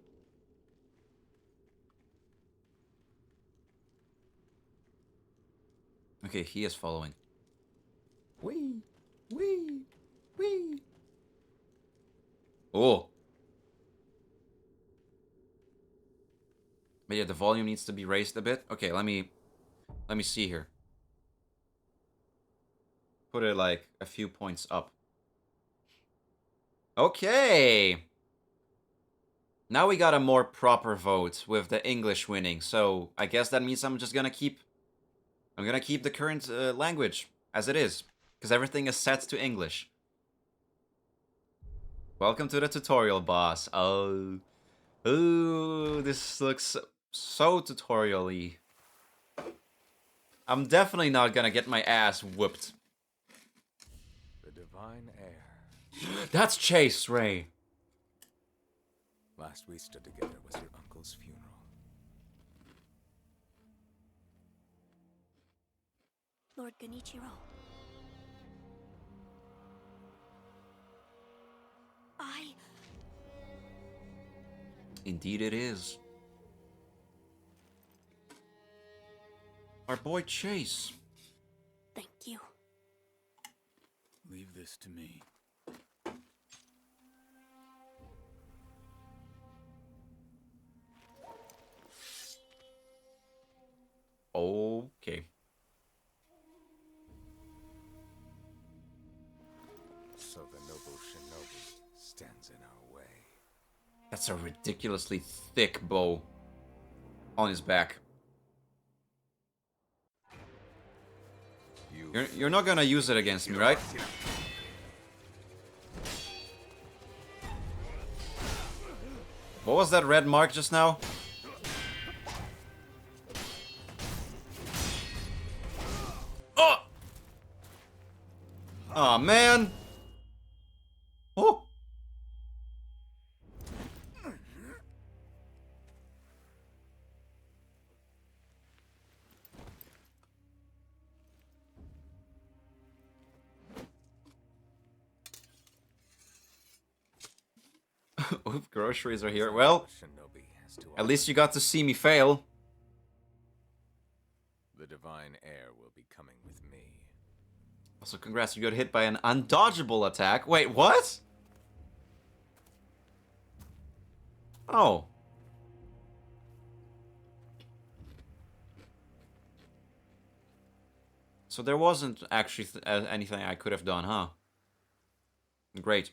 Okay, he is following. Wee, wee, wee. Oh. But yeah, the volume needs to be raised a bit. Okay, let me see here. Put it like a few points up. Okay. Now we got a more proper vote with the English winning. So I guess that means I'm just gonna keep the current language as it is, because everything is set to English. Welcome to the tutorial, boss. Oh, ooh, this looks so tutorial-y. I'm definitely not gonna get my ass whooped. The divine heir. That's Chase Ray. Last we stood together was your uncle's funeral. Lord Genichiro. Indeed it is. Our boy Chase. Thank you. Leave this to me. Okay. So the noble shinobi stands in our way. That's a ridiculously thick bow on his back. You're not gonna use it against me, right? What was that red mark just now? Oh! Aw, man! Oh! Oof, groceries are here. Well, Shinobi has to at least you got to see me fail. The divine heir will be coming with me. Also, congrats, you got hit by an undodgeable attack. Wait, what? Oh. So there wasn't actually anything I could have done, huh? Great.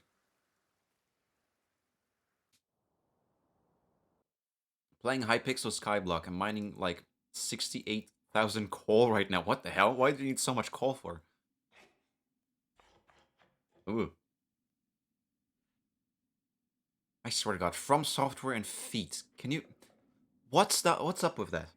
Playing Hypixel Skyblock. I'm mining like 68,000 coal right now. What the hell? Why do you need so much coal for? Ooh. I swear to God, From Software and Feet. Can you... What's up with that?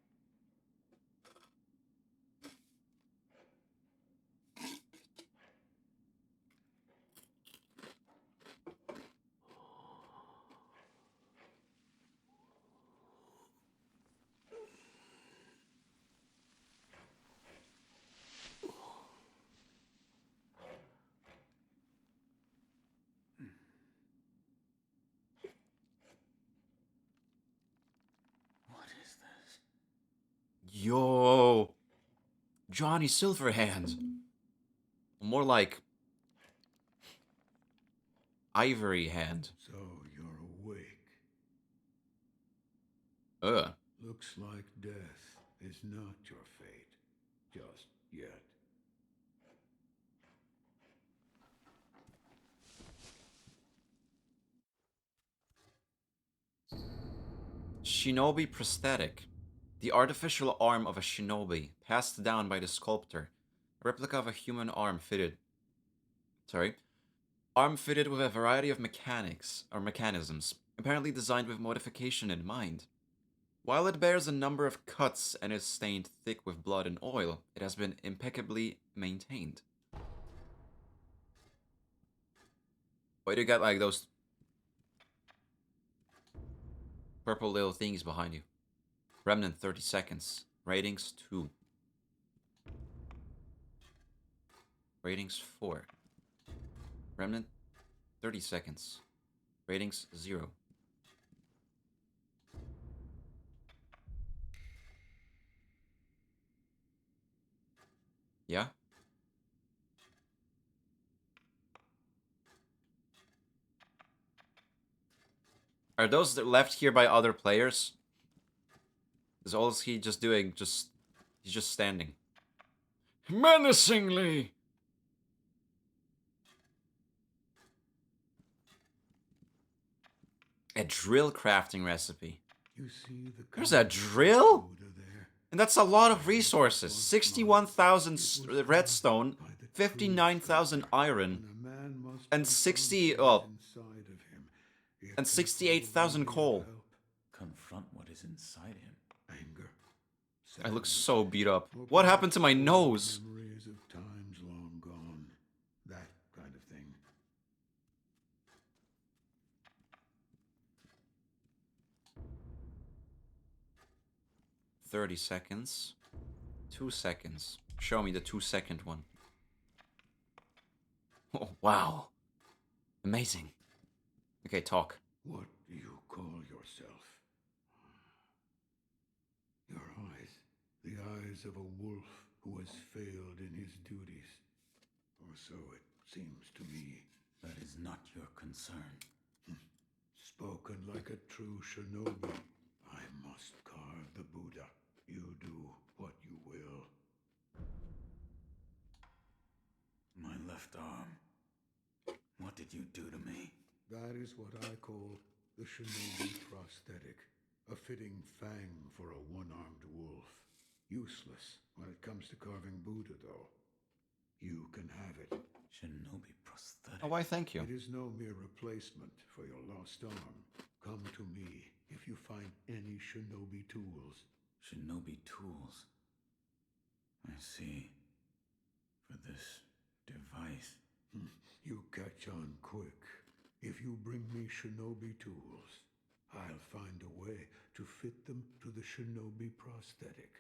Johnny Silverhand. More like Ivory Hand. So you're awake. Ugh. Looks like death is not your fate. Just yet. Shinobi prosthetic. The artificial arm of a shinobi, passed down by the sculptor. A replica of a human arm fitted. Sorry. Arm fitted with a variety of mechanics, or mechanisms, apparently designed with modification in mind. While it bears a number of cuts and is stained thick with blood and oil, it has been impeccably maintained. Why do you got like those purple little things behind you? Remnant 30 seconds. Ratings 2. Ratings 4. Remnant 30 seconds. Ratings 0. Yeah? Are those left here by other players? Is all he just doing? He's just standing. Menacingly! A drill crafting recipe. You see the There's a drill? Buddha there? And that's a lot of resources. 61,000 redstone, 59,000 iron, When a man must and confront 60, what well, is inside of him, it and can 68,000 probably coal. help. Confront what is inside him. Anger. I look sadness, so beat up. or What perhaps happened to my old nose? Memories of times long gone. That kind of thing. 30 seconds. 2 seconds. Show me the 2-second one. Oh, wow. Amazing. Okay, talk. What do you call yourself? Your eyes. The eyes of a wolf who has failed in his duties. Or so it seems to me. That is not your concern. Spoken like a true shinobi. I must carve the Buddha. You do what you will. My left arm. What did you do to me? That is what I call the shinobi prosthetic. A fitting fang for a one-armed wolf. Useless when it comes to carving Buddha, though. You can have it. Shinobi prosthetic. Oh, why thank you. It is no mere replacement for your lost arm. Come to me if you find any shinobi tools. Shinobi tools. I see. For this device. You catch on quick. If you bring me shinobi tools, I'll find a way to fit them to the shinobi prosthetic.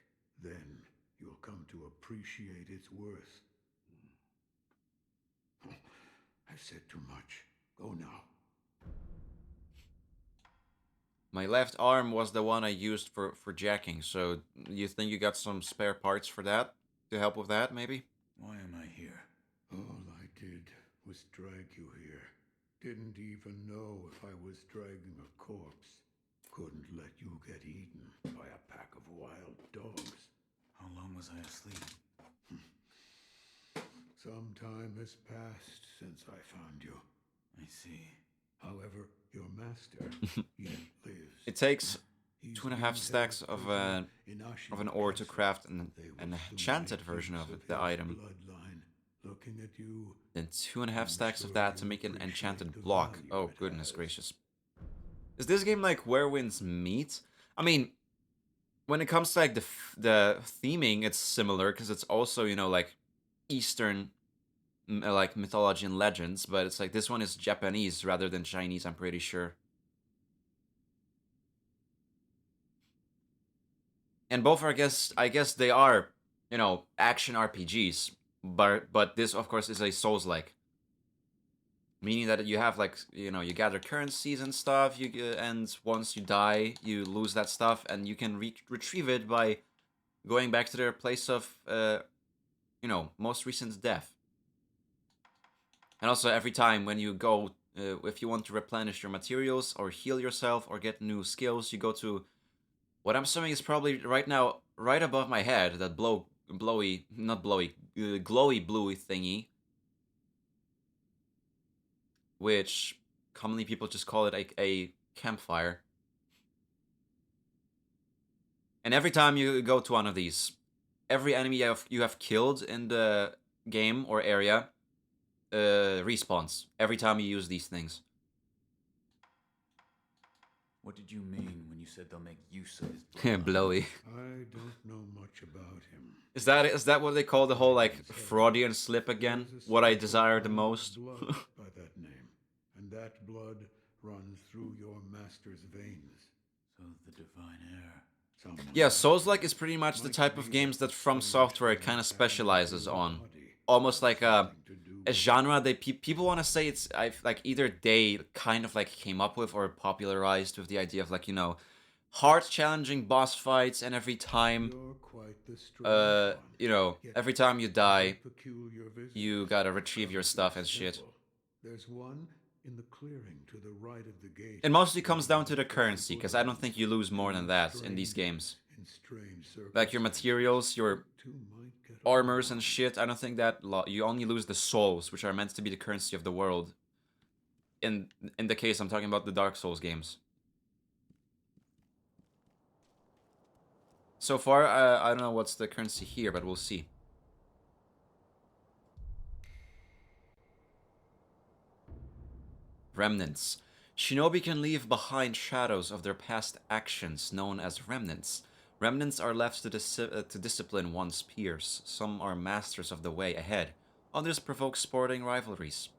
Then you'll come to appreciate its worth. I've said too much. Go now. My left arm was the one I used for jacking, so you think you got some spare parts for that? To help with that, maybe? Why am I here? All I did was drag you here. Didn't even know if I was dragging a corpse. Couldn't let you get eaten by a pack of wild dogs. How long was I asleep? Some time has passed since I found you. I see. However, your master yet lives. It takes He's 2.5 being stacks held of prisoner an in ore to Ashina craft Castle. an They will an soon enchanted make version use of of the his item. bloodline. Looking at you, Then 2.5 I'm stacks of sure that to you'll make an appreciate enchanted the block. value Oh, it goodness has. gracious. Is this game like Where Winds Meet? I mean, when it comes to like the theming, it's similar because it's also, you know, like Eastern like mythology and legends, but it's like this one is Japanese rather than Chinese, I'm pretty sure. And both are, I guess they are, you know, action RPGs, but this of course is a Souls-like, meaning that you have like, you know, you gather currencies and stuff. And once you die, you lose that stuff, and you can retrieve it by going back to their place of you know, most recent death. And also every time when you go, if you want to replenish your materials or heal yourself or get new skills, you go to what I'm assuming is probably right now, right above my head, that glowy bluey thingy, which commonly people just call it a campfire. And every time you go to one of these, every enemy you have killed in the game or area respawns every time you use these things. What did you mean when you said they'll make use of his blood? Blowy. I don't know much about him. Is that what they call the whole like Freudian slip again? There's a What I special desire the kind of most? blood by that name, and that blood runs through your master's veins. So the divine heir. Someone Yeah, like Souls-like you is pretty much the might type be of games that the From first Software that kind of has specializes your on. body. Almost like Something to do a with genre that people want to say it's like either they kind of like came up with or popularized with the idea of like, you know, hard challenging boss fights, and every time You're quite the strong one. you know, Yet every time you die, the peculiar visitors you gotta are retrieve your probably stuff and shit. simple. There's one in the clearing to the right of the gate. It mostly comes down to the currency, because I don't think you lose more than that in these games. In strange Like your materials, your two might get armors and along. shit, I don't think that you only lose the souls, which are meant to be the currency of the world. In the case I'm talking about the Dark Souls games. So far, I don't know what's the currency here, but we'll see. Remnants. Shinobi can leave behind shadows of their past actions, known as remnants. Remnants are left to discipline one's peers. Some are masters of the way ahead. Others provoke sporting rivalries.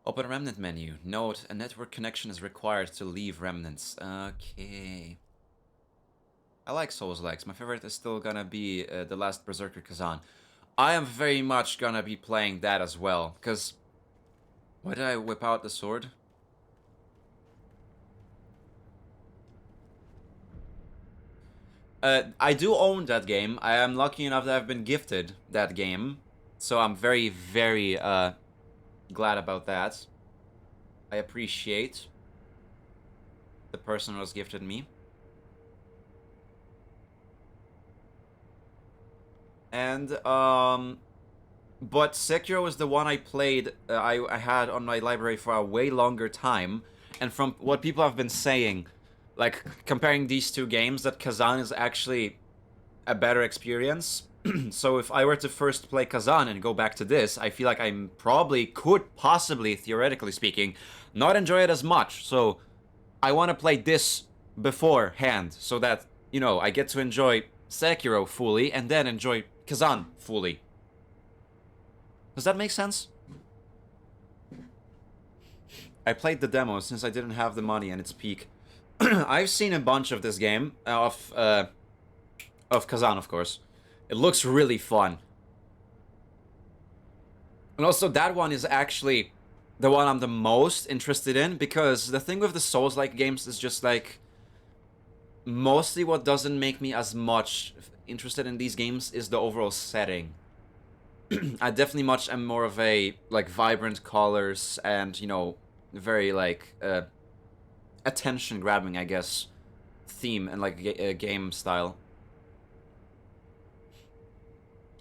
Open remnant menu. Note, a network connection is required to leave remnants. Okay. I like Souls-likes. My favorite is still gonna be The Last Berserker Kazan. I am very much gonna be playing that as well, because... Why did I whip out the sword? I do own that game. I am lucky enough that I've been gifted that game. So I'm very, very glad about that. I appreciate the person who has gifted me. And, but Sekiro is the one I played, I had on my library for a way longer time. And from what people have been saying, like, comparing these two games, that Kazan is actually a better experience. So if I were to first play Kazan and go back to this, I feel like I probably could possibly, theoretically speaking, not enjoy it as much. So I want to play this beforehand, so that, you know, I get to enjoy Sekiro fully and then enjoy Kazan fully. Does that make sense? I played the demo since I didn't have the money in its peak. I've seen a bunch of this game, of Kazan, of course. It looks really fun. And also, that one is actually the one I'm the most interested in, because the thing with the Souls-like games is just, like, mostly what doesn't make me as much interested in these games is the overall setting. I definitely much am more of a, like, vibrant colors and, you know, very, like, attention-grabbing, I guess, theme and, like, game style.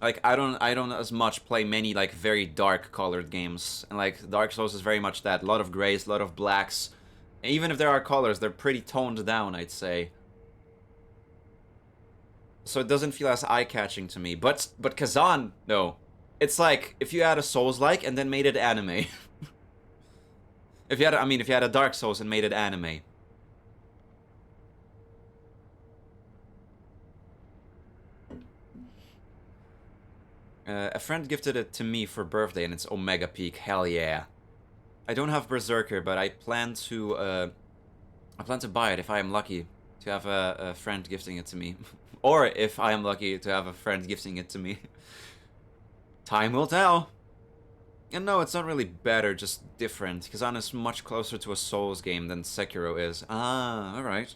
Like, I don't as much play many, like, very dark colored games. And, like, Dark Souls is very much that. A lot of grays, a lot of blacks. And even if there are colors, they're pretty toned down, I'd say. So it doesn't feel as eye-catching to me. But Kazan, no. It's like, if you had a Souls-like and then made it anime. If you had a Dark Souls and made it anime. A friend gifted it to me for birthday, and it's Omega Peak. Hell yeah! I don't have Berserker, but I plan to buy it if I am lucky to have a friend gifting it to me, or if I am lucky to have a friend gifting it to me. Time will tell. And no, it's not really better, just different. Kazan is much closer to a Souls game than Sekiro is. Ah, alright.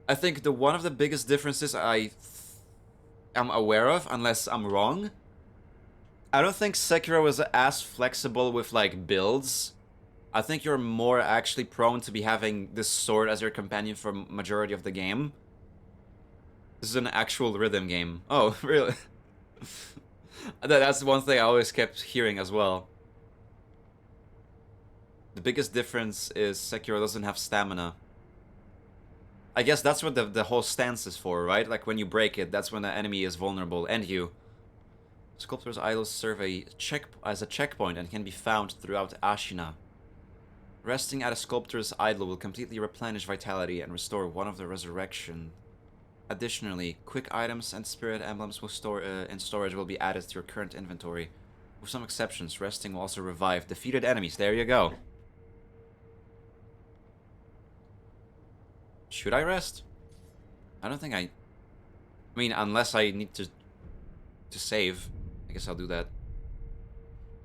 I think one of the biggest differences I'm aware of, unless I'm wrong. I don't think Sekiro is as flexible with, like, builds. I think you're more actually prone to be having this sword as your companion for majority of the game. This is an actual rhythm game. Oh, really? That's one thing I always kept hearing as well. The biggest difference is Sekiro doesn't have stamina. I guess that's what the whole stance is for, right? Like when you break it, that's when the enemy is vulnerable, and you. Sculptor's Idols serve as a checkpoint and can be found throughout Ashina. Resting at a sculptor's idol will completely replenish vitality and restore one of the resurrection. Additionally, quick items and spirit emblems will in storage will be added to your current inventory. With some exceptions, resting will also revive defeated enemies. There you go. Should I rest? I don't think I mean, unless I need to save. I guess I'll do that.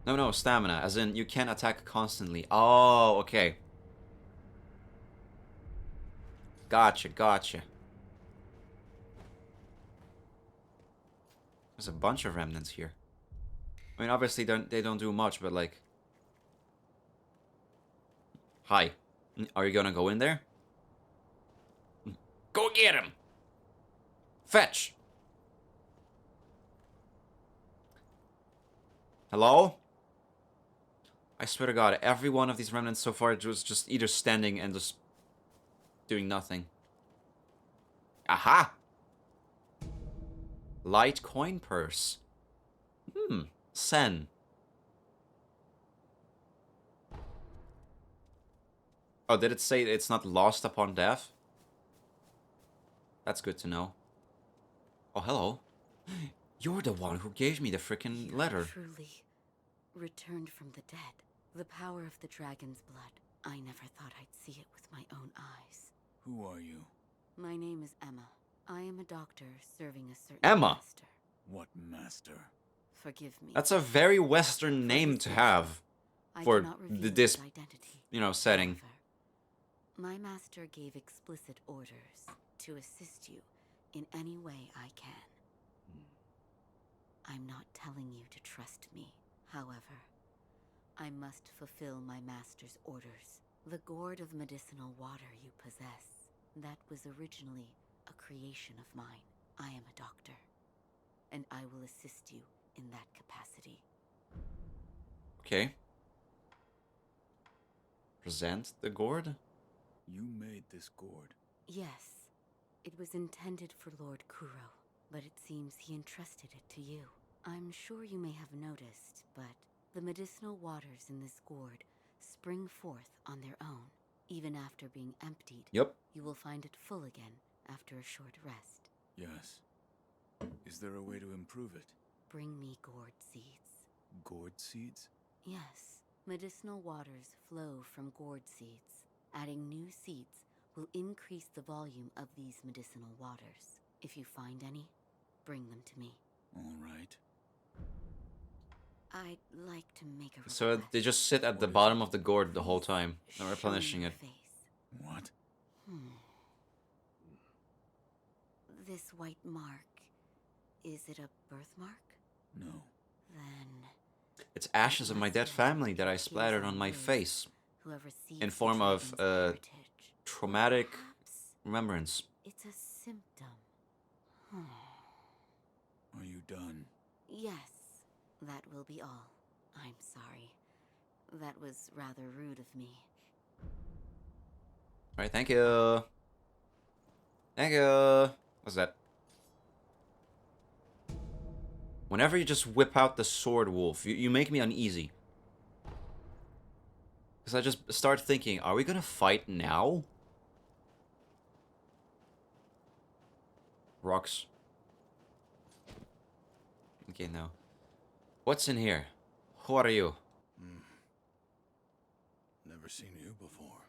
No, stamina. As in, you can attack constantly. Oh, okay. Gotcha. There's a bunch of remnants here. I mean, obviously, they don't do much, but like... Hi. Are you gonna go in there? Go get him! Fetch! Hello? I swear to God, every one of these remnants so far was just either standing and just doing nothing. Aha! Light coin purse. Sen. Oh, did it say it's not lost upon death? That's good to know. Oh, hello. You're the one who gave me the frickin' letter. Truly returned from the dead. The power of the dragon's blood. I never thought I'd see it with my own eyes. Who are you? My name is Emma. I am a doctor serving a certain Emma? master. What master? Forgive me. That's a very Western name to have I for cannot reveal this, his identity. setting. However, my master gave explicit orders to assist you in any way I can. I'm not telling you to trust me. However, I must fulfill my master's orders. The gourd of medicinal water you possess, that was originally a creation of mine. I am a doctor, and I will assist you in that capacity. Okay. Present the gourd? You made this gourd. Yes, it was intended for Lord Kuro, but it seems he entrusted it to you. I'm sure you may have noticed, but the medicinal waters in this gourd spring forth on their own. Even after being emptied, Yep. you will find it full again after a short rest. Yes. Is there a way to improve it? Bring me gourd seeds. Gourd seeds? Yes, medicinal waters flow from gourd seeds. Adding new seeds will increase the volume of these medicinal waters. If you find any, bring them to me. All right. I'd like to make a request. So they just sit at the bottom of the gourd the whole time, not Show me replenishing your it. face. What? This white mark, is it a birthmark? No. Then It's ashes of my dead family that I splattered on my face. whoever sees In the form of, dragon's heritage, traumatic perhaps remembrance. it's a symptom. Are you done? Yes, that will be all. I'm sorry. That was rather rude of me. Alright, thank you. Thank you. What's that? Whenever you just whip out the sword, Wolf, you make me uneasy. Because I just start thinking, are we gonna fight now? Rocks. Okay, no. What's in here? Who are you? Never seen you before.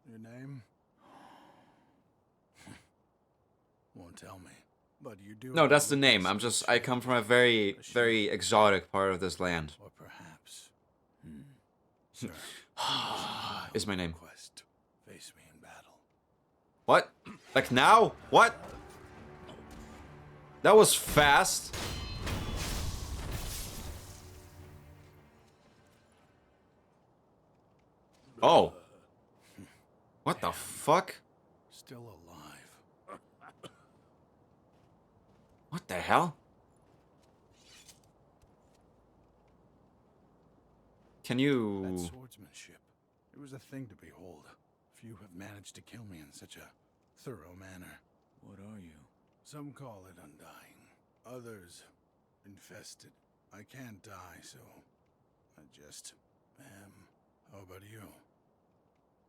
Your name? Won't tell me. But you do. No, that's the name. I come from a very, very exotic part of this land. Or perhaps. Sir. Is my name. Quest. Face me in battle. What? Like now? What? That was fast. Oh. What the fuck? Still alive. What the hell? Can That you... swordsmanship. It was a thing to behold. Few have managed to kill me in such a thorough manner. What are you? Some call it undying. Others, infested. I can't die, so I just am. How about you?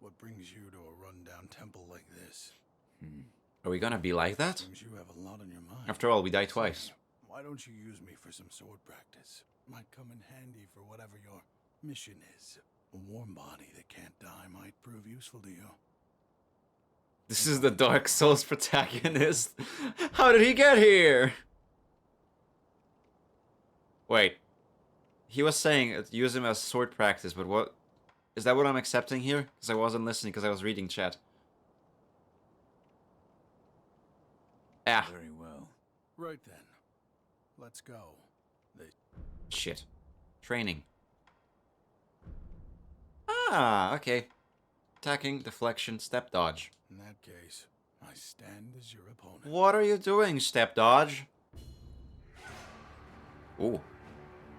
What brings you to a rundown temple like this? Are we gonna be like that? Seems you have a lot on your mind. After all, we died twice. Why don't you use me for some sword practice? Might come in handy for whatever your mission is. A warm body that can't die might prove useful to you. This is the Dark Souls protagonist. How did he get here? Wait. He was saying use him as sword practice, but what... Is that what I'm accepting here? Because I wasn't listening because I was reading chat. Ah. Very well. Right then. Let's go. Shit. Training. Ah, okay. Attacking, deflection, step dodge. In that case, I stand as your opponent. What are you doing, step dodge? Ooh.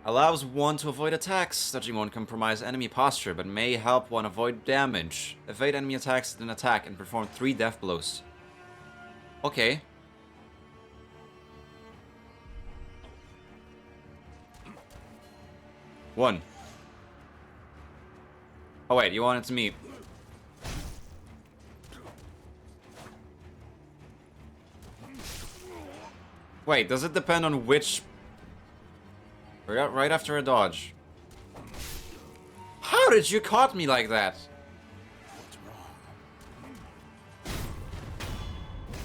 Allows one to avoid attacks. Dodging won't compromise enemy posture, but may help one avoid damage. Evade enemy attacks, then attack, and perform 3 death blows. Okay. One. Oh wait, you want it to me. Wait, does it depend on which... Right after a dodge. How did you caught me like that? What's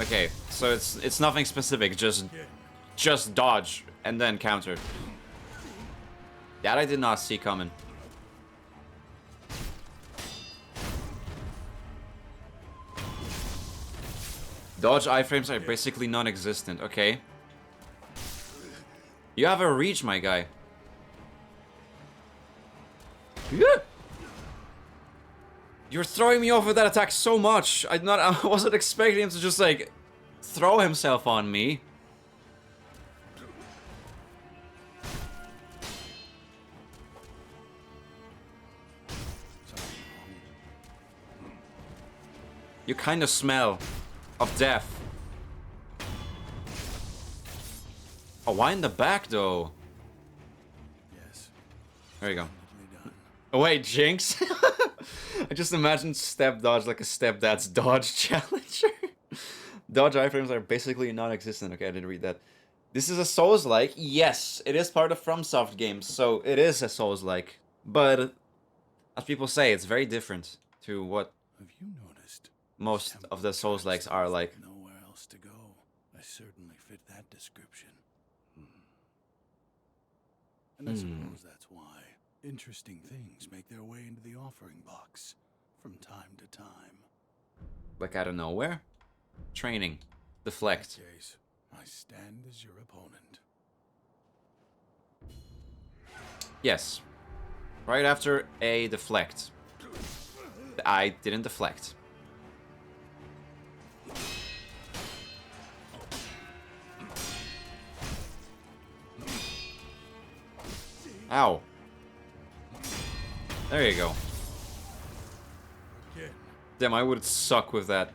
wrong? Okay, so it's nothing specific, just dodge and then counter. That I did not see coming. Dodge iframes are basically non-existent, okay. You have a reach, my guy. Yeah. You're throwing me off with that attack so much. I wasn't expecting him to just like throw himself on me. You kind of smell of death. Oh, why in the back though? Yes. There you go. Definitely done. Oh wait, Jinx? I just imagined step dodge like a stepdad's dodge challenger. Dodge iframes are basically non-existent. Okay, I didn't read that. This is a Souls-like. Yes, it is part of FromSoft games, so it is a Souls-like. But, as people say, it's very different to what Have you noticed? most of the Souls-likes are like. Nowhere else to go. I certainly fit that description. And I suppose that's why interesting things make their way into the offering box from time to time. Like out of nowhere? Training. Deflect. In that case, I stand as your opponent. Yes. Right after a deflect. I didn't deflect. Ow. There you go. Again. Damn, I would suck with that.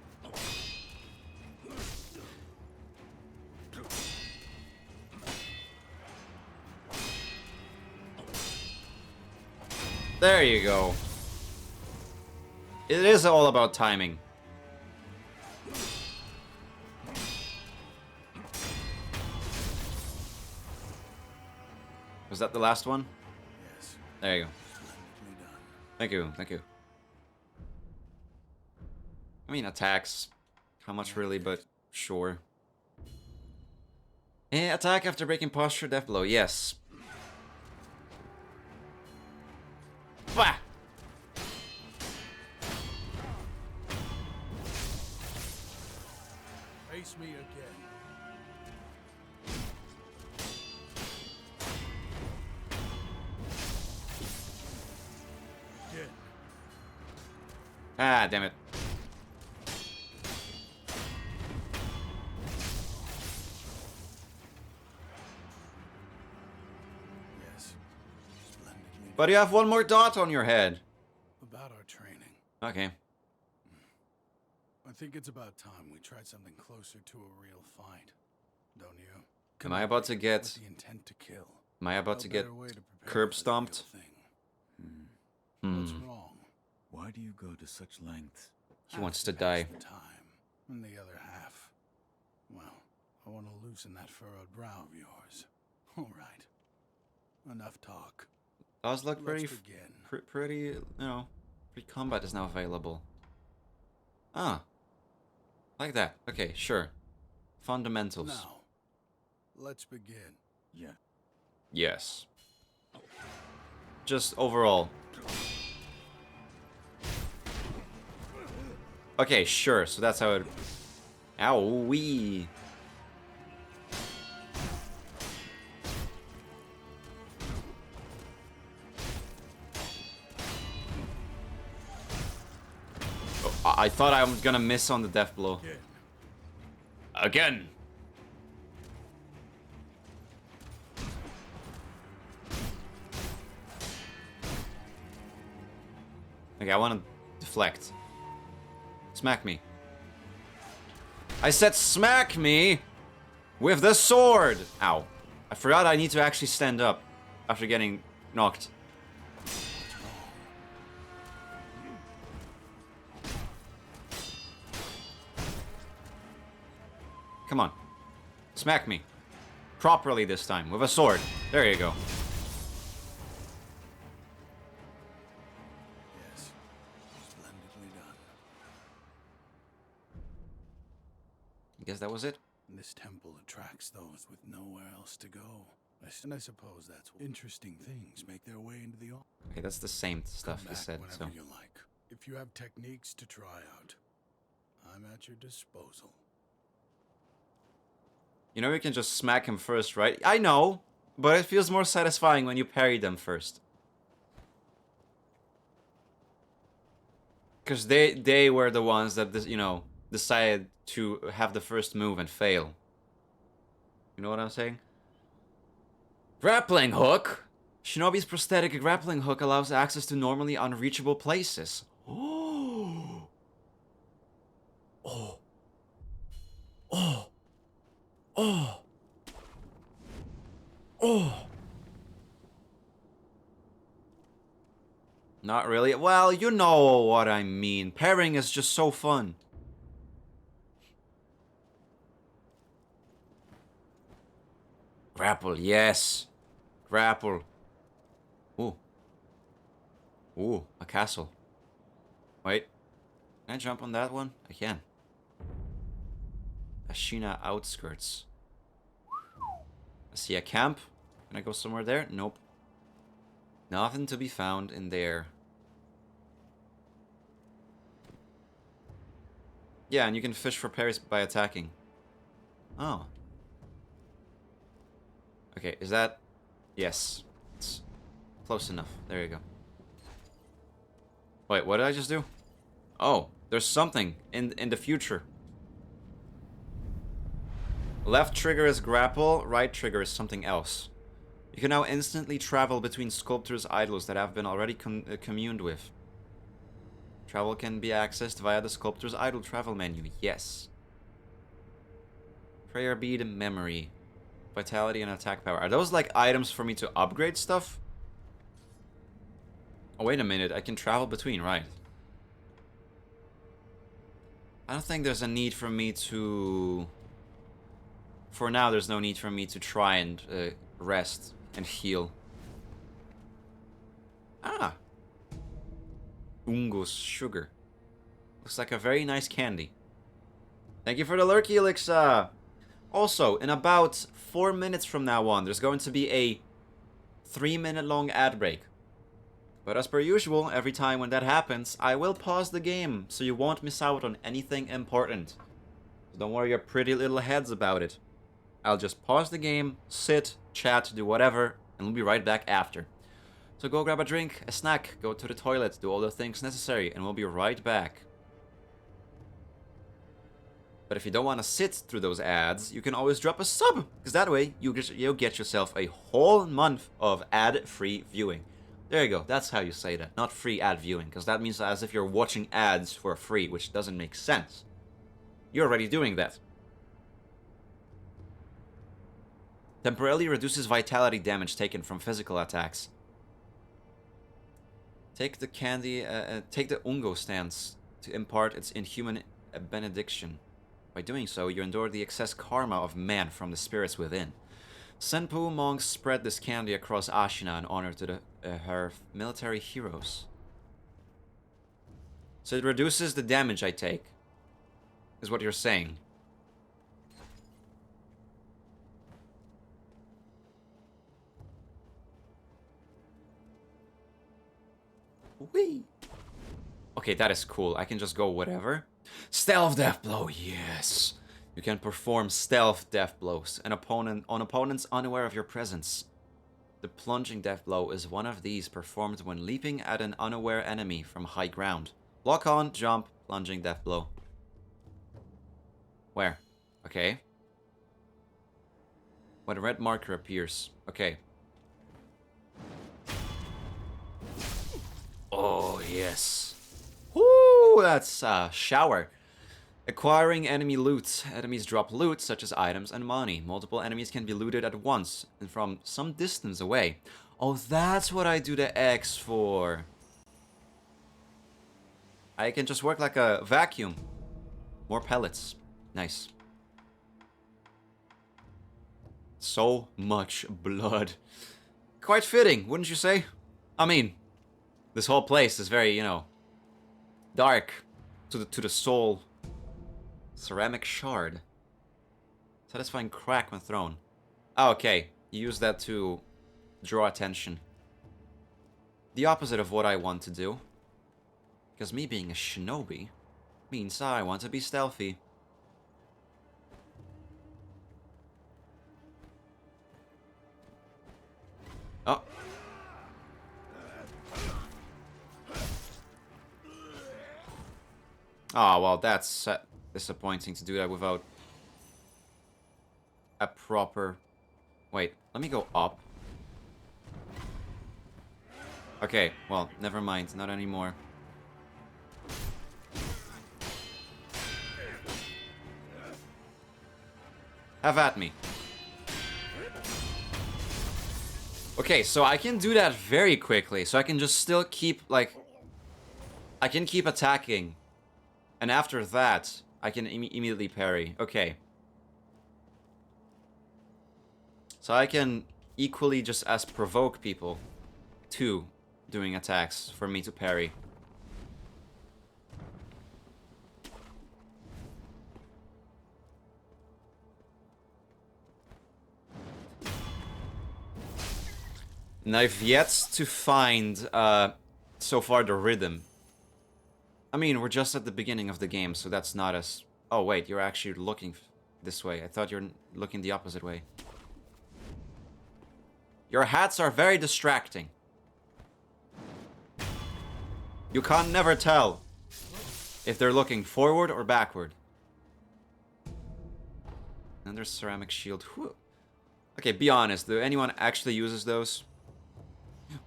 There you go. It is all about timing. Was that the last one? Yes. There you go. Splendidly done. Thank you, thank you. I mean, attacks. How much really, but sure. Eh, attack after breaking posture, death blow, yes. Bah! Face me again. Ah, damn it. Yes. Splendidly But you have one more dot on your head. about our training. Okay. I think it's about time we tried something closer to a real fight. Don't you? Am I about to get... With the intent to kill. Am I about No to get better way to prepare curb for the real stomped? thing. Hmm. What's wrong? Why do you go to such lengths? He wants to Half of die. it's the time, and the other half, well, I want to loosen that furrowed brow of yours. All right. Enough talk. Does look Let's pretty, begin. pretty, you know, free combat is now available. Ah. Like that. Okay, sure. Fundamentals. Now, let's begin. Yeah. Yes. Just overall. Okay, sure. So that's how it... Ow-wee. Oh, I thought I was gonna miss on the death blow. Again. Okay, I want to deflect. Smack me. I said smack me with the sword. Ow. I forgot I need to actually stand up after getting knocked. Come on. Smack me. Properly this time, with a sword. There you go. Yes. Splendidly done. I guess that was it. This temple attracts those with nowhere else to go. And I suppose that's why interesting things make their way into the Okay, that's the same stuff Come you back said, whenever so... you like. If you have techniques to try out, I'm at your disposal. You know you can just smack him first, right? I know, but it feels more satisfying when you parry them first. Because they were the ones that, you know, decided to have the first move and fail. You know what I'm saying? Grappling hook! Shinobi's prosthetic grappling hook allows access to normally unreachable places. Oh! Oh! Oh! Oh! Oh! Not really. Well, you know what I mean. Pairing is just so fun. Grapple, yes. Grapple. Ooh. Ooh, a castle. Wait. Can I jump on that one? I can. Ashina outskirts. I see a camp. Can I go somewhere there? Nope. Nothing to be found in there. Yeah, and you can fish for parries by attacking. Oh. Okay, is that... Yes. It's close enough. There you go. Wait, what did I just do? Oh, there's something in the future. Left trigger is grapple, right trigger is something else. You can now instantly travel between sculptors' idols that have been already communed with. Travel can be accessed via the sculptor's idol travel menu. Yes. Prayer bead, memory, vitality, and attack power. Are those like items for me to upgrade stuff? Oh, wait a minute. I can travel between, right? I don't think there's a need for me to... For now, there's no need for me to try and rest and heal. Ah. Ungo's sugar. Looks like a very nice candy. Thank you for the lurky, Elixir. Also, in about 4 minutes from now on, there's going to be a 3-minute long ad break. But as per usual, every time when that happens, I will pause the game, so you won't miss out on anything important. So don't worry your pretty little heads about it. I'll just pause the game, sit, chat, do whatever, and we'll be right back after. So go grab a drink, a snack, go to the toilet, do all the things necessary, and we'll be right back. But if you don't want to sit through those ads, you can always drop a sub, because that way you'll get yourself a whole month of ad-free viewing. There you go, that's how you say that, not free ad viewing, because that means as if you're watching ads for free, which doesn't make sense. You're already doing that. Temporarily reduces vitality damage taken from physical attacks. Take the Ungo stance to impart its inhuman benediction. By doing so, you endure the excess karma of man from the spirits within. Senpu monks spread this candy across Ashina in honor to her military heroes. So it reduces the damage I take, is what you're saying. Whee! Okay, that is cool. I can just go whatever. Stealth death blow, yes! You can perform stealth death blows on opponents unaware of your presence. The plunging death blow is one of these performed when leaping at an unaware enemy from high ground. Lock on, jump, plunging death blow. Where? Okay. When a red marker appears. Okay. Oh, yes. Woo, that's a shower. Acquiring enemy loot. Enemies drop loot, such as items and money. Multiple enemies can be looted at once and from some distance away. Oh, that's what I do the X for. I can just work like a vacuum. More pellets. Nice. So much blood. Quite fitting, wouldn't you say? I mean, this whole place is very, you know, dark to the soul. Ceramic shard. Satisfying crack when thrown. Oh, okay. You use that to draw attention. The opposite of what I want to do. Because me being a shinobi means I want to be stealthy. Oh. Oh, well, that's disappointing to do that without a proper... Wait, let me go up. Okay, well, never mind, not anymore. Have at me. Okay, so I can do that very quickly, so I can just still keep, like... I can keep attacking. And after that, I can immediately parry. Okay. So I can equally just as provoke people to doing attacks for me to parry. And I've yet to find, so far, the rhythm. I mean, we're just at the beginning of the game, so that's not as... Oh, wait, you're actually looking this way. I thought you're looking the opposite way. Your hats are very distracting. You can't never tell if they're looking forward or backward. And there's ceramic shield. Whew. Okay, be honest. Do anyone actually uses those?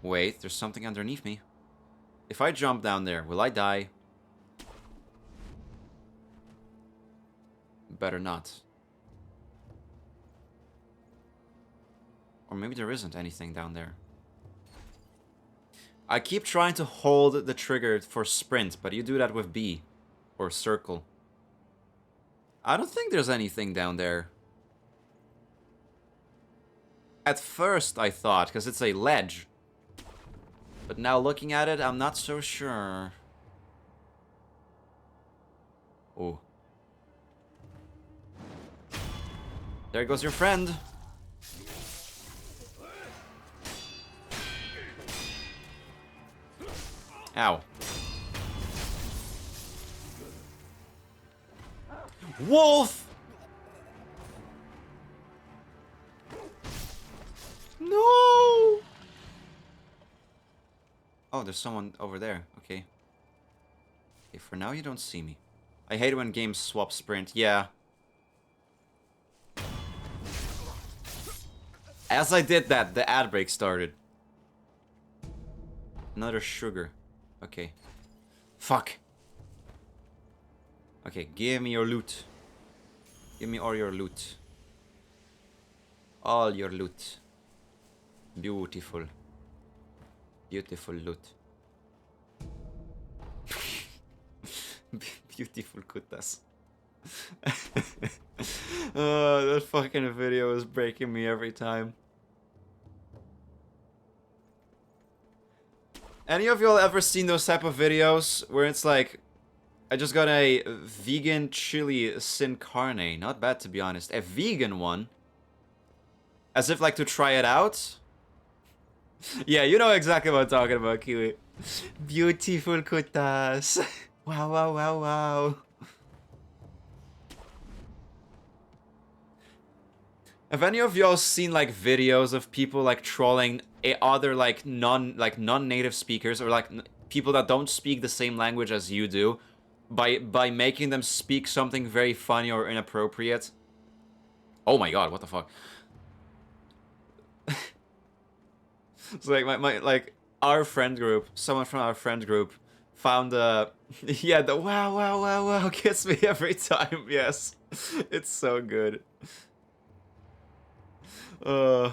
Wait, there's something underneath me. If I jump down there, will I die? Better not. Or maybe there isn't anything down there. I keep trying to hold the trigger for sprint, but you do that with B. Or circle. I don't think there's anything down there. At first I thought, because it's a ledge. But now looking at it, I'm not so sure. Oh. There goes your friend. Ow. Wolf! No! Oh, there's someone over there. Okay. Okay, for now you don't see me. I hate when games swap sprint. Yeah. As I did that, the ad break started. Another sugar. Okay. Fuck. Okay, give me your loot. Give me all your loot. All your loot. Beautiful. Beautiful loot. Beautiful kutas. Oh, that fucking video is breaking me every time. Any of y'all ever seen those type of videos where it's like, I just got a vegan chili sin carne. Not bad, to be honest. A vegan one. As if like to try it out. Yeah, you know exactly what I'm talking about, Kiwi. Beautiful kutas. Wow, wow, wow, wow. Have any of y'all seen like videos of people like trolling other like non-native speakers or like people that don't speak the same language as you do by making them speak something very funny or inappropriate? Oh my god, what the fuck? It's like my like our friend group, someone from our friend group found yeah, the wow wow wow wow gets me every time. Yes. It's so good. But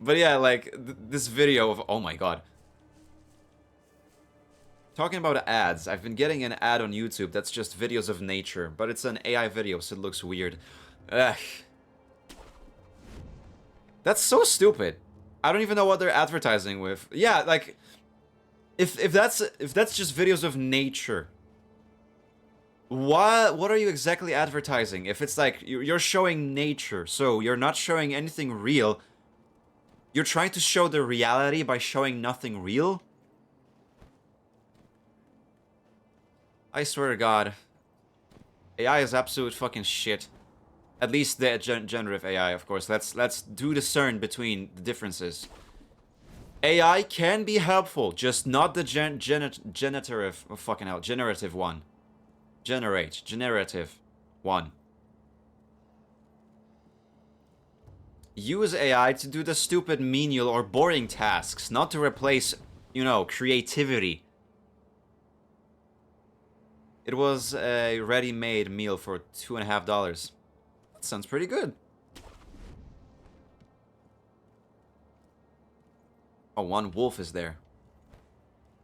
yeah, like this video of, oh my god. Talking about ads, I've been getting an ad on YouTube that's just videos of nature, but it's an AI video, so it looks weird. Ugh. That's so stupid. I don't even know what they're advertising with. Yeah, like if that's just videos of nature, what are you exactly advertising? If it's like you're showing nature, so you're not showing anything real. You're trying to show the reality by showing nothing real? I swear to God. AI is absolute fucking shit. At least the generative AI, of course. Let's do discern between the differences. AI can be helpful, just not the generative, oh, fucking hell, generative one. Generative one. Use AI to do the stupid menial or boring tasks, not to replace, you know, creativity. It was a ready-made meal for $2.50. That sounds pretty good. Oh, one wolf is there.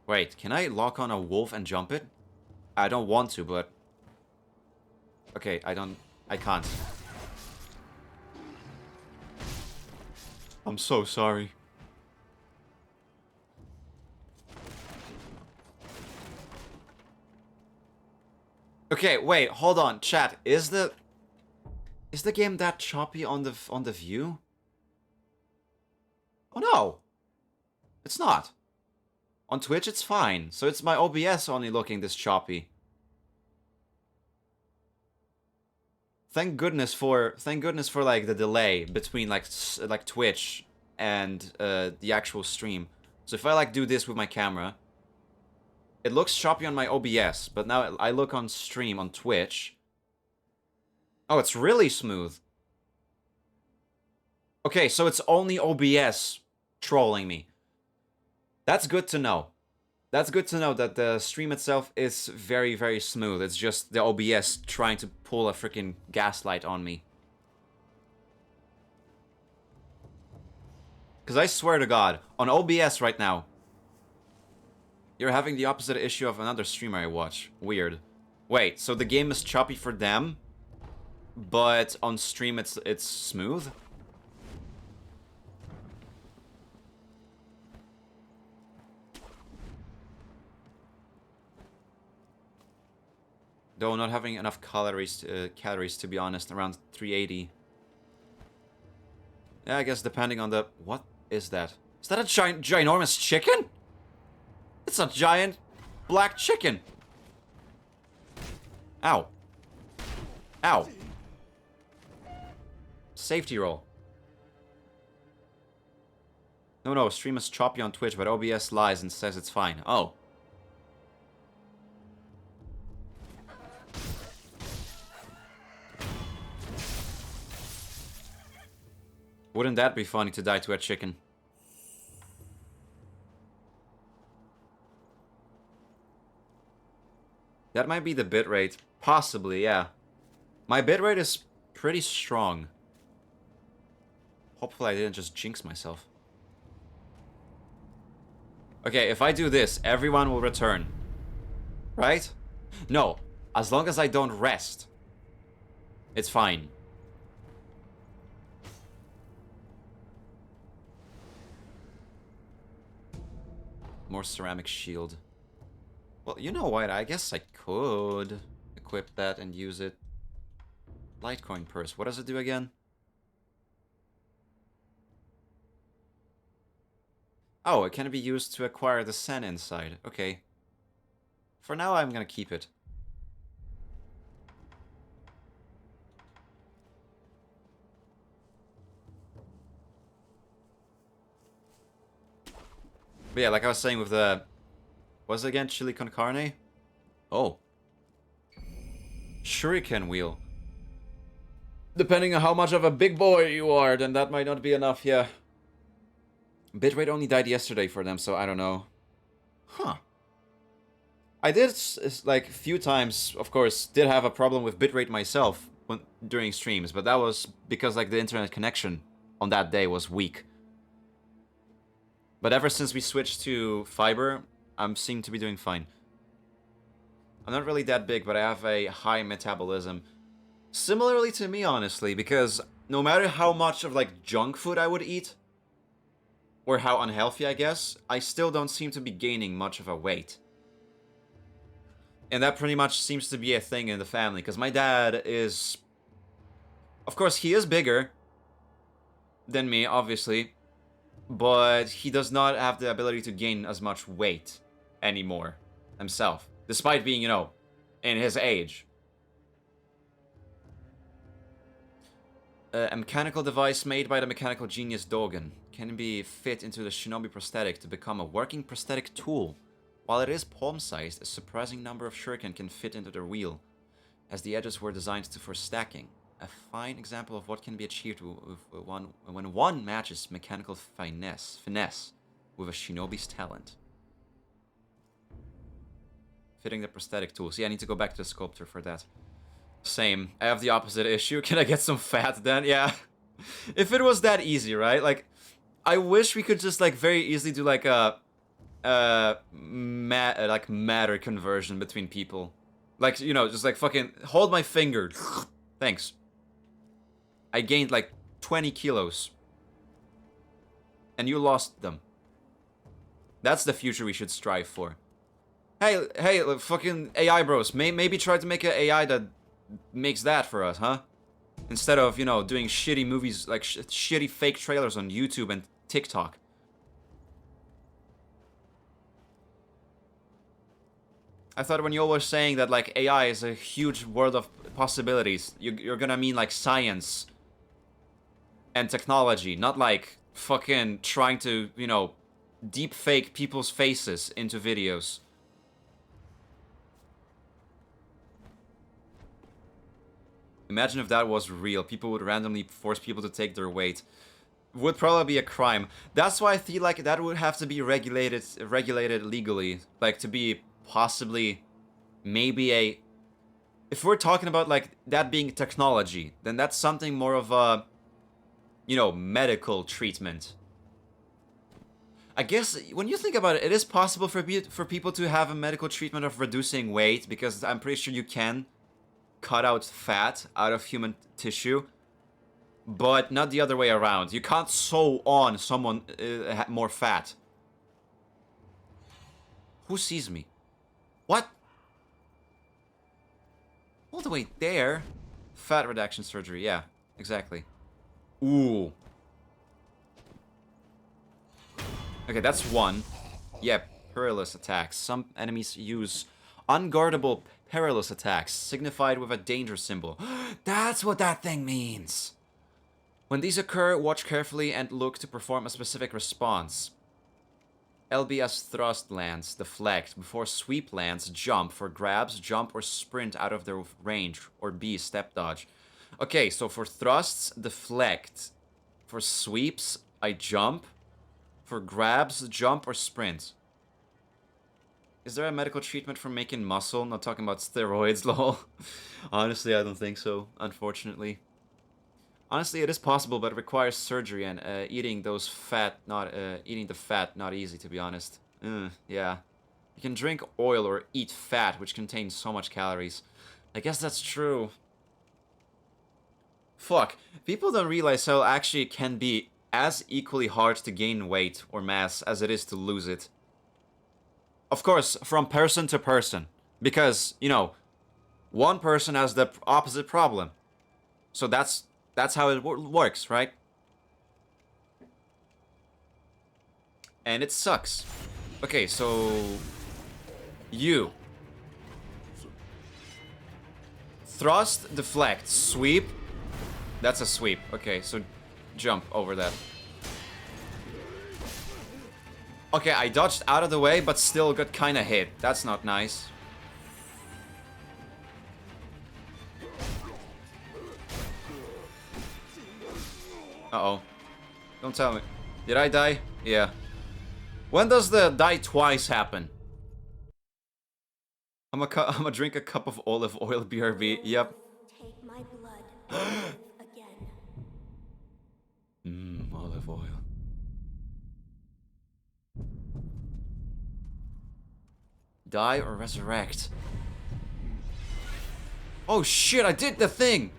Wait, can I lock on a wolf and jump it? I don't want to, but... Okay, I can't. I'm so sorry. Okay, wait, hold on, chat. Is the game that choppy on the view? Oh no. It's not. On Twitch it's fine. So it's my OBS only looking this choppy. Thank goodness for like the delay between like Twitch and the actual stream. So if I like do this with my camera, it looks choppy on my OBS, but now I look on stream on Twitch. Oh, it's really smooth. Okay, so it's only OBS trolling me. That's good to know. That's good to know that the stream itself is very, very smooth. It's just the OBS trying to pull a freaking gaslight on me. Because I swear to God, on OBS right now, you're having the opposite issue of another streamer I watch. Weird. Wait, so the game is choppy for them, but on stream it's smooth? Though not having enough calories to be honest, around 380. Yeah, I guess depending on the... What is that? Is that a ginormous chicken? It's a giant black chicken. Ow. Ow. Safety roll. No, stream is choppy on Twitch, but OBS lies and says it's fine. Oh. Wouldn't that be funny to die to a chicken? That might be the bitrate. Possibly, yeah. My bitrate is pretty strong. Hopefully I didn't just jinx myself. Okay, if I do this, everyone will return. Right? No, as long as I don't rest. It's fine. More ceramic shield. Well, you know what? I guess I could equip that and use it. Litecoin purse. What does it do again? Oh, it can be used to acquire the Sen inside. Okay. For now, I'm gonna keep it. But yeah, like I was saying with the... What's it again? Chili con carne? Oh. Shuriken wheel. Depending on how much of a big boy you are, then that might not be enough, yeah. Bitrate only died yesterday for them, so I don't know. Huh. I did, like, a few times, of course, did have a problem with bitrate myself during streams, but that was because, like, the internet connection on that day was weak. But ever since we switched to fiber, I'm seem to be doing fine. I'm not really that big, but I have a high metabolism. Similarly to me, honestly, because no matter how much of, like, junk food I would eat, or how unhealthy, I guess, I still don't seem to be gaining much of a weight. And that pretty much seems to be a thing in the family, because my dad is... Of course, he is bigger than me, obviously, but he does not have the ability to gain as much weight anymore himself, despite being, you know, in his age. A mechanical device made by the mechanical genius Dogen can be fit into the shinobi prosthetic to become a working prosthetic tool. While it is palm-sized, a surprising number of shuriken can fit into their wheel, as the edges were designed for stacking. A fine example of what can be achieved when one matches mechanical finesse with a shinobi's talent. Fitting the prosthetic tools. Yeah, I need to go back to the sculptor for that. Same. I have the opposite issue. Can I get some fat then? Yeah. If it was that easy, right? Like, I wish we could just, like, very easily do, like, a... matter conversion between people. Like, you know, just, like, fucking... Hold my finger. Thanks. I gained, like, 20 kilos. And you lost them. That's the future we should strive for. Hey, fucking AI bros. Maybe try to make an AI that makes that for us, huh? Instead of, you know, doing shitty movies, like shitty fake trailers on YouTube and TikTok. I thought when you were saying that, like, AI is a huge world of possibilities, you're gonna mean, like, science and technology, not, like, fucking trying to, you know, deep fake people's faces into videos. Imagine if that was real. People would randomly force people to take their weight. Would probably be a crime. That's why I feel like that would have to be regulated legally. Like, to be possibly maybe a... If we're talking about, like, that being technology, then that's something more of a, you know, medical treatment. I guess, when you think about it, it is possible for people to have a medical treatment of reducing weight, because I'm pretty sure you can cut out fat out of human tissue, but not the other way around. You can't sew on someone more fat. Who sees me? What? All the way there? Fat reduction surgery, yeah, exactly. Ooh. Okay, that's one. Yeah, perilous attacks. Some enemies use unguardable perilous attacks, signified with a danger symbol. That's what that thing means! When these occur, watch carefully and look to perform a specific response. LBS thrust lands, deflect. Before sweep lands, jump. For grabs, jump or sprint out of their range. Or B, step dodge. Okay, so for thrusts, deflect. For sweeps, I jump. For grabs, jump or sprint. Is there a medical treatment for making muscle? Not talking about steroids, lol. Honestly, I don't think so, unfortunately. Honestly, it is possible, but it requires surgery and eating the fat, not easy, to be honest. Yeah. You can drink oil or eat fat, which contains so much calories. I guess that's true. Fuck. People don't realize how actually it can be as equally hard to gain weight or mass as it is to lose it. Of course, from person to person. Because, you know, one person has the opposite problem. So that's how it works, right? And it sucks. Okay, so... You. Thrust, deflect, sweep. That's a sweep. Okay, so jump over that. Okay, I dodged out of the way, but still got kinda hit. That's not nice. Uh-oh. Don't tell me. Did I die? Yeah. When does the die twice happen? I'm gonna drink a cup of olive oil, BRB. Yep. Take my blood and live again. Olive oil. Die or resurrect? Oh shit, I did the thing!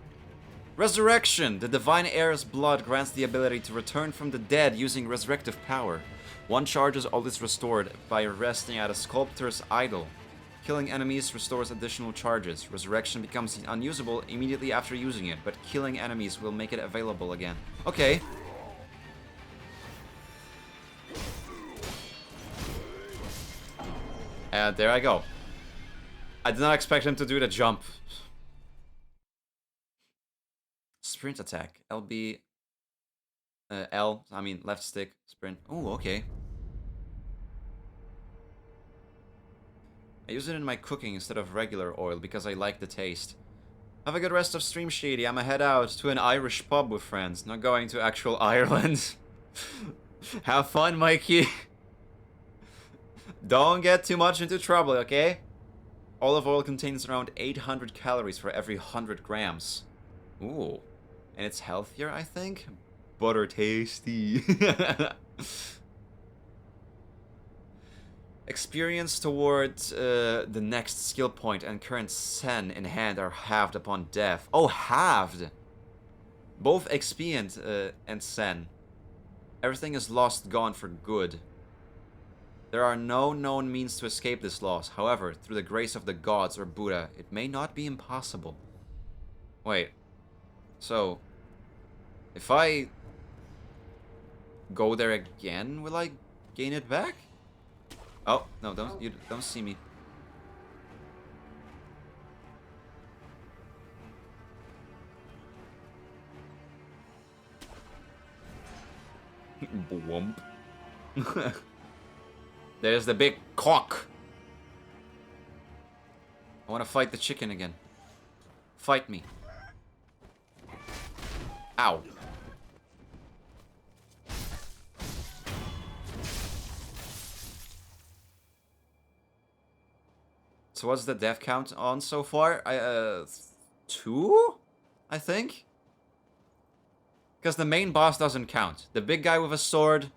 Resurrection! The divine heir's blood grants the ability to return from the dead using resurrective power. One charge is always restored by resting at a sculptor's idol. Killing enemies restores additional charges. Resurrection becomes unusable immediately after using it, but killing enemies will make it available again. Okay. There I go. I did not expect him to do the jump. Sprint attack. LB... left stick, sprint. Oh, okay. I use it in my cooking instead of regular oil because I like the taste. Have a good rest of stream, Shady. I'ma head out to an Irish pub with friends. Not going to actual Ireland. Have fun, Mikey. Don't get too much into trouble, okay? Olive oil contains around 800 calories for every 100 grams. Ooh. And it's healthier, I think? Butter tasty. Experience towards the next skill point and current sen in hand are halved upon death. Oh, halved! Both XP and sen. Everything is lost, gone for good. There are no known means to escape this loss. However, through the grace of the gods or Buddha, it may not be impossible. Wait. So, if I go there again, will I gain it back? Oh, no, you don't see me. Bwump. There's the big cock. I want to fight the chicken again. Fight me. Ow. So what's the death count on so far? 2? I think? Because the main boss doesn't count. The big guy with a sword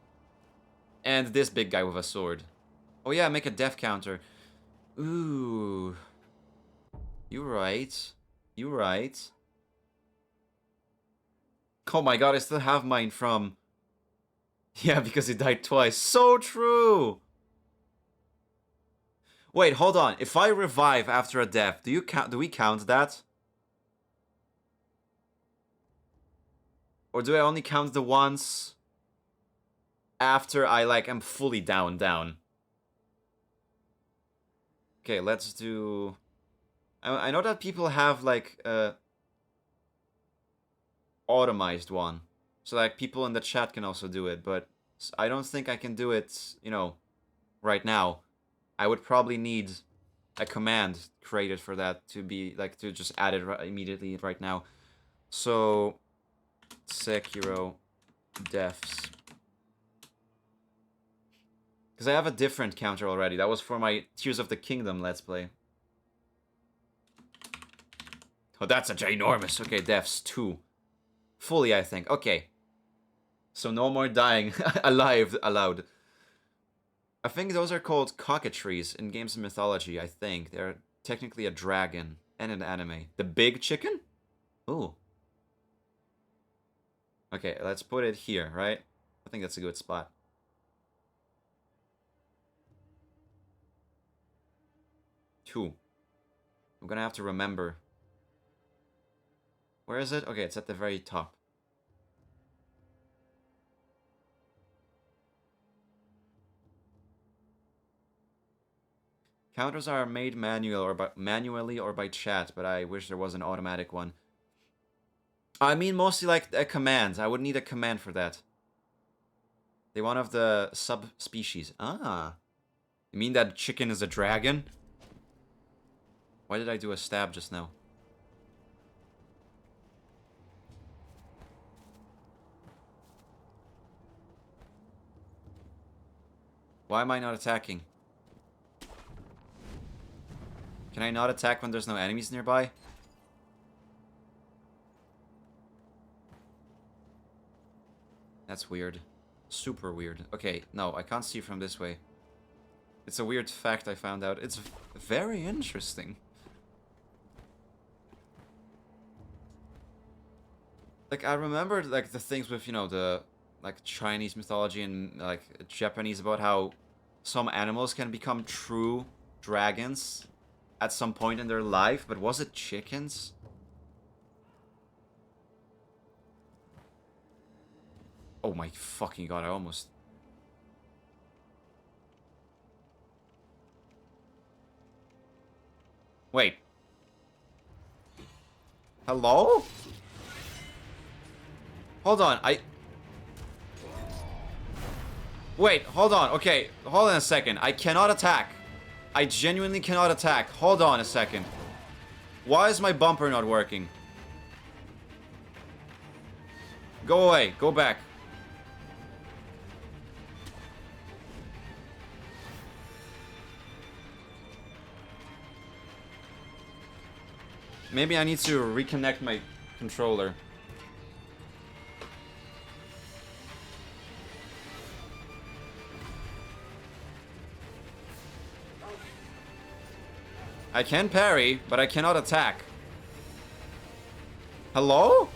and this big guy with a sword. Oh yeah, make a death counter. Ooh. You're right. You're right. Oh my god, I still have mine from... Yeah, because he died twice. So true! Wait, hold on. If I revive after a death, do we count that? Or do I only count the ones after I, am fully down? Okay, let's do... I know that people have, automized one. So like people in the chat can also do it, but I don't think I can do it, you know, right now. I would probably need a command created for that to be like to just add it immediately right now. So Sekiro defs. Because I have a different counter already. That was for my Tears of the Kingdom Let's Play. Oh, that's a ginormous. Okay, defs 2. Fully, I think. Okay. So no more dying alive allowed. I think those are called cockatrees in games of mythology, I think. They're technically a dragon and an anime. The big chicken? Ooh. Okay, let's put it here, right? I think that's a good spot. Two. I'm gonna have to remember. Where is it? Okay, it's at the very top. Counters are made manually or by chat, but I wish there was an automatic one. I mean mostly like a command. I would need a command for that. They're one of the subspecies. Ah. You mean that chicken is a dragon? Why did I do a stab just now? Why am I not attacking? Can I not attack when there's no enemies nearby? That's weird. Super weird. Okay, no, I can't see from this way. It's a weird fact I found out. It's very interesting. Like, I remembered, like, the things with, you know, the, like, Chinese mythology and, like, Japanese about how some animals can become true dragons at some point in their life, but was it chickens? Oh my fucking god, I almost... Wait. Hello? Hold on, Wait, hold on, okay, hold on a second. I cannot attack. I genuinely cannot attack. Hold on a second. Why is my bumper not working? Go away, go back. Maybe I need to reconnect my controller. I can parry, but I cannot attack. Hello?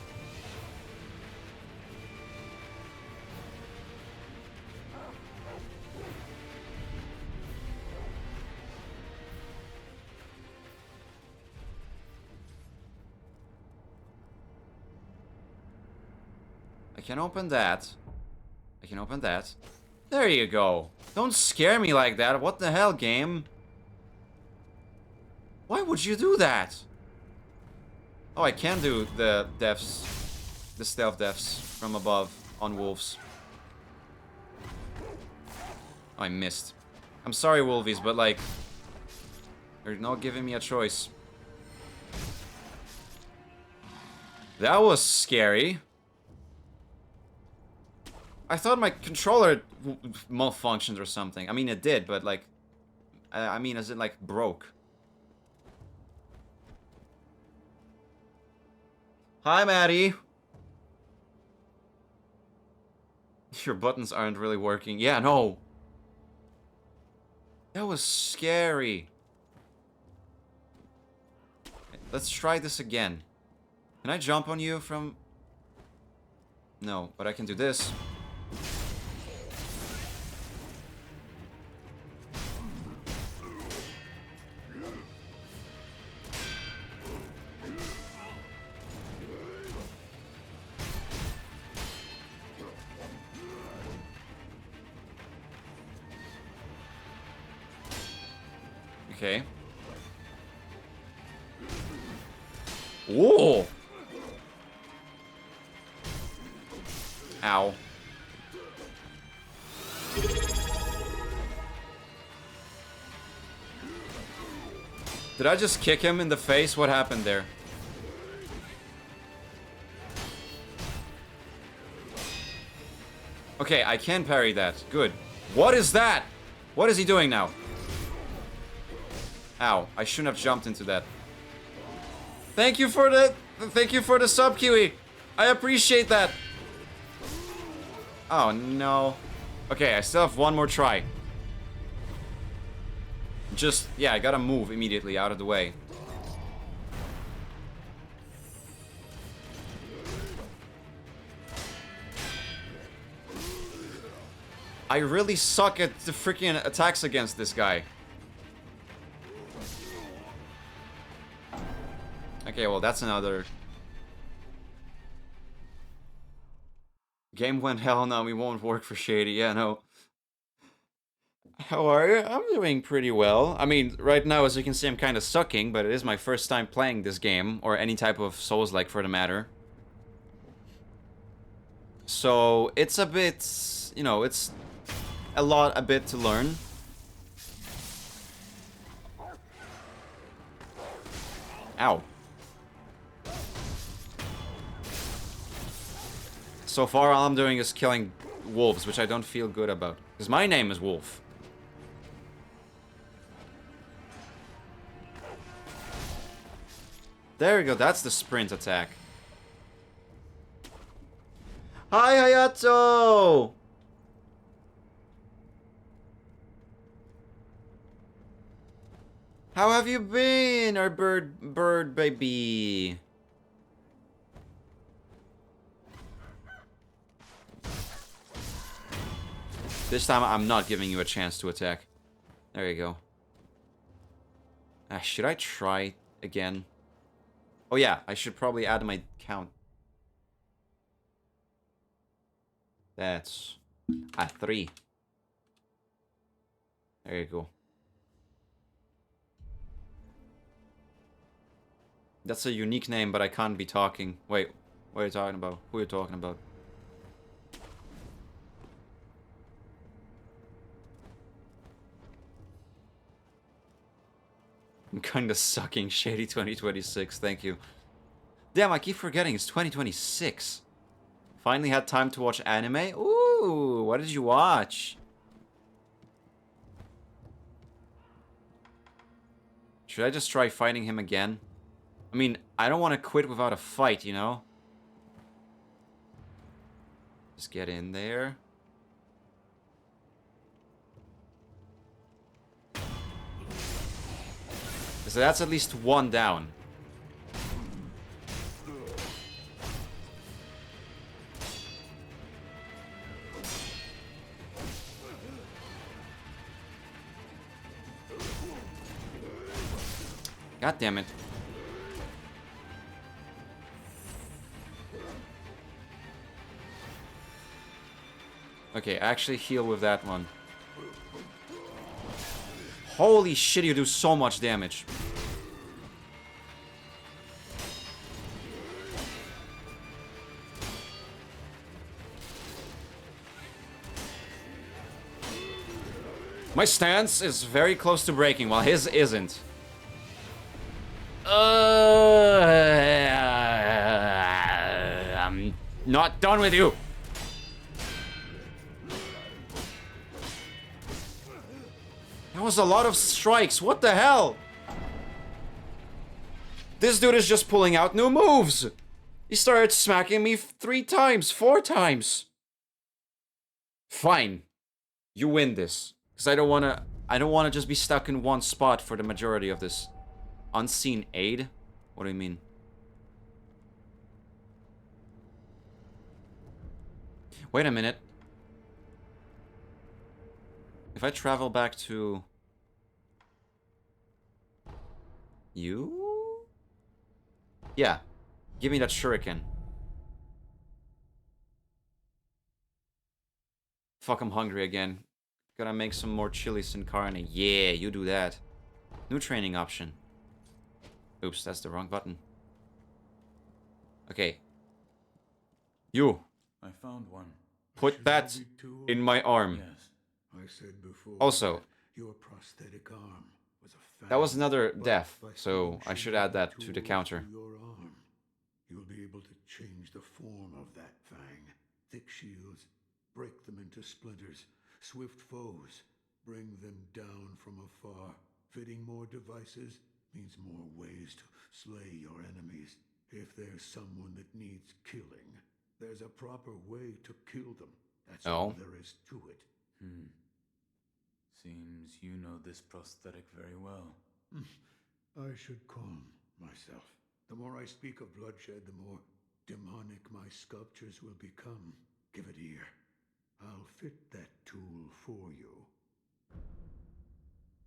I can open that. I can open that. There you go. Don't scare me like that. What the hell, game? Why would you do that? Oh, I can do the deaths. The stealth deaths from above on wolves. Oh, I missed. I'm sorry, wolvies, but like... You're not giving me a choice. That was scary. I thought my controller malfunctioned or something. I mean, it did, but like... I mean, as it like broke. Hi, Maddie. Your buttons aren't really working. Yeah, no. That was scary. Let's try this again. Can I jump on you from... No, but I can do this. Okay. Whoa! Ow. Did I just kick him in the face? What happened there? Okay, I can parry that. Good. What is that? What is he doing now? Ow, I shouldn't have jumped into that. Thank you for the sub, Kiwi. I appreciate that. Oh no. Okay, I still have one more try. Just, yeah, I gotta move immediately out of the way. I really suck at the freaking attacks against this guy. Okay, well, that's another... Game went hell, no, we won't work for Shady. Yeah, no. How are you? I'm doing pretty well. I mean, right now, as you can see, I'm kind of sucking, but it is my first time playing this game, or any type of Souls-like for the matter. So, it's a bit, you know, it's a bit to learn. Ow. So far, all I'm doing is killing wolves, which I don't feel good about. Because my name is Wolf. There we go, that's the sprint attack. Hi, Hayato! How have you been, our bird baby? This time, I'm not giving you a chance to attack. There you go. Should I try again? Oh yeah, I should probably add my count. That's... 3. There you go. That's a unique name, but I can't be talking. Wait, what are you talking about? Who are you talking about? I'm kinda sucking. Shady 2026, thank you. Damn, I keep forgetting it's 2026. Finally had time to watch anime? Ooh, what did you watch? Should I just try fighting him again? I mean, I don't want to quit without a fight, you know? Just get in there. So that's at least one down. God damn it. Okay, actually heal with that one. Holy shit, you do so much damage. My stance is very close to breaking, while his isn't. I'm not done with you. That was a lot of strikes. What the hell? This dude is just pulling out new moves. He started smacking me 3 times, 4 times. Fine. You win this. Because I don't wanna just be stuck in one spot for the majority of this. Unseen aid? What do you mean? Wait a minute. If I travel back to... You? Yeah. Give me that shuriken. Fuck, I'm hungry again. Gotta make some more chili sin carne. Yeah, you do that. New training option. Oops, that's the wrong button. Okay. You. I found one. Put that Shinobi tool? in my arm. Yes. I said before Also, that your prosthetic arm was a fang, that was another but death, by so fitting I should add Shinobi that to the tools counter. to your arm, you'll be able to change the form of that fang. Thick shields, break them into splinters. Swift foes, bring them down from afar. Fitting more devices means more ways to slay your enemies. If there's someone that needs killing, there's a proper way to kill them. That's all there is to it. Seems you know this prosthetic very well. I should calm myself. The more I speak of bloodshed, the more demonic my sculptures will become. Give it ear. I'll fit that tool for you.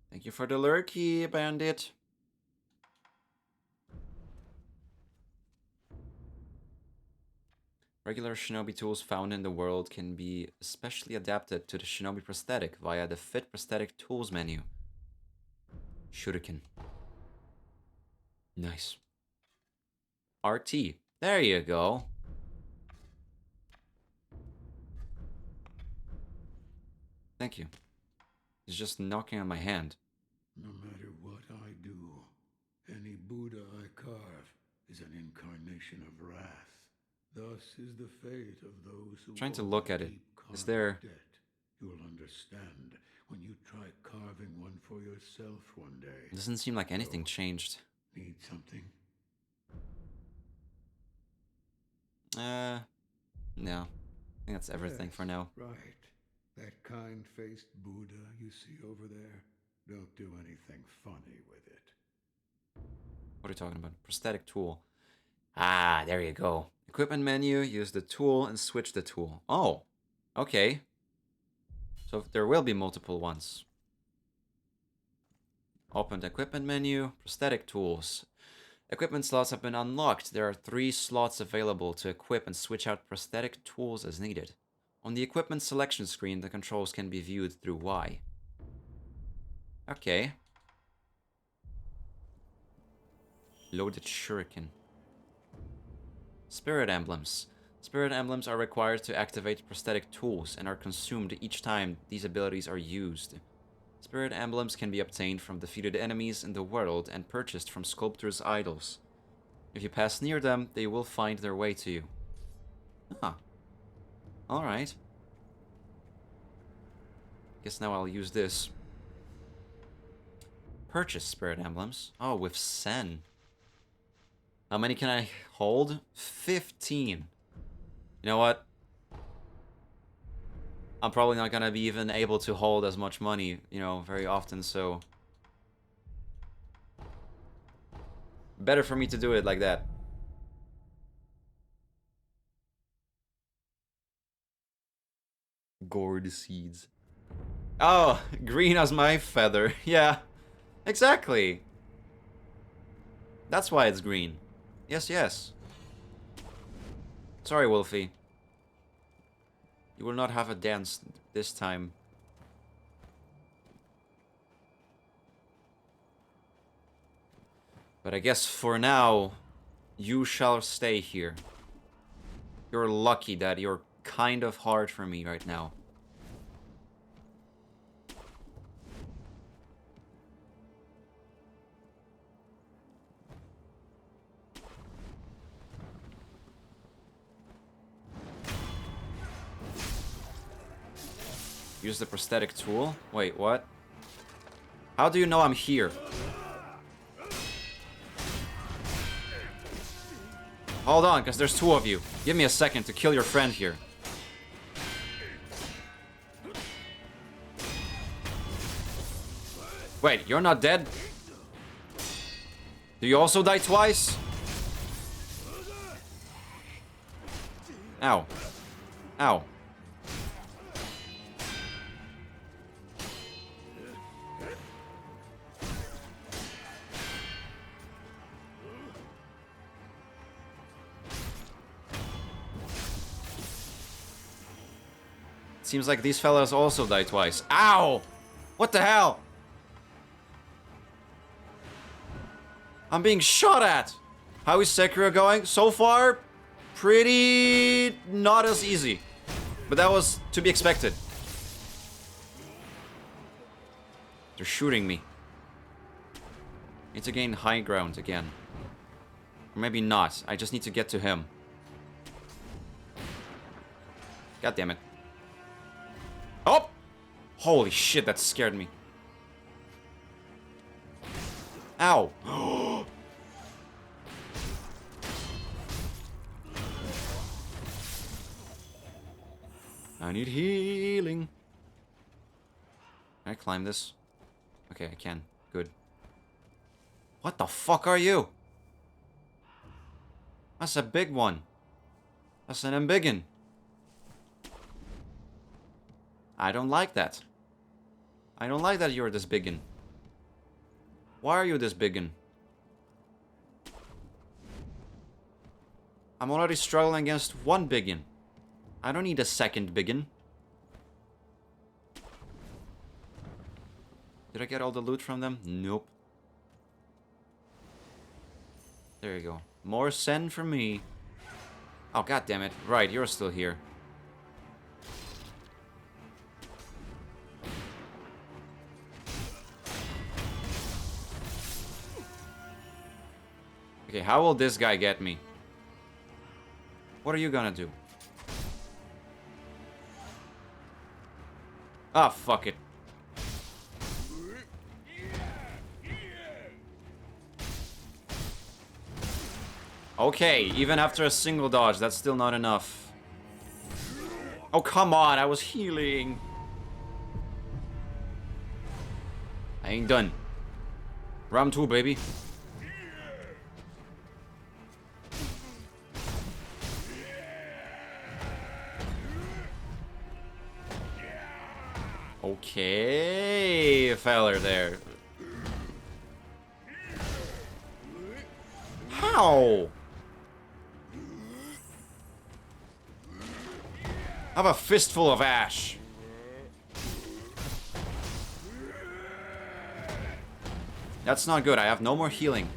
Thank you for the lurky, bandit. Regular shinobi tools found in the world can be specially adapted to the shinobi prosthetic via the Fit Prosthetic Tools menu. Shuriken. Nice. RT. There you go. Thank you. He's just knocking on my hand. No matter what I do, any Buddha I carve is an incarnation of wrath. Thus is the fate of those who Trying to owe look a at it. deep Is karmic there... debt. You'll understand when you try carving one for yourself one day. It doesn't seem like anything changed. Need something? No. I think that's everything for now. Right. That kind-faced Buddha you see over there? Don't do anything funny with it. What are you talking about? Prosthetic tool. Ah, there you go. Equipment menu, use the tool and switch the tool. Oh, okay. So there will be multiple ones. Open the equipment menu, prosthetic tools. Equipment slots have been unlocked. There are 3 slots available to equip and switch out prosthetic tools as needed. On the equipment selection screen, the controls can be viewed through Y. Okay. Loaded shuriken. Spirit emblems. Spirit emblems are required to activate prosthetic tools and are consumed each time these abilities are used. Spirit emblems can be obtained from defeated enemies in the world and purchased from sculptors' idols. If you pass near them, they will find their way to you. Ah. Alright. Guess now I'll use this. Purchase spirit emblems. Oh, with Sen. How many can I hold? 15. You know what? I'm probably not gonna be even able to hold as much money, you know, very often, so... better for me to do it like that. Gourd seeds. Oh, green as my feather. Yeah, exactly. That's why it's green. Yes, yes. Sorry, Wolfie. You will not have a dance this time. But I guess for now, you shall stay here. You're lucky that you're kind of hard for me right now. Use the prosthetic tool? Wait, what? How do you know I'm here? Hold on, because there's 2 of you. Give me a second to kill your friend here. Wait, you're not dead? Do you also die twice? Ow. Ow. Seems like these fellas also die twice. Ow! What the hell? I'm being shot at! How is Sekiro going? So far, pretty not as easy. But that was to be expected. They're shooting me. Need to gain high ground again. Or maybe not. I just need to get to him. God damn it. Oh! Holy shit, that scared me. Ow. I need healing. Can I climb this? Okay, I can. Good. What the fuck are you? That's a big one. That's an embiggen. I don't like that. I don't like that you're this biggin. Why are you this biggin? I'm already struggling against one biggin. I don't need a second biggin. Did I get all the loot from them? Nope. There you go. More sen for me. Oh, god damn it. Right, you're still here. Okay, how will this guy get me? What are you gonna do? Ah, fuck it. Okay, even after a single dodge, that's still not enough. Oh, come on, I was healing. I ain't done. Round 2, baby. Okay, feller there. How? I have a fistful of ash. That's not good. I have no more healing.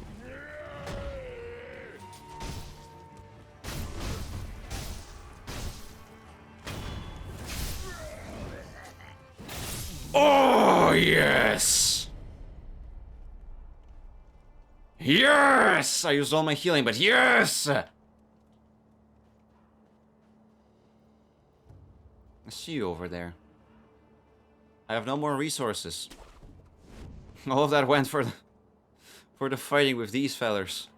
Oh, yes! Yes! I used all my healing, but yes! I see you over there. I have no more resources. All of that went for the fighting with these fellers.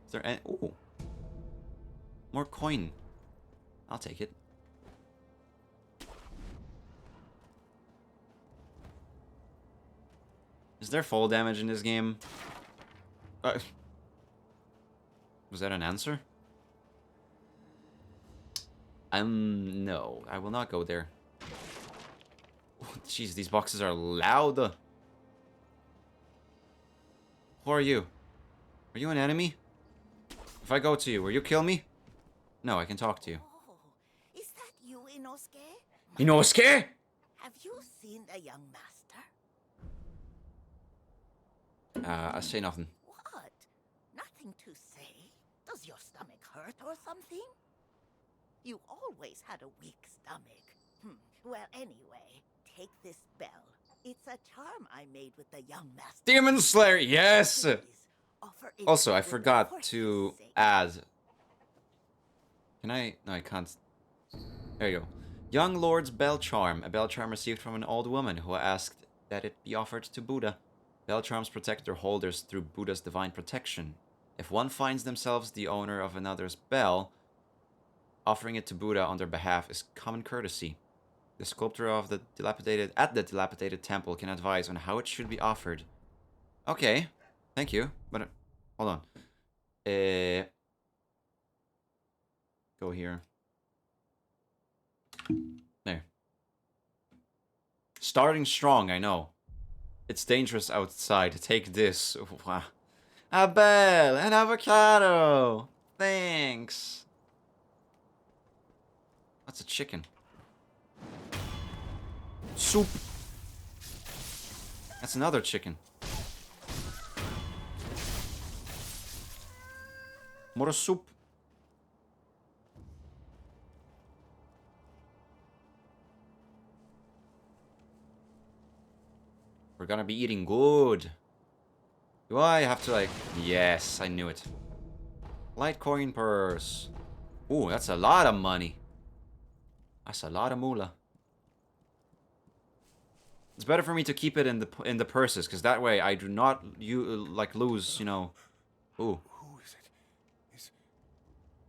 Is there any... Ooh. More coin. I'll take it. Is there fall damage in this game? Was that an answer? No. I will not go there. Jeez, these boxes are loud. Who are you? Are you an enemy? If I go to you, will you kill me? No, I can talk to you. Oh, is that you, Inosuke? Inosuke? Have you seen the young master? I say nothing. What? Nothing to say? Does your stomach hurt or something? You always had a weak stomach. Well, anyway, take this bell. It's a charm I made with the young master. Demon Slayer, yes! Please, offer it Also, I to forgot for to his sake. add... Can I? No, I can't. There you go. Young Lord's bell charm. A bell charm received from an old woman who asked that it be offered to Buddha. Bell charms protect their holders through Buddha's divine protection. If one finds themselves the owner of another's bell, offering it to Buddha on their behalf is common courtesy. The sculptor of the dilapidated temple can advise on how it should be offered. Okay, thank you. But hold on. Go here. There. Starting strong, I know. It's dangerous outside. Take this. Wow. A bell, an avocado. Thanks. That's a chicken. Soup. That's another chicken. More soup. gonna be eating good. Do I have to, like... Yes, I knew it. Litecoin purse. Ooh, that's a lot of money. That's a lot of moolah. It's better for me to keep it in the purses, because that way I do not like lose, you know. Ooh. Who is it? Is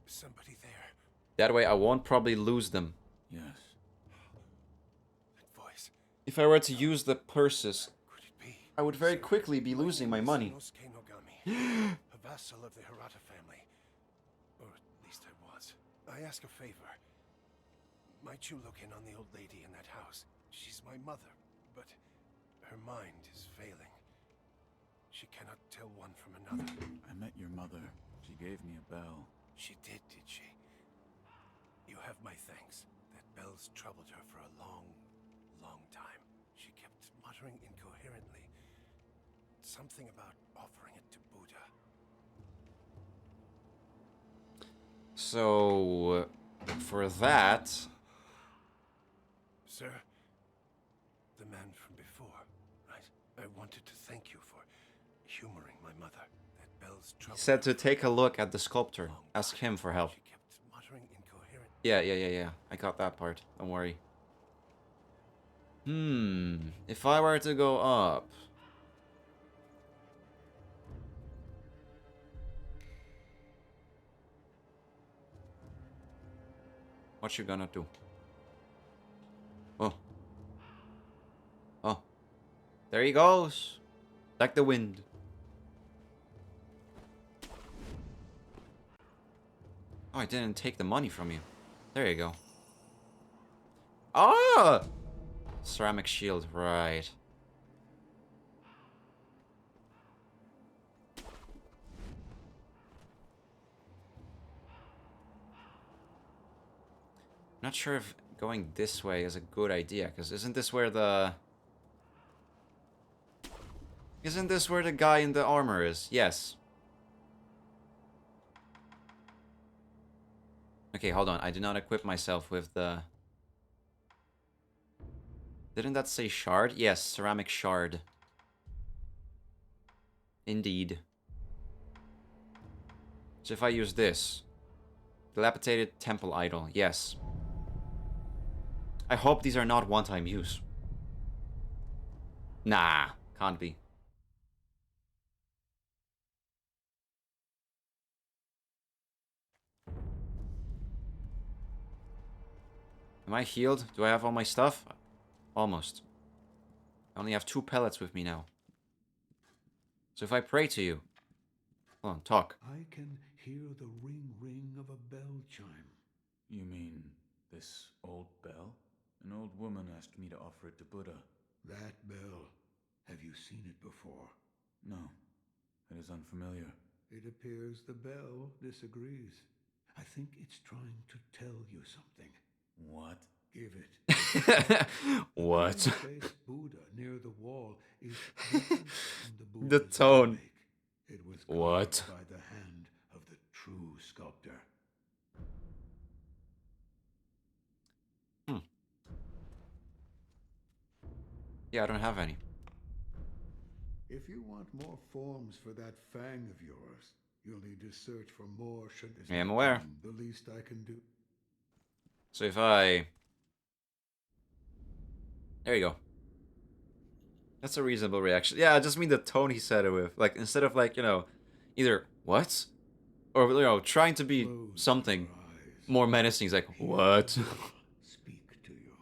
somebody there? That way I won't probably lose them. Yes. That voice. If I were to use the purses, Could it be? I would very quickly be losing my money. A vassal of the Hirata family. Or at least I was. I ask a favor. Might you look in on the old lady in that house? She's my mother, but her mind is failing. She cannot tell one from another. I met your mother. She gave me a bell. She did she? You have my thanks. That bell's troubled her for a long, long time. She kept muttering incoherently. Something about offering it to Buddha. So, for that... Sir, the man from before, right? I wanted to thank you for humoring my mother. That bell's He troubled said to her take a look at the sculptor. Ask him for help. She kept muttering incoherently. Yeah. I got that part. Don't worry. If I were to go up... What you gonna do? Oh. Oh. There he goes. Like the wind. Oh, I didn't take the money from you. There you go. Ah! Ceramic shield, right. Not sure if going this way is a good idea, because isn't this where the... Isn't this where the guy in the armor is? Yes. Okay, hold on. I did not equip myself with the... Didn't that say shard? Yes, ceramic shard. Indeed. So if I use this... Dilapidated temple idol. Yes. I hope these are not one-time use. Nah, can't be. Am I healed? Do I have all my stuff? Almost. I only have 2 pellets with me now. So if I pray to you... Hold on, talk. I can hear the ring of a bell chime. You mean this old bell? An old woman asked me to offer it to Buddha. That bell. Have you seen it before? No, it is unfamiliar. It appears the bell disagrees. I think it's trying to tell you something. What? Give it. What? The face Buddha near the wall is different from the The Buddha's tone. remake. It was What? carved by the hand of the true sculptor. Yeah, I don't have any. If you want more forms for that fang of yours, you'll need to search for more. I am aware. The least I can do. So if I... There you go. That's a reasonable reaction. Yeah, I just mean the tone he said it with. Like, instead of like, you know, either, what? Or, you know, trying to be something more menacing. He's like, what? Speak to you.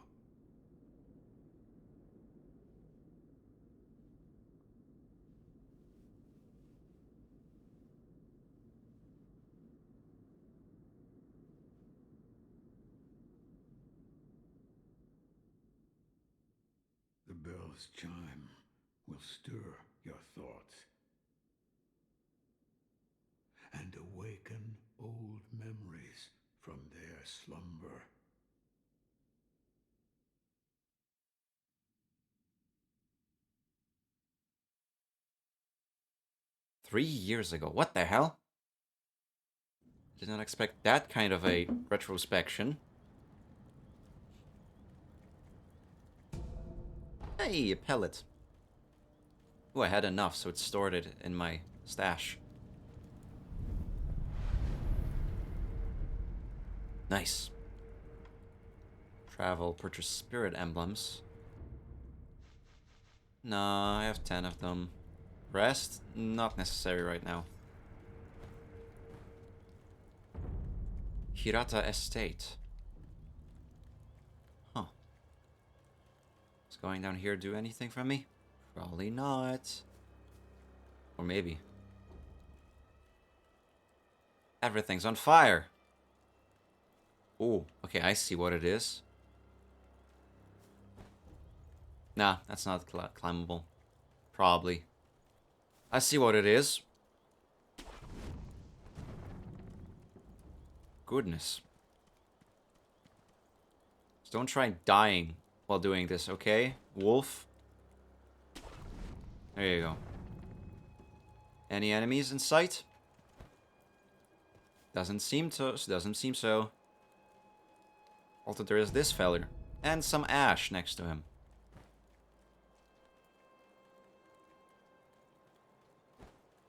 The bell's chime will stir your thoughts and awaken old memories from their slumber. 3 years ago. What the hell? Did not expect that kind of a retrospection. Hey, a pellet. Oh, I had enough, so it stored it in my stash. Nice. Travel, purchase spirit emblems. No, I have 10 of them. Rest? Not necessary right now. Hirata Estate. Huh. Is going down here do anything for me? Probably not. Or maybe. Everything's on fire. Oh, okay, I see what it is. Nah, that's not climbable. Probably. I see what it is. Goodness. Just don't try dying while doing this, okay? Wolf. There you go. Any enemies in sight? Doesn't seem so. Although there is this feller. And some ash next to him.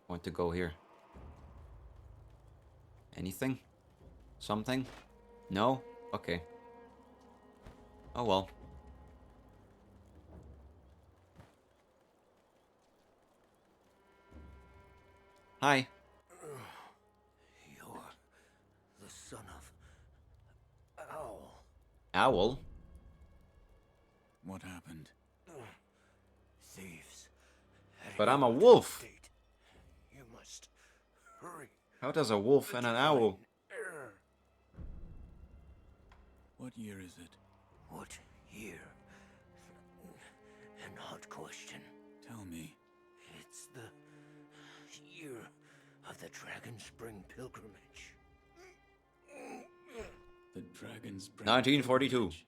Want to go here. Anything? Something? No? Okay. Oh well. Hi. You're the son of Owl. Owl? What happened? Thieves. But I'm a wolf. You must hurry. How does a wolf and an owl? What year is it? What year? An odd question. Tell me. It's the year of the Dragon Spring pilgrimage. The Dragon's Breath 1942. pilgrimage.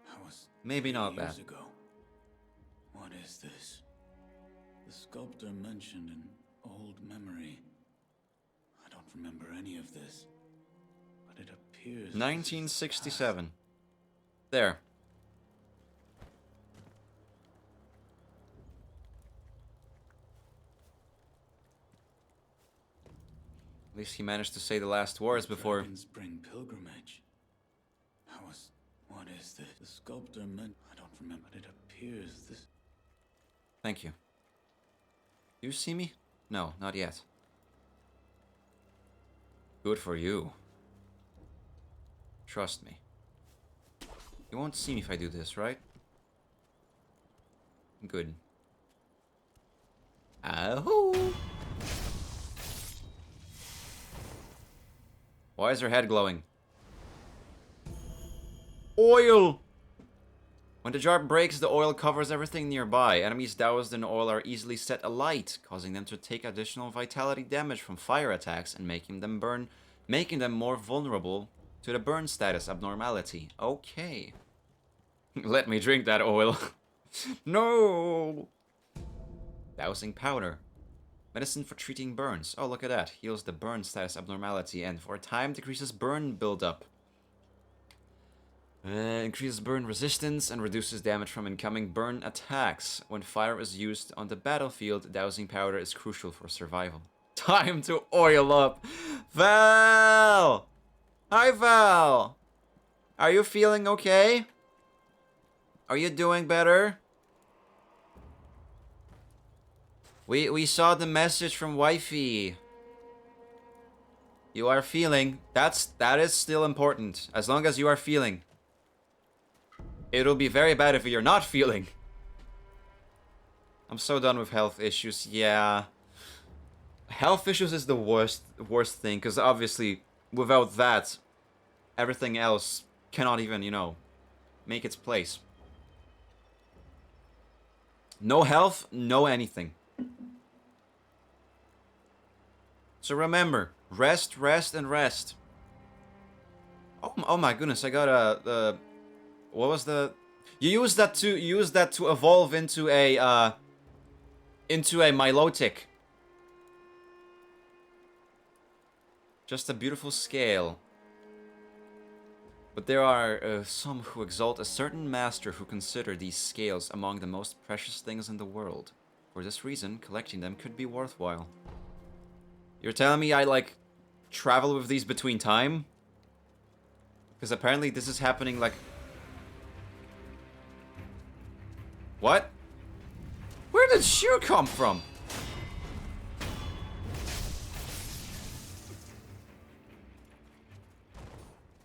That was Maybe not years bad. ago. What is this? The sculptor mentioned an old memory. I don't remember any of this, but it appears. 1967. There. At least he managed to say the last words before. Dragon Spring pilgrimage. That was. What is this? The sculptor meant. I don't remember. But it appears this. Thank you. You see me? No, not yet. Good for you. Trust me. You won't see me if I do this, right? Good. Ahoo! Why is her head glowing? Oil! When the jar breaks, the oil covers everything nearby. Enemies doused in oil are easily set alight, causing them to take additional vitality damage from fire attacks and making them more vulnerable to the burn status abnormality. Okay. Let me drink that oil. No! Dousing powder. Medicine for treating burns. Oh, look at that. Heals the burn status abnormality and for a time decreases burn buildup. Increases burn resistance and reduces damage from incoming burn attacks. When fire is used on the battlefield, dousing powder is crucial for survival. Time to oil up. Val! Hi, Val! Are you feeling okay? Are you doing better? We saw the message from wifey. You are feeling. That is still important. As long as you are feeling. It'll be very bad if you're not feeling. I'm so done with health issues. Yeah. Health issues is the worst thing, because obviously, without that, everything else cannot even, you know, make its place. No health, no anything. So remember, rest, rest, and rest. Oh my goodness, I got the what was the? You use that to evolve into a Milotic. Just a beautiful scale. But there are some who exalt a certain master who consider these scales among the most precious things in the world. For this reason, collecting them could be worthwhile. You're telling me I, like, travel with these between time? Because apparently this is happening, like... What? Where did Shu come from?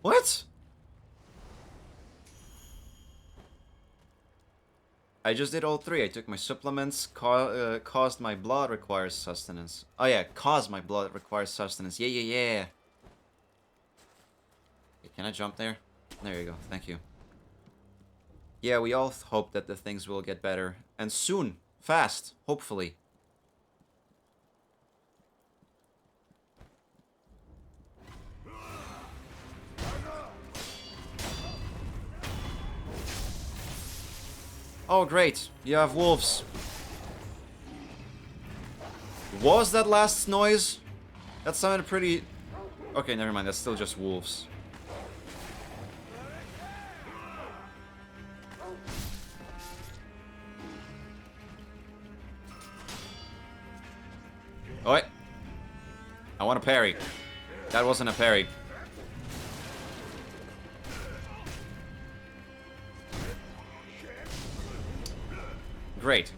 What? I just did all three. I took my supplements, caused my blood requires sustenance. Oh yeah, caused my blood requires sustenance. Yeah. Okay, can I jump there? There you go, thank you. Yeah, we all hope that the things will get better. And soon. Fast, hopefully. Oh, great. You have wolves. Was that last noise? That sounded pretty... Okay, never mind. That's still just wolves. Oh, wait. I want a parry. That wasn't a parry. Great.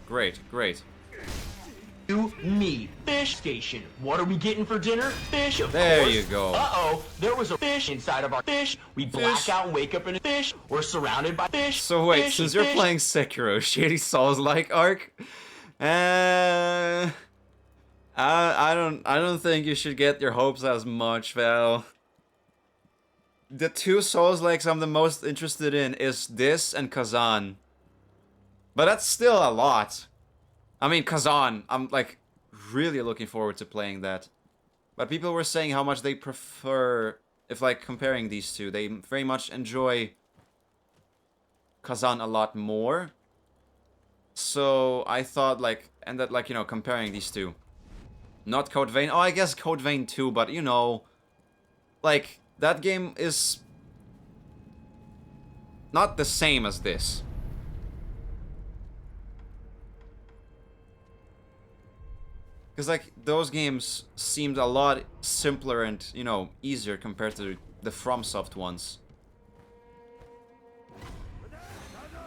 Me, fish station. What are we getting for dinner? Fish, of course. There you go. Uh-oh, there was a fish inside of our fish. We black out and wake up in a fish. We're surrounded by fish. So wait, fish, since you're playing Sekiro, Shady Souls-like arc, I don't think you should get your hopes as much, Val. The two Souls-likes I'm the most interested in is this and Kazan. But that's still a lot. I mean, Kazan, I'm, like, really looking forward to playing that. But people were saying how much they prefer, if, like, comparing these two, they very much enjoy Kazan a lot more. So, I thought, like, and that, like, you know, comparing these two. Not Code Vein. Oh, I guess Code Vein too, but, you know, like, that game is not the same as this. Because, like, those games seemed a lot simpler and, you know, easier compared to the FromSoft ones.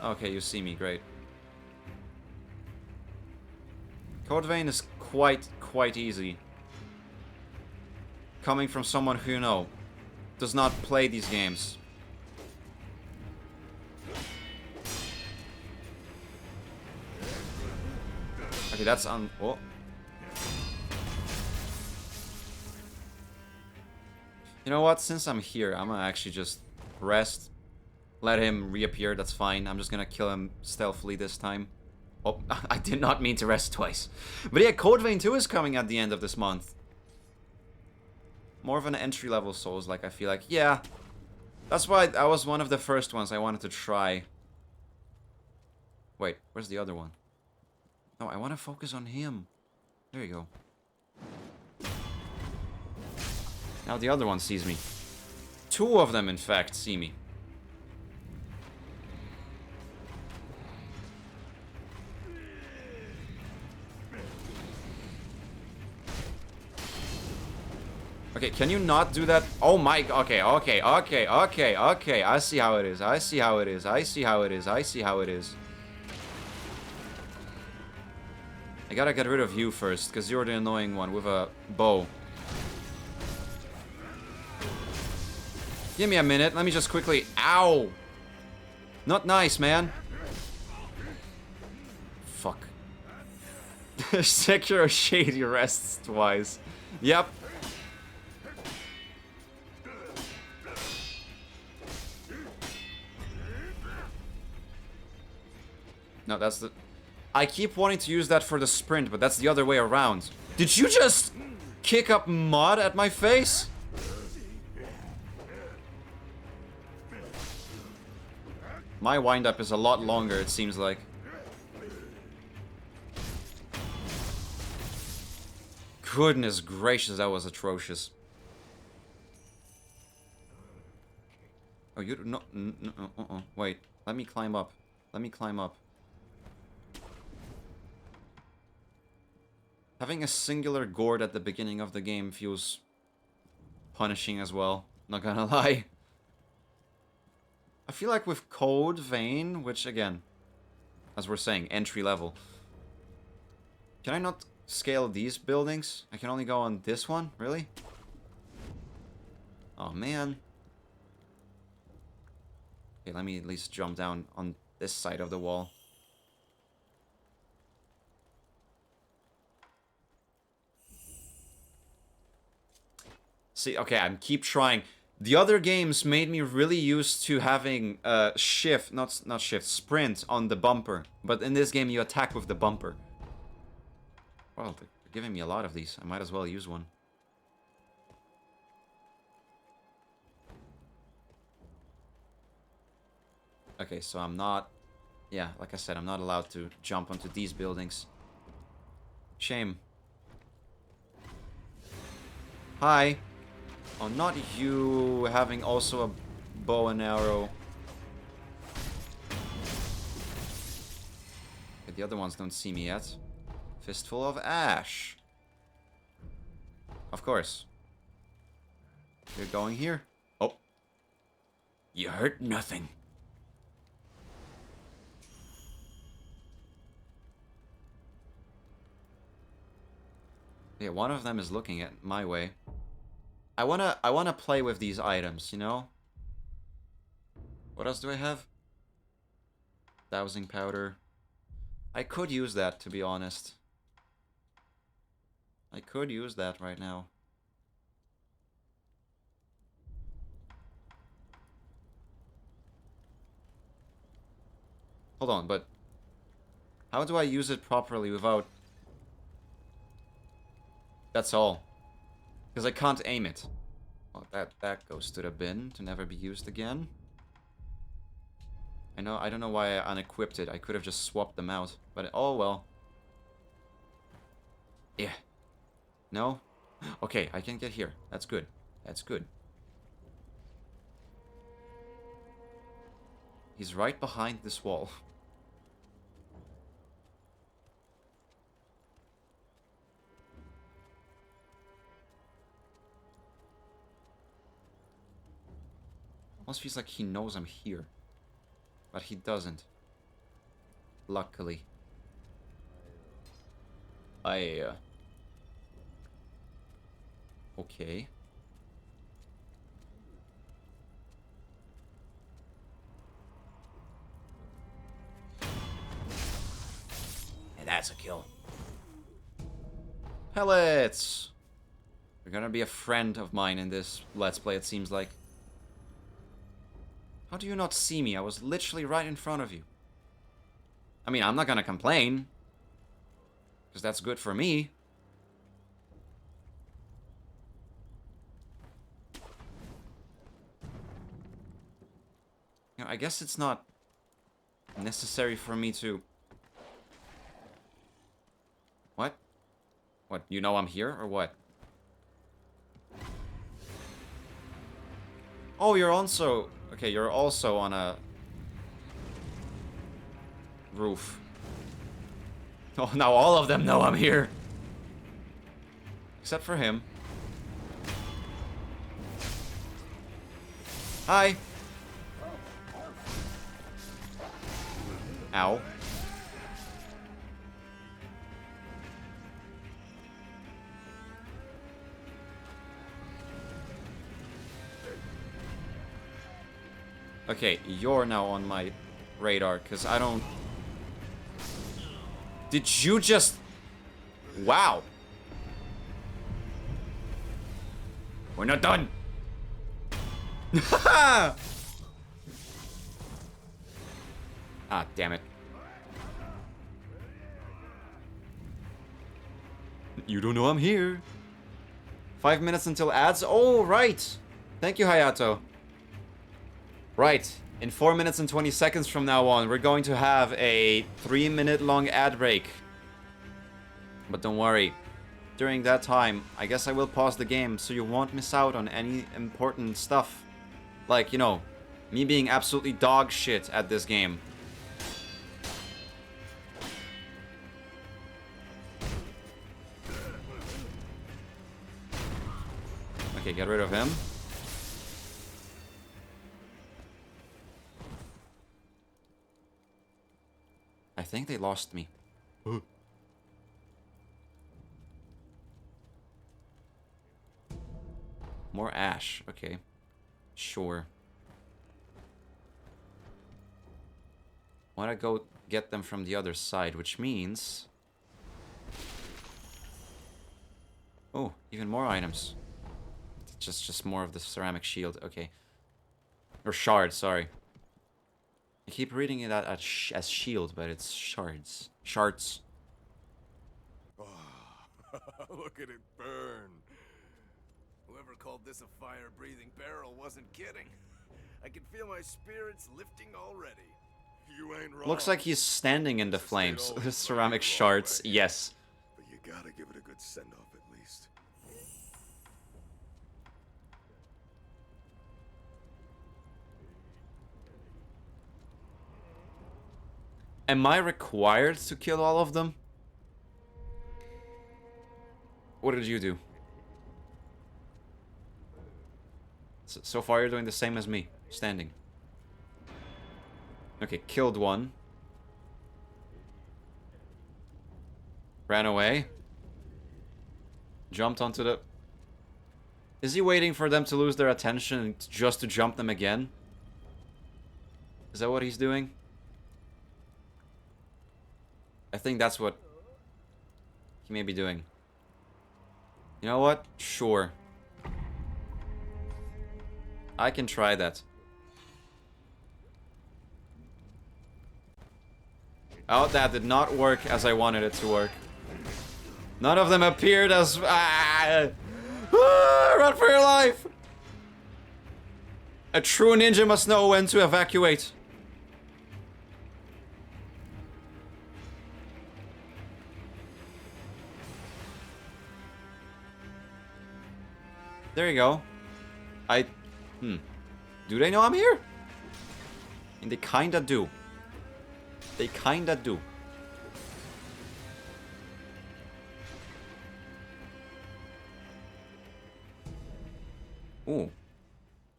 Okay, you see me, great. Code Vein is quite easy. Coming from someone who, you know, does not play these games. Okay, that's oh. You know what? Since I'm here, I'm gonna actually just rest. Let him reappear, that's fine. I'm just gonna kill him stealthily this time. Oh, I did not mean to rest twice. But yeah, Code Vein 2 is coming at the end of this month. More of an entry-level Souls, like, I feel like. Yeah. That's why that was one of the first ones I wanted to try. Wait, where's the other one? No, I want to focus on him. There you go. Now the other one sees me. Two of them, in fact, see me. Okay, can you not do that? Oh my, okay. I see how it is. I see how it is. I gotta get rid of you first, because you're the annoying one with a bow. Give me a minute, let me just quickly... Ow! Not nice, man. Fuck. Sekiro Shady rests twice. Yep. No, that's the... I keep wanting to use that for the sprint, but that's the other way around. Did you just kick up mud at my face? My wind-up is a lot longer, it seems like. Goodness gracious, that was atrocious. Oh, you... No, wait. Let me climb up. Let me climb up. Having a singular gourd at the beginning of the game feels punishing as well, not gonna lie. I feel like with Code Vein, which again, as we're saying, entry level. Can I not scale these buildings? I can only go on this one? Really? Oh man. Okay, let me at least jump down on this side of the wall. See, okay, I'm keep trying. The other games made me really used to having shift, not shift, sprint on the bumper. But in this game, you attack with the bumper. Well, they're giving me a lot of these. I might as well use one. Okay, so I'm not... Yeah, like I said, I'm not allowed to jump onto these buildings. Shame. Hi. Oh, not you having also a bow and arrow. Okay, the other ones don't see me yet. Fistful of ash. Of course. You're going here. Oh. You hurt nothing. Yeah, one of them is looking at my way. I wanna play with these items, you know? What else do I have? Dowsing powder. I could use that, to be honest. I could use that right now. Hold on, but how do I use it properly without... That's all. Because I can't aim it. Well, that goes to the bin to never be used again. I don't know why I unequipped it. I could have just swapped them out. But, oh well. Yeah. No? Okay, I can get here. That's good. That's good. He's right behind this wall. Almost feels like he knows I'm here. But he doesn't. Luckily. Okay. And that's a kill. Pellets! You're gonna be a friend of mine in this Let's Play, it seems like. How do you not see me? I was literally right in front of you. I mean, I'm not gonna complain. Because that's good for me. You know, I guess it's not necessary for me to... What? What, you know I'm here, or what? Oh, you're also... Okay, you're also on a... roof. Oh, now all of them know I'm here. Except for him. Hi. Ow. Okay, you're now on my radar, because I don't... Did you just... Wow. We're not done. Ah, damn it. You don't know I'm here. 5 minutes until ads? Oh, right. Thank you, Hayato. Right. In 4 minutes and 20 seconds from now on, we're going to have a 3-minute long ad break. But don't worry. During that time, I guess I will pause the game so you won't miss out on any important stuff. Like, you know, me being absolutely dog shit at this game. Okay, get rid of him. I think they lost me. More ash. Okay. Sure. Wanna go get them from the other side, which means... Oh, even more items. Just more of the ceramic shield. Okay. Or shard, sorry. I keep reading it as shield, but it's shards. Shards. Oh, look at it burn. Whoever called this a fire-breathing barrel wasn't kidding. I can feel my spirits lifting already. You ain't wrong. Looks like he's standing in the flames. Ceramic shards, yes. But you gotta give it a good send-off at least. Am I required to kill all of them? What did you do? So far you're doing the same as me. Standing. Okay, killed one. Ran away. Jumped onto the... Is he waiting for them to lose their attention just to jump them again? Is that what he's doing? I think that's what he may be doing. You know what? Sure. I can try that. Oh, that did not work as I wanted it to work. None of them appeared as... Run for your life! A true ninja must know when to evacuate. There you go. Do they know I'm here? And they kinda do. They kinda do. Ooh.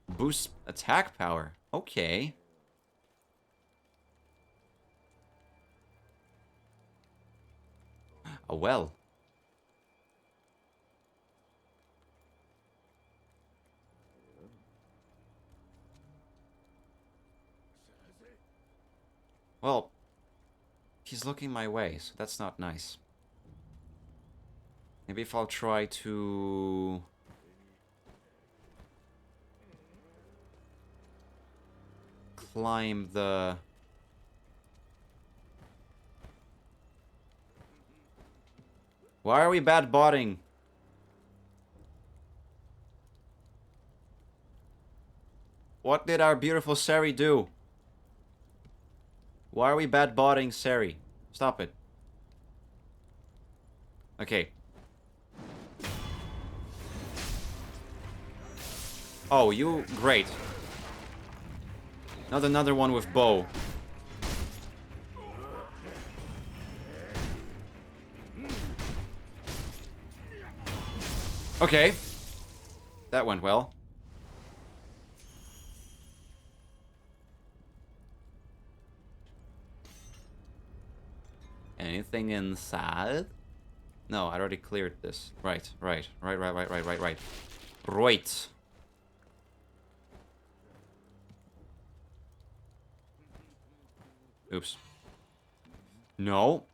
Boost attack power. Okay. A well. Well, he's looking my way, so that's not nice. Maybe if I'll try to... climb the... Why are we bad botting? What did our beautiful Sari do? Why are we bad botting Sari? Stop it. Okay. Oh, you... Great. Not another one with bow. Okay. That went well. Anything inside? No, I already cleared this. Right. Right. Oops. No.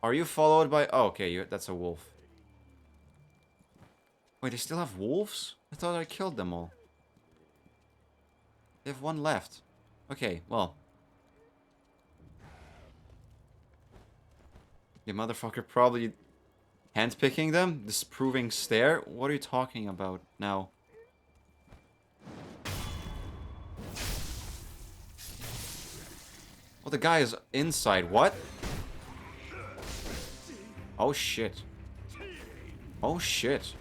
Are you followed by... Oh, okay, that's a wolf. Wait, they still have wolves? I thought I killed them all. They have one left. Okay, well... The motherfucker probably handpicking them? Disproving stare? What are you talking about now? Well, the guy is inside. What? Oh, shit. Oh, shit.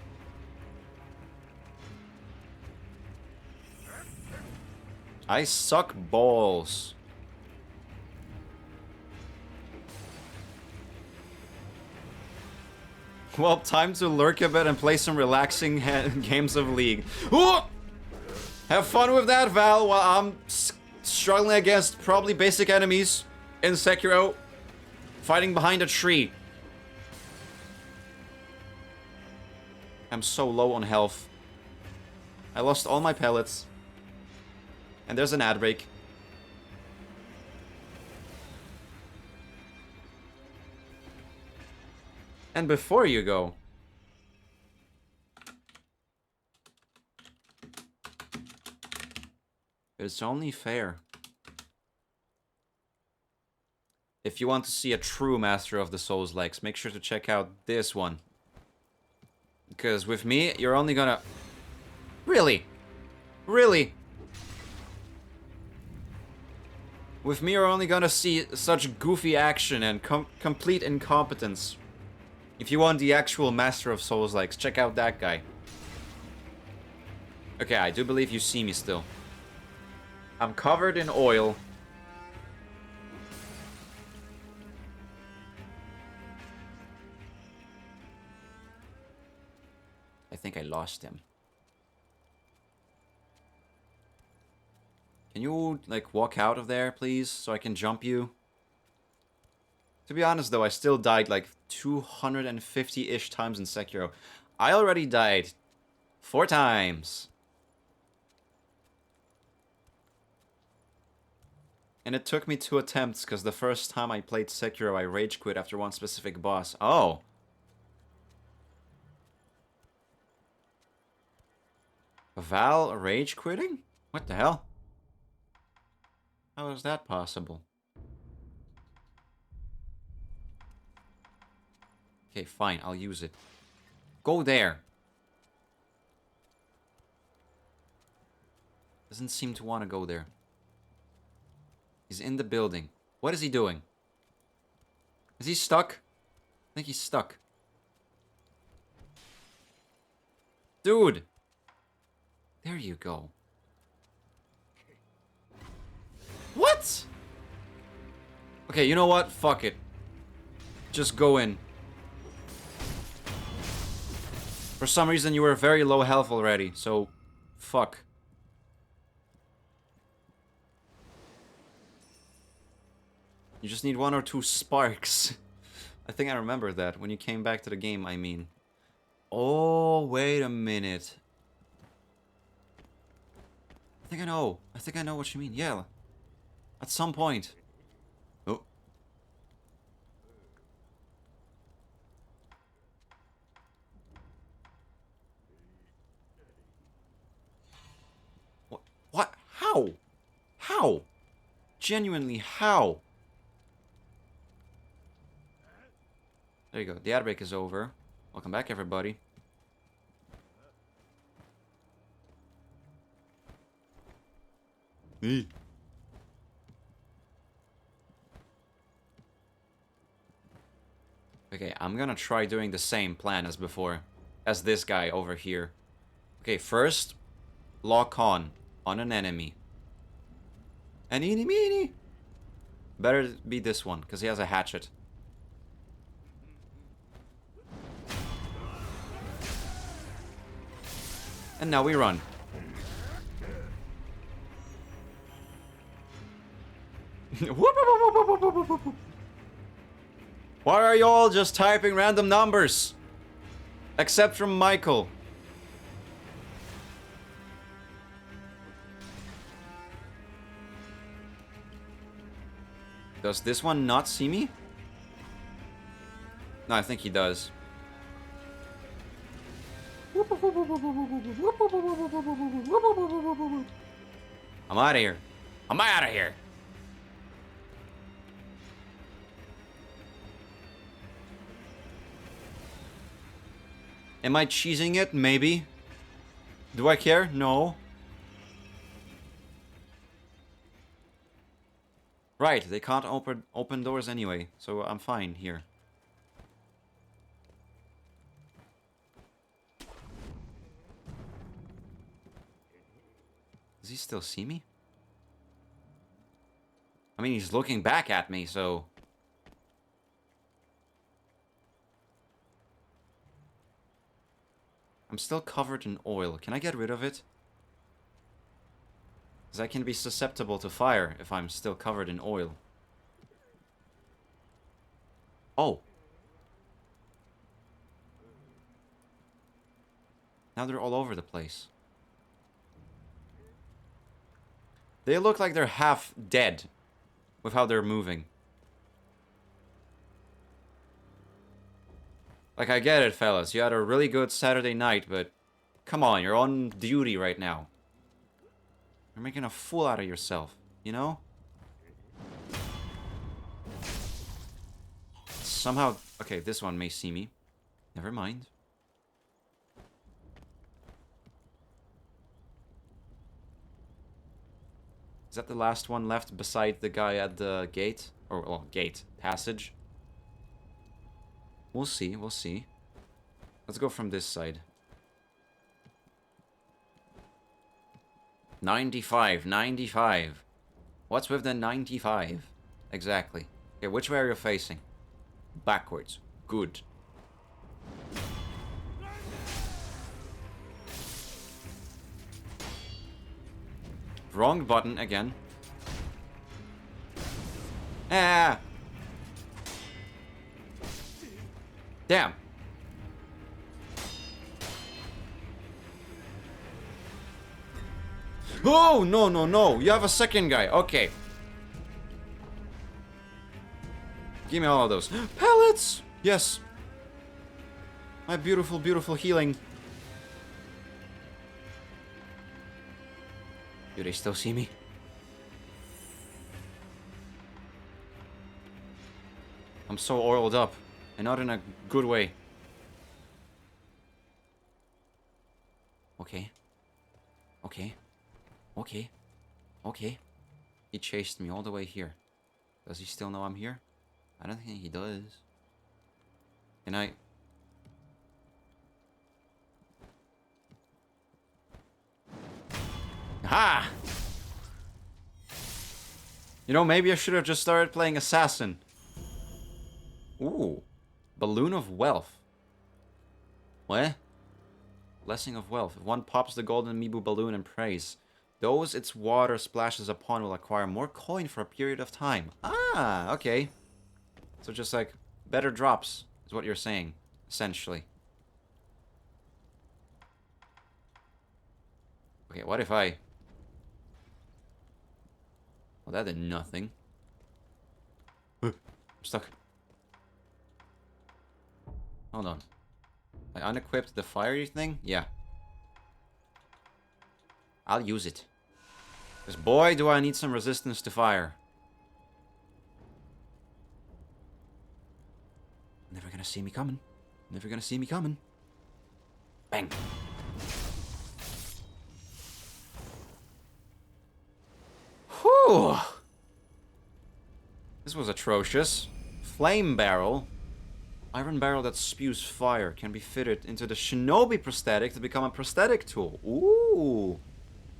I suck balls. Well, time to lurk a bit and play some relaxing games of League. Ooh! Have fun with that, Val, while I'm struggling against probably basic enemies in Sekiro. Fighting behind a tree. I'm so low on health. I lost all my pellets. And there's an ad break. And before you go... It's only fair. If you want to see a true master of the Souls-likes, make sure to check out this one. Because with me, you're only gonna... Really? Really? With me, you're only gonna see such goofy action and complete incompetence. If you want the actual master of Souls-likes, check out that guy. Okay, I do believe you see me still. I'm covered in oil. I think I lost him. Can you, like, walk out of there, please, so I can jump you? To be honest, though, I still died, like, 250-ish times in Sekiro. I already died 4 times. And it took me 2 attempts, because the first time I played Sekiro, I rage quit after one specific boss. Oh! Val rage quitting? What the hell? How is that possible? Okay, fine, I'll use it. Go there! Doesn't seem to want to go there. He's in the building. What is he doing? Is he stuck? I think he's stuck. Dude! There you go. What? Okay, you know what? Fuck it. Just go in. For some reason you were very low health already, so... Fuck. You just need 1 or 2 sparks. I think I remember that, when you came back to the game, I mean. Oh, wait a minute. I think I know. I think I know what you mean. Yeah. At some point. Oh. What? What? How? How? Genuinely, how? There you go. The ad break is over. Welcome back, everybody. Me. Okay, I'm gonna try doing the same plan as before. As this guy over here. Okay, first, lock on an enemy. An eeny meeny. Better be this one, because he has a hatchet. And now we run. Why are you all just typing random numbers? Except from Michael. Does this one not see me? No, I think he does. I'm out of here. I'm out of here. Am I cheesing it? Maybe. Do I care? No. Right, they can't open doors anyway, so I'm fine here. Does he still see me? I mean, he's looking back at me, so... I'm still covered in oil. Can I get rid of it? Because I can be susceptible to fire if I'm still covered in oil. Oh. Now they're all over the place. They look like they're half dead with how they're moving. Like, I get it, fellas. You had a really good Saturday night, but come on, you're on duty right now. You're making a fool out of yourself, you know? Somehow... Okay, this one may see me. Never mind. Is that the last one left beside the guy at the gate? Or, well, gate. Passage? We'll see, we'll see. Let's go from this side. 95, 95. What's with the 95? Exactly. Okay, which way are you facing? Backwards. Good. Wrong button again. Ah! Damn. Oh, no, no, no. You have a second guy. Okay. Give me all of those. Pellets! Yes. My beautiful, beautiful healing. Do they still see me? I'm so oiled up. And not in a good way. Okay. Okay. Okay. Okay. He chased me all the way here. Does he still know I'm here? I don't think he does. Can I... Ha! You know, maybe I should have just started playing Assassin. Ooh. Balloon of Wealth. What? Blessing of Wealth. If one pops the golden Mibu balloon and prays, those its water splashes upon will acquire more coin for a period of time. Ah, okay. So just like better drops is what you're saying, essentially. Okay, what if I... Well, that did nothing. I'm stuck. Hold on. I unequipped the fiery thing? Yeah. I'll use it. Because boy, do I need some resistance to fire. Never gonna see me coming. Never gonna see me coming. Bang. Whew. This was atrocious. Flame barrel. Iron barrel that spews fire can be fitted into the shinobi prosthetic to become a prosthetic tool. Ooh.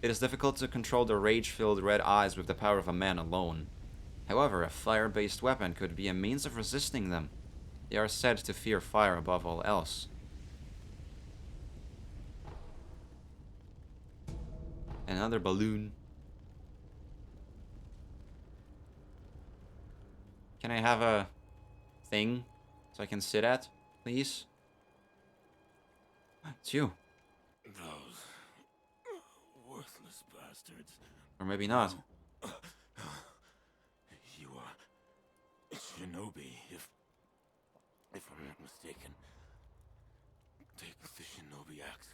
It is difficult to control the rage-filled red eyes with the power of a man alone. However, a fire-based weapon could be a means of resisting them. They are said to fear fire above all else. Another balloon. Can I have a thing so I can sit at, please? It's you. Those worthless bastards. Or maybe not. You are shinobi, if I'm not mistaken. Take the shinobi axe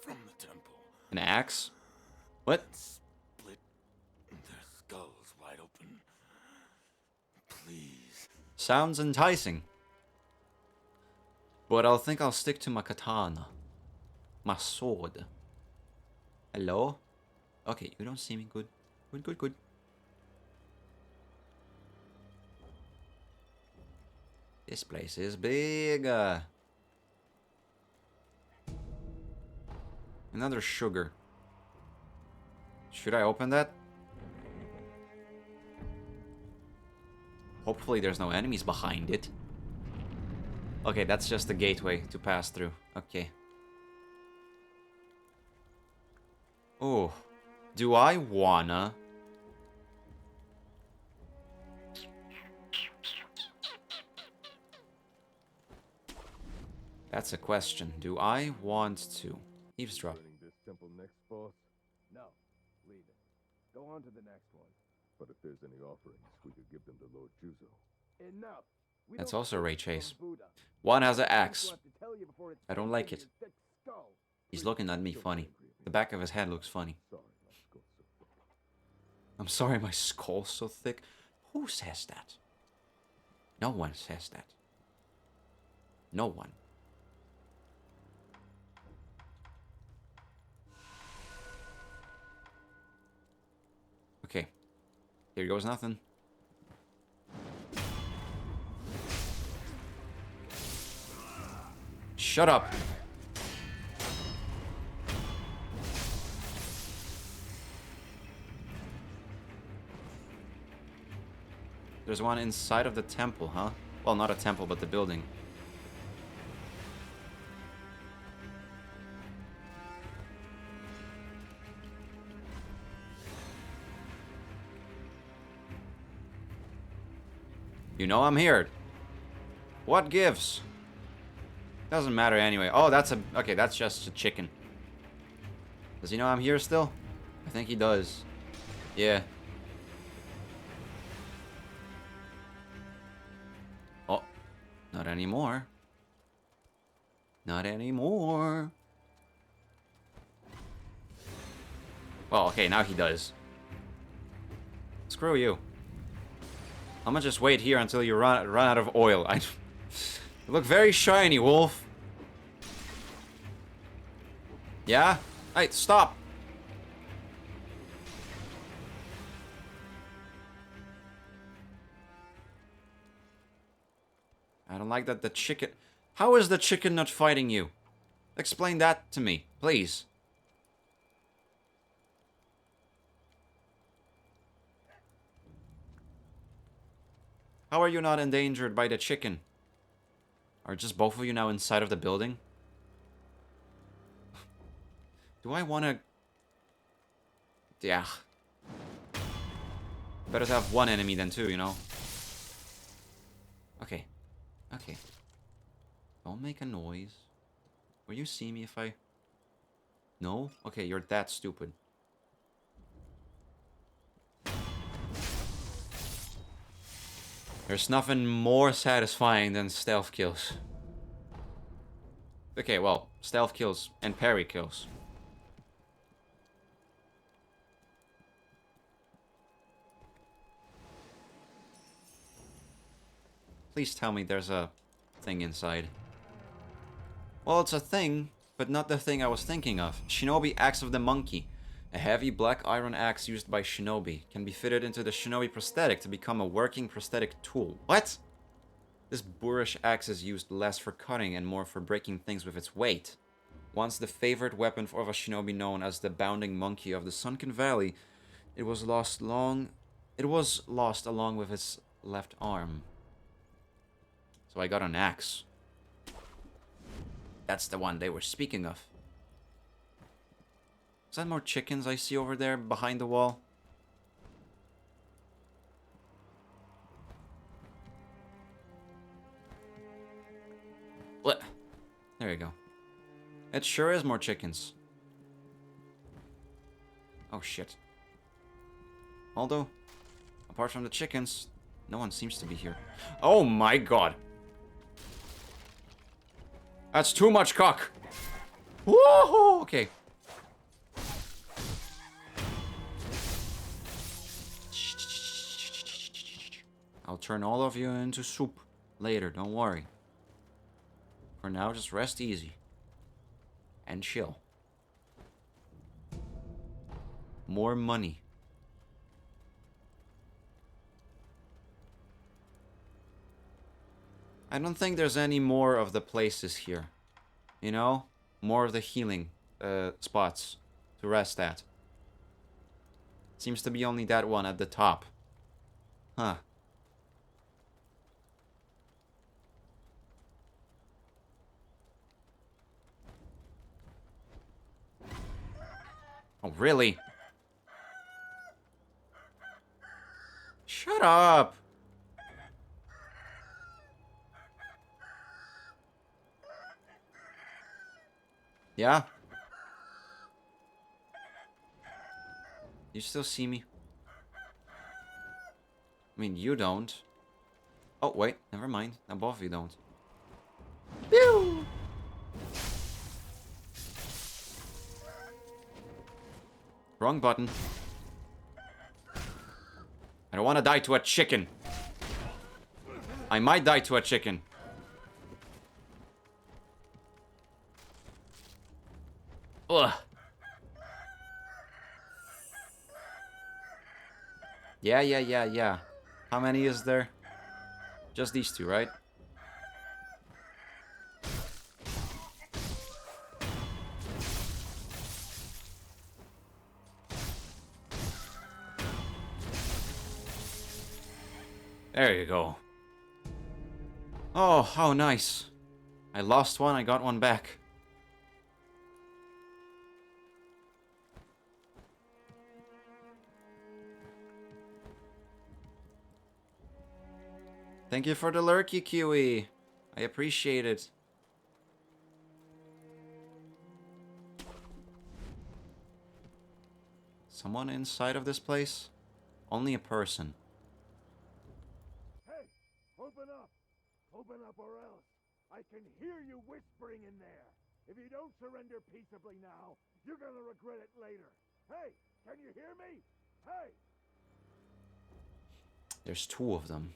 from the temple. An axe? What? And split their skulls wide open. Please. Sounds enticing. But I'll think I'll stick to my katana. My sword. Hello? Okay, you don't see me. Good. Good, good, good. This place is big. Another sugar. Should I open that? Hopefully there's no enemies behind it. Okay, that's just the gateway to pass through. Okay. Oh. Do I wanna... That's a question. Do I want to eavesdrop? Learning this temple next, boss? No, leave it. Go on to the next one. But if there's any offerings, we could give them to Lord Juzo. Enough. We That's don't also take Ray it from Chase. Buddha. One has an That's axe. what I have to tell you before it I don't sinks like into it. your thick skull. He's looking at me funny. The back of his head looks funny. Sorry, my skull's so thick. I'm sorry my skull's so thick. Who says that? No one says that. No one. Okay. Here goes nothing. Shut up. There's one inside of the temple, huh? Well, not a temple, but the building. You know I'm here. What gives? Doesn't matter anyway. Oh, that's a... Okay, that's just a chicken. Does he know I'm here still? I think he does. Yeah. Oh. Not anymore. Not anymore. Well, okay, now he does. Screw you. I'm gonna just wait here until you run out of oil. You look very shiny, wolf. Yeah? Hey, stop. I don't like that the chicken... How is the chicken not fighting you? Explain that to me, please. How are you not endangered by the chicken? Are just both of you now inside of the building? Do I want to... Yeah. Better to have one enemy than two, you know? Okay. Okay. Don't make a noise. Will you see me if I... No? Okay, you're that stupid. There's nothing more satisfying than stealth kills. Okay, well, stealth kills and parry kills. Please tell me there's a thing inside. Well, it's a thing, but not the thing I was thinking of. Shinobi Axe of the Monkey. A heavy black iron axe used by shinobi. Can be fitted into the shinobi prosthetic to become a working prosthetic tool. What? This boorish axe is used less for cutting and more for breaking things with its weight. Once the favorite weapon of a shinobi known as the Bounding Monkey of the Sunken Valley, it was lost along with his left arm. So I got an axe. That's the one they were speaking of. Is that more chickens I see over there behind the wall? What? There you go. It sure is more chickens. Oh shit. Although, apart from the chickens, no one seems to be here. Oh my god. That's too much cock. Woohoo! Okay. I'll turn all of you into soup later, don't worry. For now, just rest easy. And chill. More money. I don't think there's any more of the places here. You know? More of the healing spots to rest at. Seems to be only that one at the top. Huh. Oh, really? Shut up! Yeah? You still see me? I mean, you don't. Oh, wait. Never mind. Now both of you don't. Pew! Wrong button. I don't want to die to a chicken. I might die to a chicken. Ugh. Yeah. How many is there? Just these two, right? There you go. Oh, how nice. I lost one, I got one back. Thank you for the lurky, Kiwi. I appreciate it. Someone inside of this place? Only a person. Hey, open up! Open up or else! I can hear you whispering in there! If you don't surrender peaceably now, you're gonna regret it later! Hey, can you hear me? Hey! There's two of them.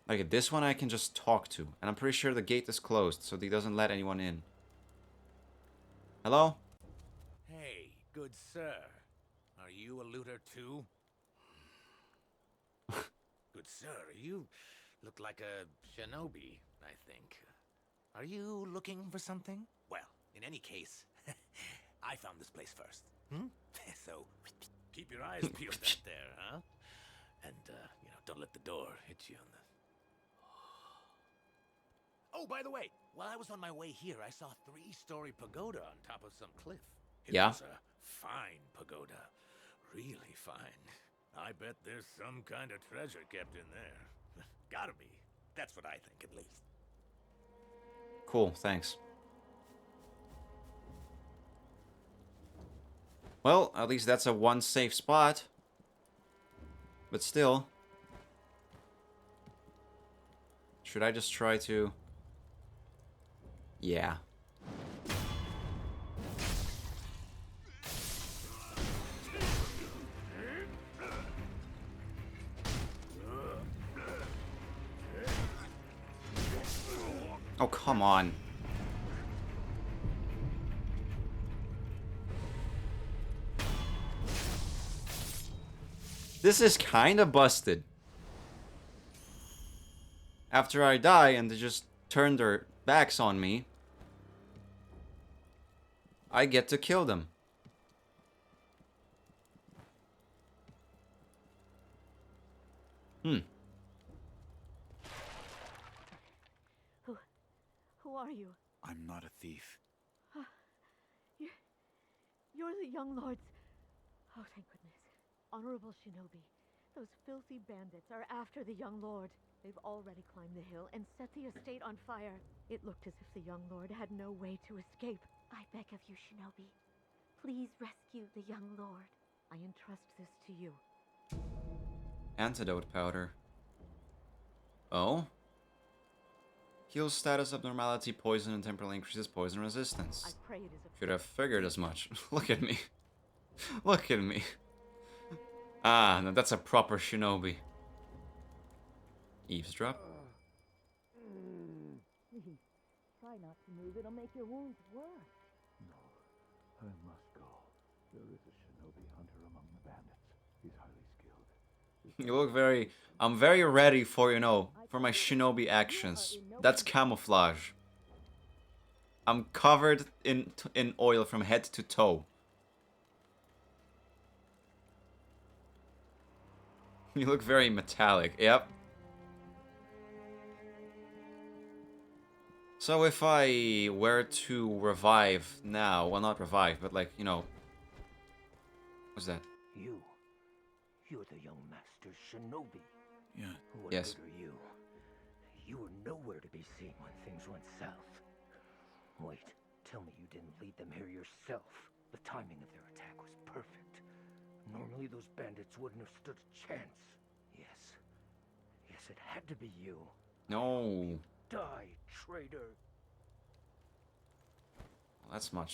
Okay, this one I can just talk to. And I'm pretty sure the gate is closed, so he doesn't let anyone in. Hello? Hey, good sir. Are you a looter too? Good sir, you look like a shinobi, I think. Are you looking for something? Well, in any case, I found this place first. So, keep your eyes peeled out there, huh? And, you know, don't let the door hit you on the... Oh, by the way, while I was on my way here, I saw a 3-story pagoda on top of some cliff. It was a fine pagoda. Really fine. I bet there's some kind of treasure kept in there. Gotta be. That's what I think, at least. Cool, thanks. Well, at least that's a one safe spot. But still. Should I just try to... Yeah. Oh, come on. This is kinda busted. After I die and they just turn their backs on me, I get to kill them. Who are you? I'm not a thief. You're the young lords. Oh, thank goodness. Honorable Shinobi, those filthy bandits are after the young lord. They've already climbed the hill and set the estate on fire. It looked as if the young lord had no way to escape. I beg of you, Shinobi, please rescue the young lord. I entrust this to you. Antidote powder. Oh? Heals status abnormality, poison, and temporarily increases poison resistance. I pray it is a... Should have figured as much. Look at me. Look at me. Ah, no, that's a proper shinobi. Eavesdrop? Please, try not to move. It'll make your wounds worse. No, I must go. There is a shinobi hunter among the bandits. He's highly skilled. You look very... I'm very ready for, you know, for my shinobi actions. That's camouflage. I'm covered in oil from head to toe. You look very metallic. Yep. So if I were to revive now, well, not revive, but like, you know, What's that? You're the young master's shinobi. Yeah. What Yes. good are you? You were nowhere to be seen when things went south. Wait, tell me you didn't lead them here yourself. The timing of their attack was perfect. Normally those bandits wouldn't have stood a chance. Yes, it had to be you. No. Die, traitor. Well, that's not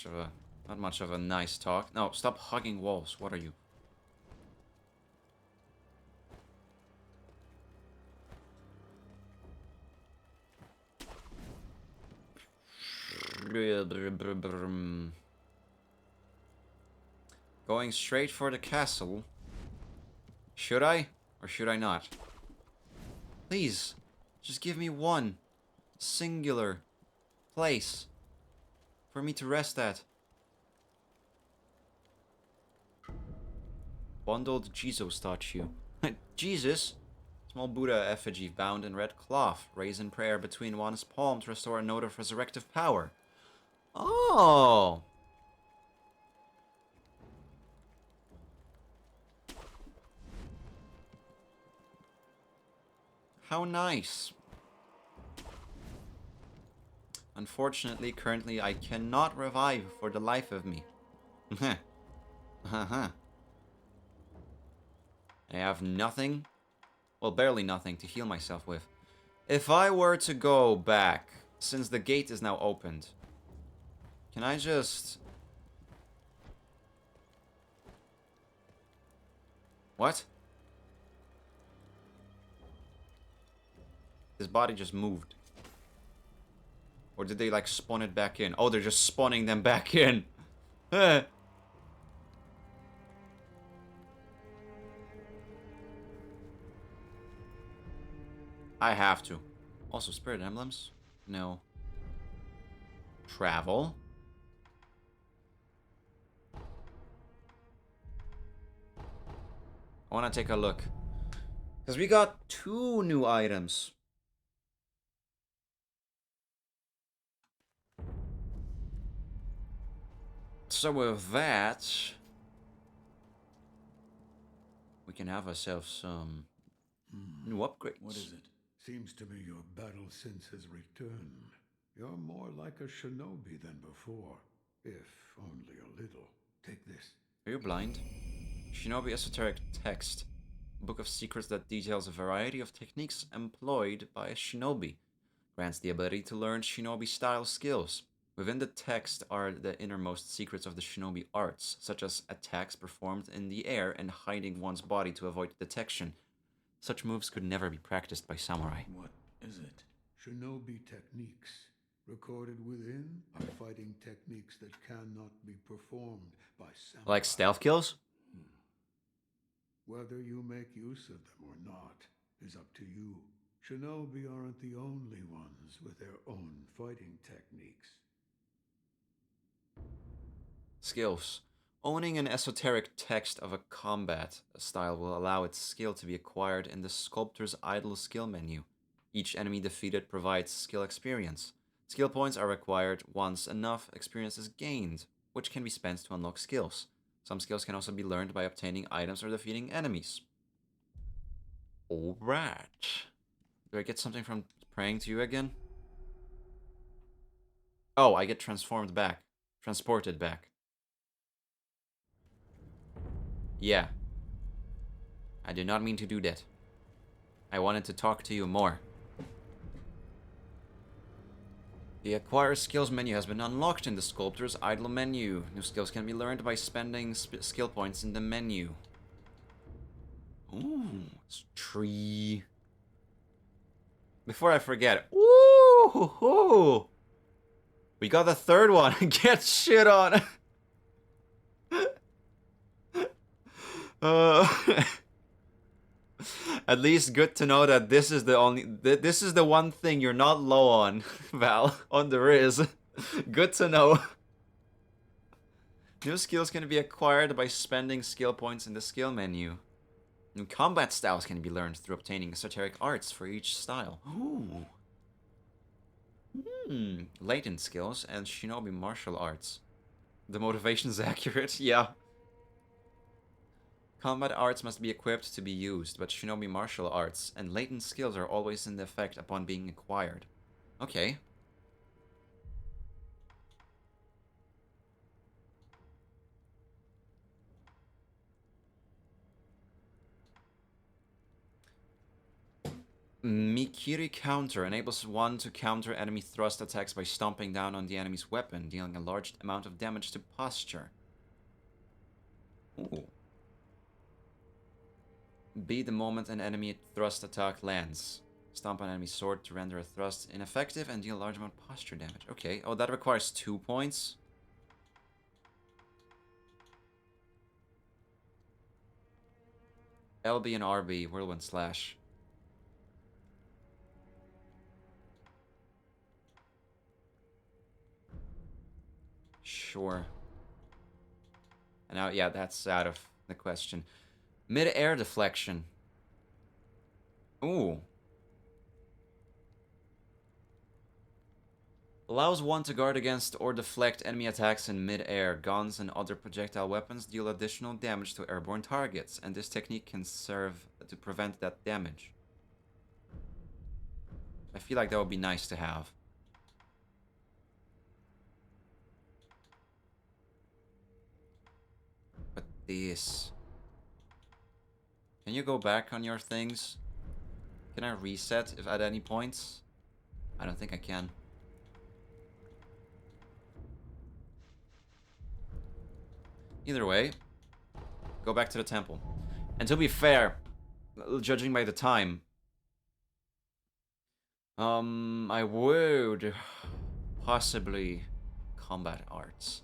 much of a nice talk. No, stop hugging walls. What are you? Going straight for the castle. Should I? Or should I not? Please, just give me one singular place for me to rest at. Bundled Jesus statue. Jesus? Small Buddha effigy bound in red cloth. Raise in prayer between one's palms to restore a note of resurrective power. Oh! How nice. Unfortunately, currently I cannot revive for the life of me. I have nothing, well, barely nothing to heal myself with. If I were to go back, since the gate is now opened, can I just... What? His body just moved. Or did they, like, spawn it back in? Oh, they're just spawning them back in. I have to. Also, spirit emblems? No. Travel? I want to take a look. Because we got 2 new items. So with that, we can have ourselves some new upgrades. What is it? Seems to me your battle sense has returned. You're more like a shinobi than before, if only a little. Take this. Are you blind? Shinobi Esoteric Text. A book of secrets that details a variety of techniques employed by a shinobi. Grants the ability to learn shinobi-style skills. Within the text are the innermost secrets of the shinobi arts, such as attacks performed in the air and hiding one's body to avoid detection. Such moves could never be practiced by samurai. What is it? Shinobi techniques. Recorded within are fighting techniques that cannot be performed by samurai. Like stealth kills? Whether you make use of them or not is up to you. Shinobi aren't the only ones with their own fighting techniques. Skills. Owning an esoteric text of a combat style will allow its skill to be acquired in the sculptor's idle skill menu. Each enemy defeated provides skill experience. Skill points are required once enough experience is gained, which can be spent to unlock skills. Some skills can also be learned by obtaining items or defeating enemies. Alright. Do I get something from praying to you again? Oh, I get transformed back. Transported back. Yeah. I did not mean to do that. I wanted to talk to you more. The Acquire Skills menu has been unlocked in the Sculptor's Idle menu. New skills can be learned by spending skill points in the menu. Ooh, it's tree. Before I forget, ooh, we got the 3rd one. Get shit on. At least good to know that this is the one thing you're not low on, Val, on the Riz. Good to know. New skills can be acquired by spending skill points in the skill menu. New combat styles can be learned through obtaining esoteric arts for each style. Ooh. Latent skills and shinobi martial arts. The motivation is accurate, yeah. Combat arts must be equipped to be used, but shinobi martial arts and latent skills are always in effect upon being acquired. Okay. Mikiri Counter enables one to counter enemy thrust attacks by stomping down on the enemy's weapon, dealing a large amount of damage to posture. Ooh. Be the moment an enemy thrust attack lands. Stomp on enemy sword to render a thrust ineffective and deal a large amount of posture damage. Okay. Oh, that requires 2 points. LB and RB, Whirlwind Slash. Sure. And now, yeah, that's out of the question. Mid-air deflection. Ooh. Allows one to guard against or deflect enemy attacks in mid-air. Guns and other projectile weapons deal additional damage to airborne targets, and this technique can serve to prevent that damage. I feel like that would be nice to have. But this... Can you go back on your things? Can I reset if at any points? I don't think I can. Either way, go back to the temple. And to be fair, judging by the time, I would possibly combat arts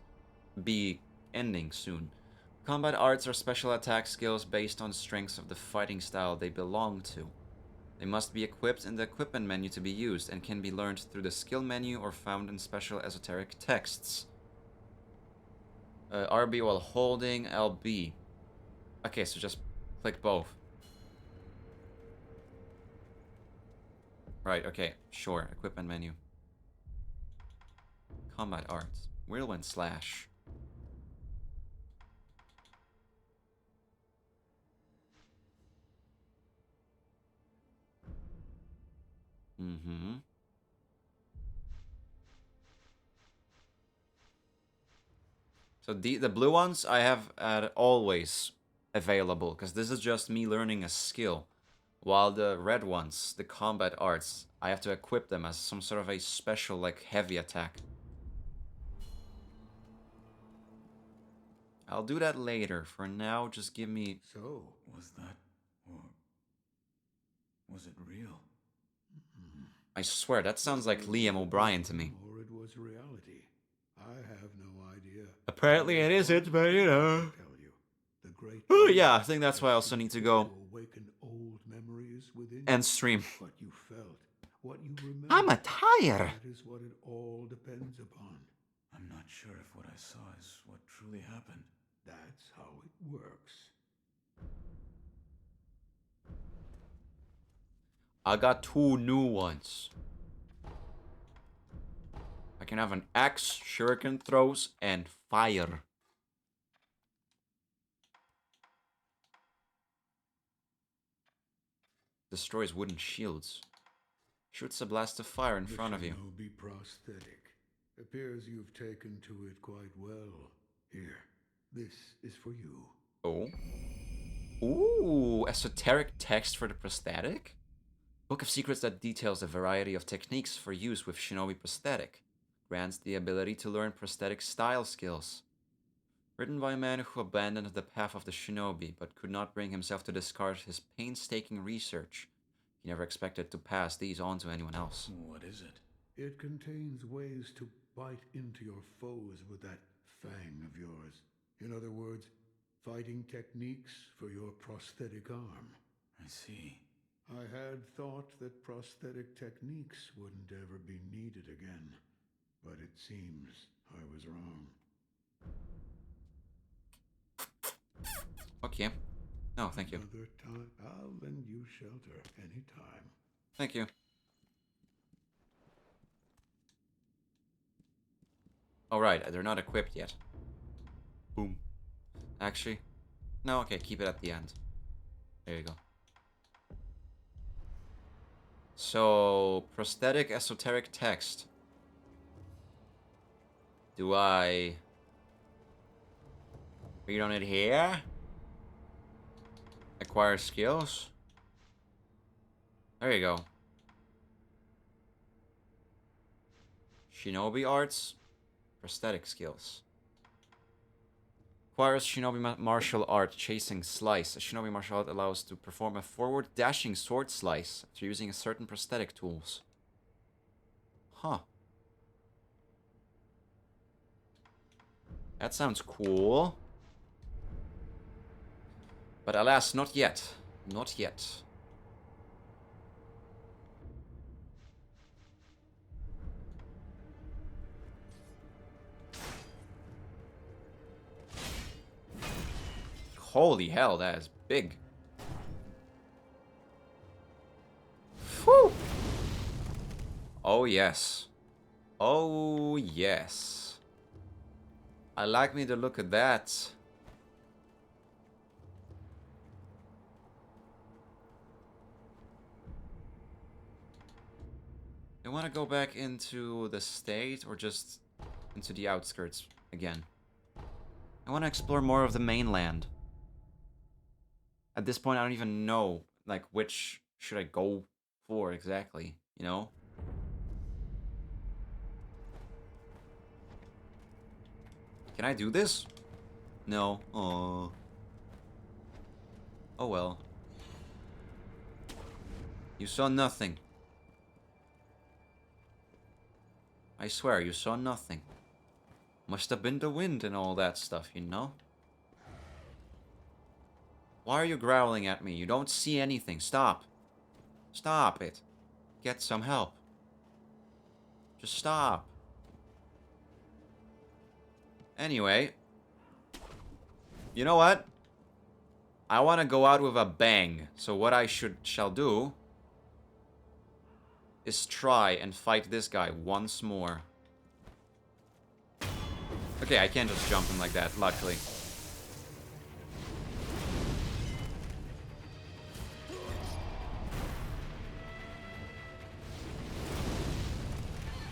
be ending soon. Combat arts are special attack skills based on the strengths of the fighting style they belong to. They must be equipped in the equipment menu to be used and can be learned through the skill menu or found in special esoteric texts. RB while holding LB. Okay, so just click both. Right, okay, sure. Equipment menu. Combat arts. Whirlwind Slash. Mm-hmm. So the blue ones I have always available, because this is just me learning a skill. While the red ones, the combat arts, I have to equip them as some sort of a special, like, heavy attack. I'll do that later. For now, just give me... So, Was that... or... was it real? I swear, that sounds like Liam O'Brien to me. Or it was reality. I have no idea. Apparently it isn't, but you know. Oh yeah, I think that's why I also need to go and stream. What you felt, what you remember. I'm a tired. That is what it all depends upon. I'm not sure if what I saw is what truly happened. That's how it works. I got 2 new ones. I can have an axe, shuriken throws, and fire. Destroys wooden shields. Shoots a blast of fire in front of you. The shinobi prosthetic. Appears you've taken to it quite well. Here, this is for you. Oh. Ooh, esoteric text for the prosthetic? Book of Secrets that details a variety of techniques for use with shinobi prosthetic. Grants the ability to learn prosthetic style skills. Written by a man who abandoned the path of the shinobi, but could not bring himself to discard his painstaking research. He never expected to pass these on to anyone else. What is it? It contains ways to bite into your foes with that fang of yours. In other words, fighting techniques for your prosthetic arm. I see. I had thought that prosthetic techniques wouldn't ever be needed again, but it seems I was wrong. Okay. No, thank you. Another time, I'll lend you shelter anytime. Thank you. Alright, they're not equipped yet. Boom. Actually, No, okay, keep it at the end. There you go. So, prosthetic esoteric text. Do I read on it here? Acquire skills? There you go. Shinobi arts, prosthetic skills. Acquires Shinobi martial art, chasing slice. A Shinobi martial art allows to perform a forward dashing sword slice after using a certain prosthetic tools. Huh. That sounds cool. But alas, not yet. Not yet. Holy hell, that is big. Whew. Oh, yes. Oh, yes. I like me to look at that. I want to go back into the state or just into the outskirts again. I want to explore more of the mainland. At this point, I don't even know, like, which should I go for exactly, you know? Can I do this? No. Oh. Oh well. You saw nothing. I swear, you saw nothing. Must have been the wind and all that stuff, you know? Why are you growling at me? You don't see anything. Stop. Stop it. Get some help. Just stop. Anyway. You know what? I want to go out with a bang. So what I shall do is try and fight this guy once more. Okay, I can't just jump him like that, luckily.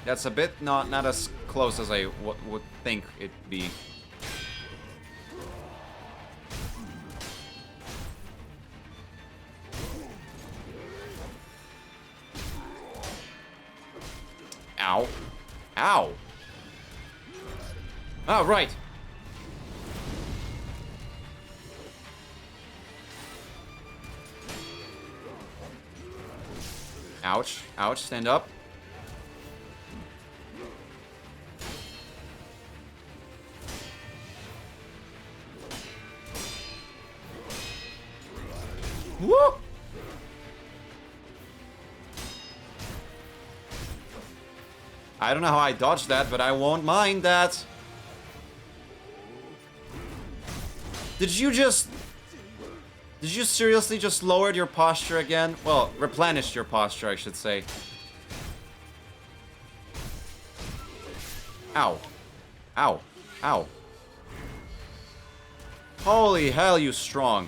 That's a bit not as close as I would think it'd be. Ow. Ow. Oh, right. Ouch. Ouch. Stand up. Woo! I don't know how I dodged that, but I won't mind that. Did you seriously just lowered your posture again? Well, replenished your posture, I should say. Ow. Ow. Ow. Holy hell, you strong.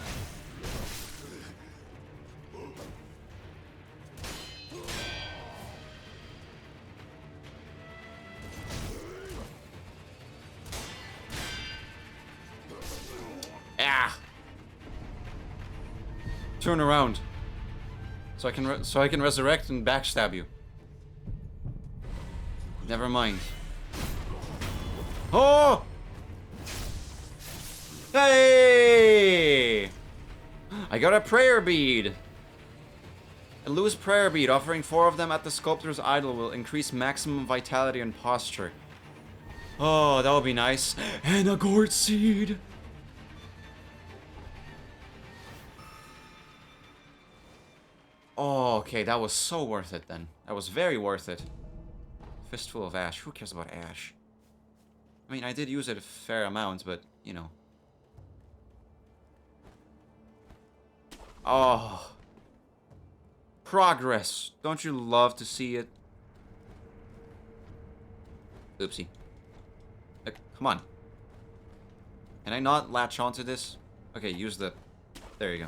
Ah. Turn around. So I can resurrect and backstab you. Never mind. Oh! Hey! I got a prayer bead. A loose prayer bead, offering 4 of them at the sculptor's idol will increase maximum vitality and posture. Oh, that would be nice. And a gourd seed. Oh, okay, that was so worth it then. That was very worth it. Fistful of ash. Who cares about ash? I mean, I did use it a fair amount, but, you know. Oh. Progress. Don't you love to see it? Oopsie. Come on. Can I not latch onto this? Okay, use the... There you go.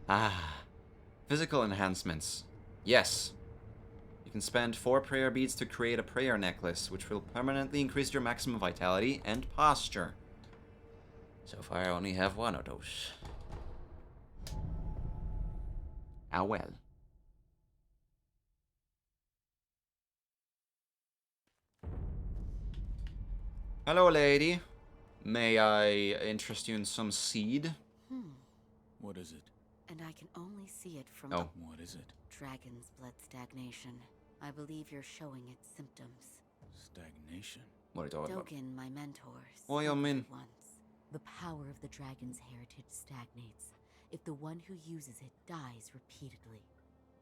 Ah. Physical enhancements. Yes. You can spend 4 prayer beads to create a prayer necklace, which will permanently increase your maximum vitality and posture. So far, I only have 1 of those. Ah well. Hello, lady. May I interest you in some seed? What is it? And I can only see it from Oh. What is it? Dragon's blood stagnation. I believe you're showing its symptoms. Stagnation? What are you talking about? Dogen, my mentor, What do you spoke of mean? it once. The power of the dragon's heritage stagnates if the one who uses it dies repeatedly.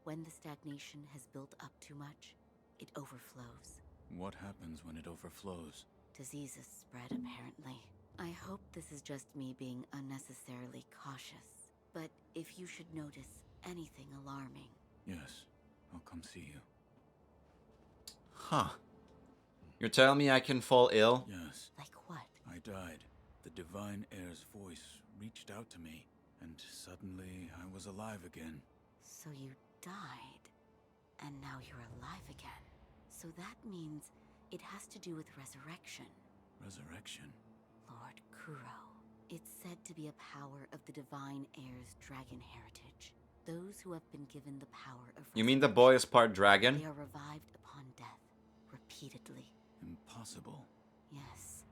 When the stagnation has built up too much, it overflows. What happens when it overflows? Diseases spread, apparently. I hope this is just me being unnecessarily cautious. But if you should notice anything alarming... Yes, I'll come see you. Huh. You're telling me I can fall ill? Yes. Like what? I died. The divine heir's voice reached out to me, and suddenly I was alive again. So you died, and now you're alive again. So that means it has to do with resurrection. Resurrection? Lord Kuro. It's said to be a power of the divine heir's dragon heritage. Those who have been given the power of You mean the boy is part they dragon? are revived upon death, repeatedly. Impossible. Yes,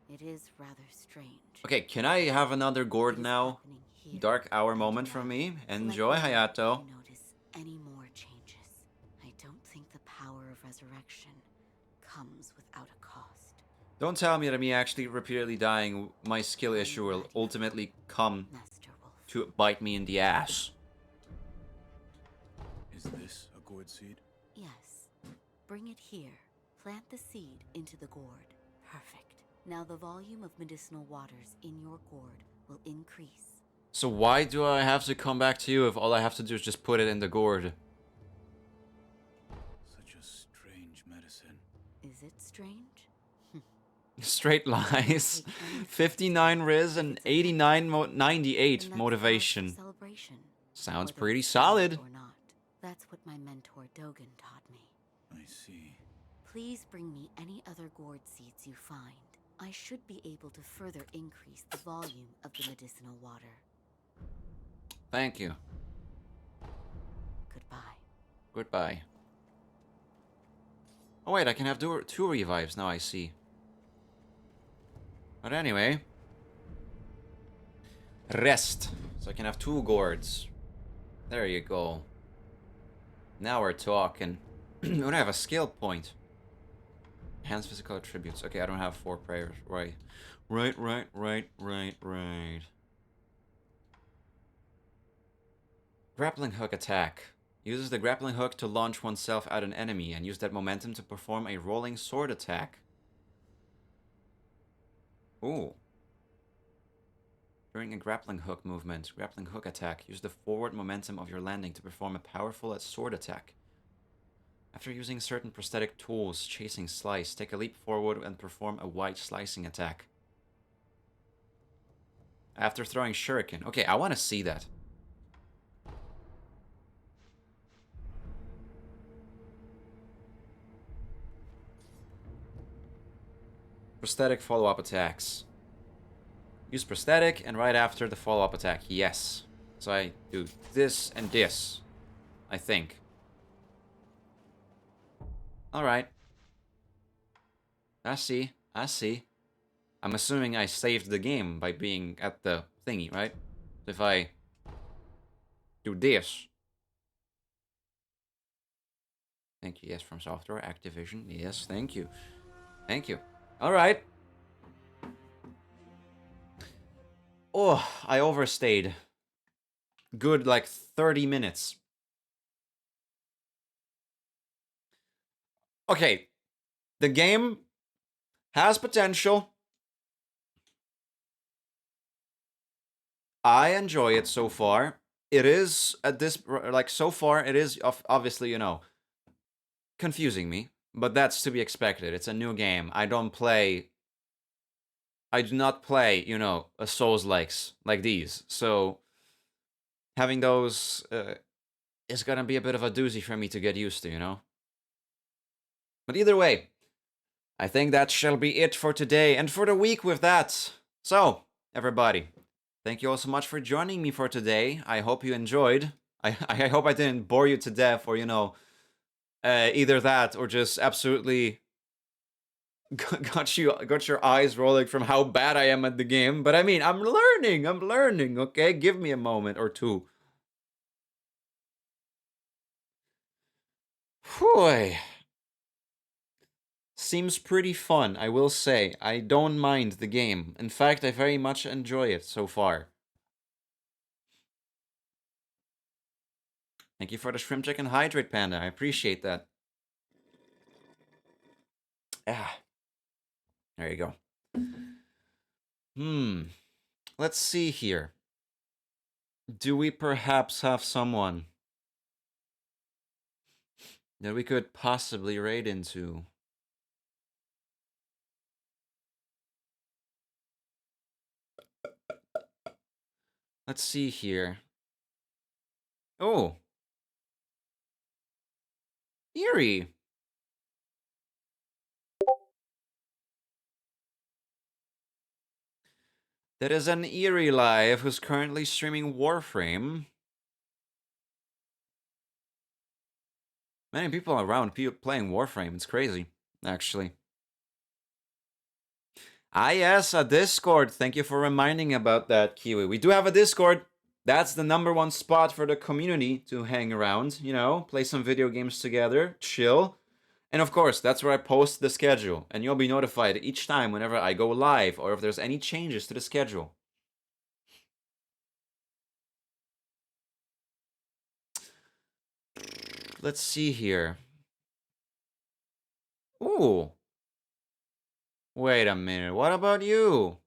it is rather strange. Okay, can I have another gourd It is now? happening here Dark hour and moment now. from me. Let Enjoy, me know Hayato. if you notice any more changes. I don't think the power of resurrection comes without a cost. Don't tell me that me actually repeatedly dying, my skill issue will ultimately come Master Wolf. to bite me in the ass. Is this a gourd seed? Yes. Bring it here. Plant the seed into the gourd. Perfect. Now the volume of medicinal waters in your gourd will increase. So why do I have to come back to you if all I have to do is just put it in the gourd? Such a strange medicine. Is it strange? Straight lies. 59 Riz and 98 motivation. Celebration. Sounds Whether pretty it's real solid. or not. That's what my mentor Dogen taught me. I see. Please bring me any other gourd seeds you find. I should be able to further increase the volume of the medicinal water. Thank you. Goodbye. Goodbye. Oh wait, I can have 2 revives now, I see. But anyway. Rest. So I can have 2 gourds. There you go. Now we're talking. I don't have a skill point. Enhance physical attributes. Okay, I don't have 4 prayers. Right. Right. Grappling hook attack. Uses the grappling hook to launch oneself at an enemy and use that momentum to perform a rolling sword attack. Ooh. During a grappling hook movement, grappling hook attack, use the forward momentum of your landing to perform a powerful sword attack. After using certain prosthetic tools, chasing slice, take a leap forward and perform a wide slicing attack. After throwing shuriken. Okay, I want to see that. Prosthetic follow-up attacks. Use prosthetic and right after the follow-up attack. Yes. So I do this and this. I think. Alright. I see. I'm assuming I saved the game by being at the thingy, right? So if I do this. Thank you. Yes, from software. Activision. Yes, thank you. Thank you. Alright. Oh, I overstayed. Good, like 30 minutes. Okay. The game has potential. I enjoy it so far. It is, at this, like, so far, it is, obviously, you know, confusing me. But that's to be expected. It's a new game. I don't play I do not play, you know, a Souls-likes like these. So having those is gonna be a bit of a doozy for me to get used to, you know? But either way, I think that shall be it for today and for the week with that. So, everybody, thank you all so much for joining me for today. I hope you enjoyed. I hope I didn't bore you to death or, you know, either that or just absolutely got your eyes rolling from how bad I am at the game. But I mean, I'm learning, okay? Give me a moment or two. Whew. Seems pretty fun, I will say. I don't mind the game. In fact, I very much enjoy it so far. Thank you for the shrimp chicken hydrate, Panda. I appreciate that. Ah. There you go. Let's see here. Do we perhaps have someone that we could possibly raid into? Let's see here. Oh. Eerie. That is an Eerie Live who's currently streaming Warframe. Many people around playing Warframe. It's crazy, actually. Ah, yes, a Discord. Thank you for reminding about that, Kiwi. We do have a Discord. That's the #1 spot for the community to hang around, you know, play some video games together, chill. And of course, that's where I post the schedule, and you'll be notified each time whenever I go live or if there's any changes to the schedule. Let's see here. Ooh. Wait a minute, what about you?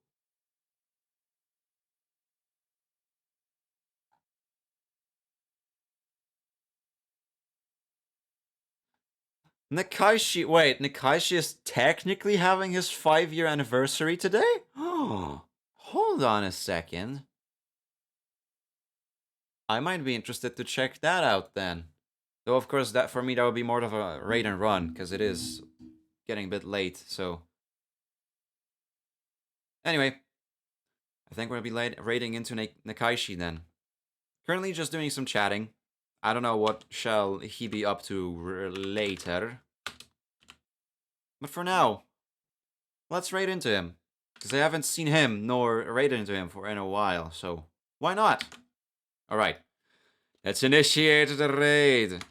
Nikaishi, wait, Nikaishi is technically having his 5-year anniversary today? Oh, hold on a second. I might be interested to check that out then. Though, of course, that for me, that would be more of a raid and run, because it is getting a bit late, so... Anyway, I think we'll be raiding into Nikaishi then. Currently just doing some chatting. I don't know what shall he be up to later. But for now, let's raid into him. Because I haven't seen him nor raided into him in a while, so why not? Alright, let's initiate the raid.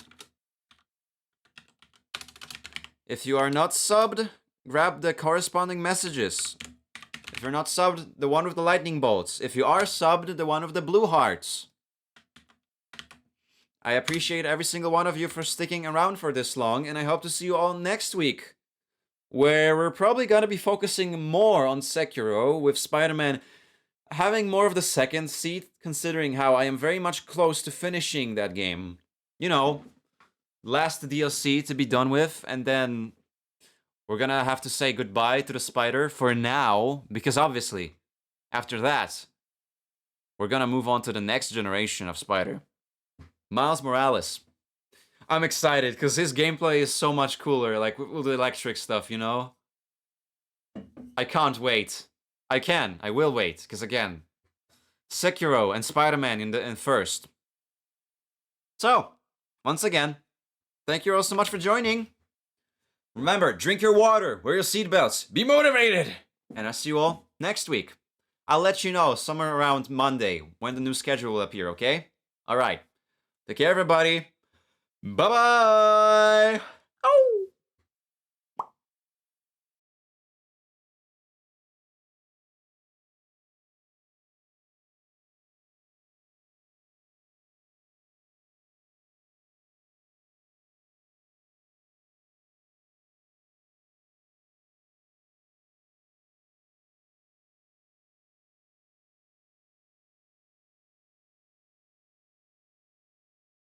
If you are not subbed, grab the corresponding messages. If you're not subbed, the one with the lightning bolts. If you are subbed, the one with the blue hearts. I appreciate every single one of you for sticking around for this long, and I hope to see you all next week, where we're probably going to be focusing more on Sekiro, with Spider-Man having more of the second seat, considering how I am very much close to finishing that game. You know, last DLC to be done with, and then we're gonna have to say goodbye to the spider for now, because obviously, after that, we're gonna move on to the next generation of spider. Miles Morales. I'm excited, because his gameplay is so much cooler, like with the electric stuff, you know? I can't wait. I will wait, because again, Sekiro and Spider-Man in first. So, once again, thank you all so much for joining. Remember, drink your water, wear your seatbelts, be motivated! And I'll see you all next week. I'll let you know somewhere around Monday when the new schedule will appear, okay? Alright. Take care, everybody. Bye-bye! Oh!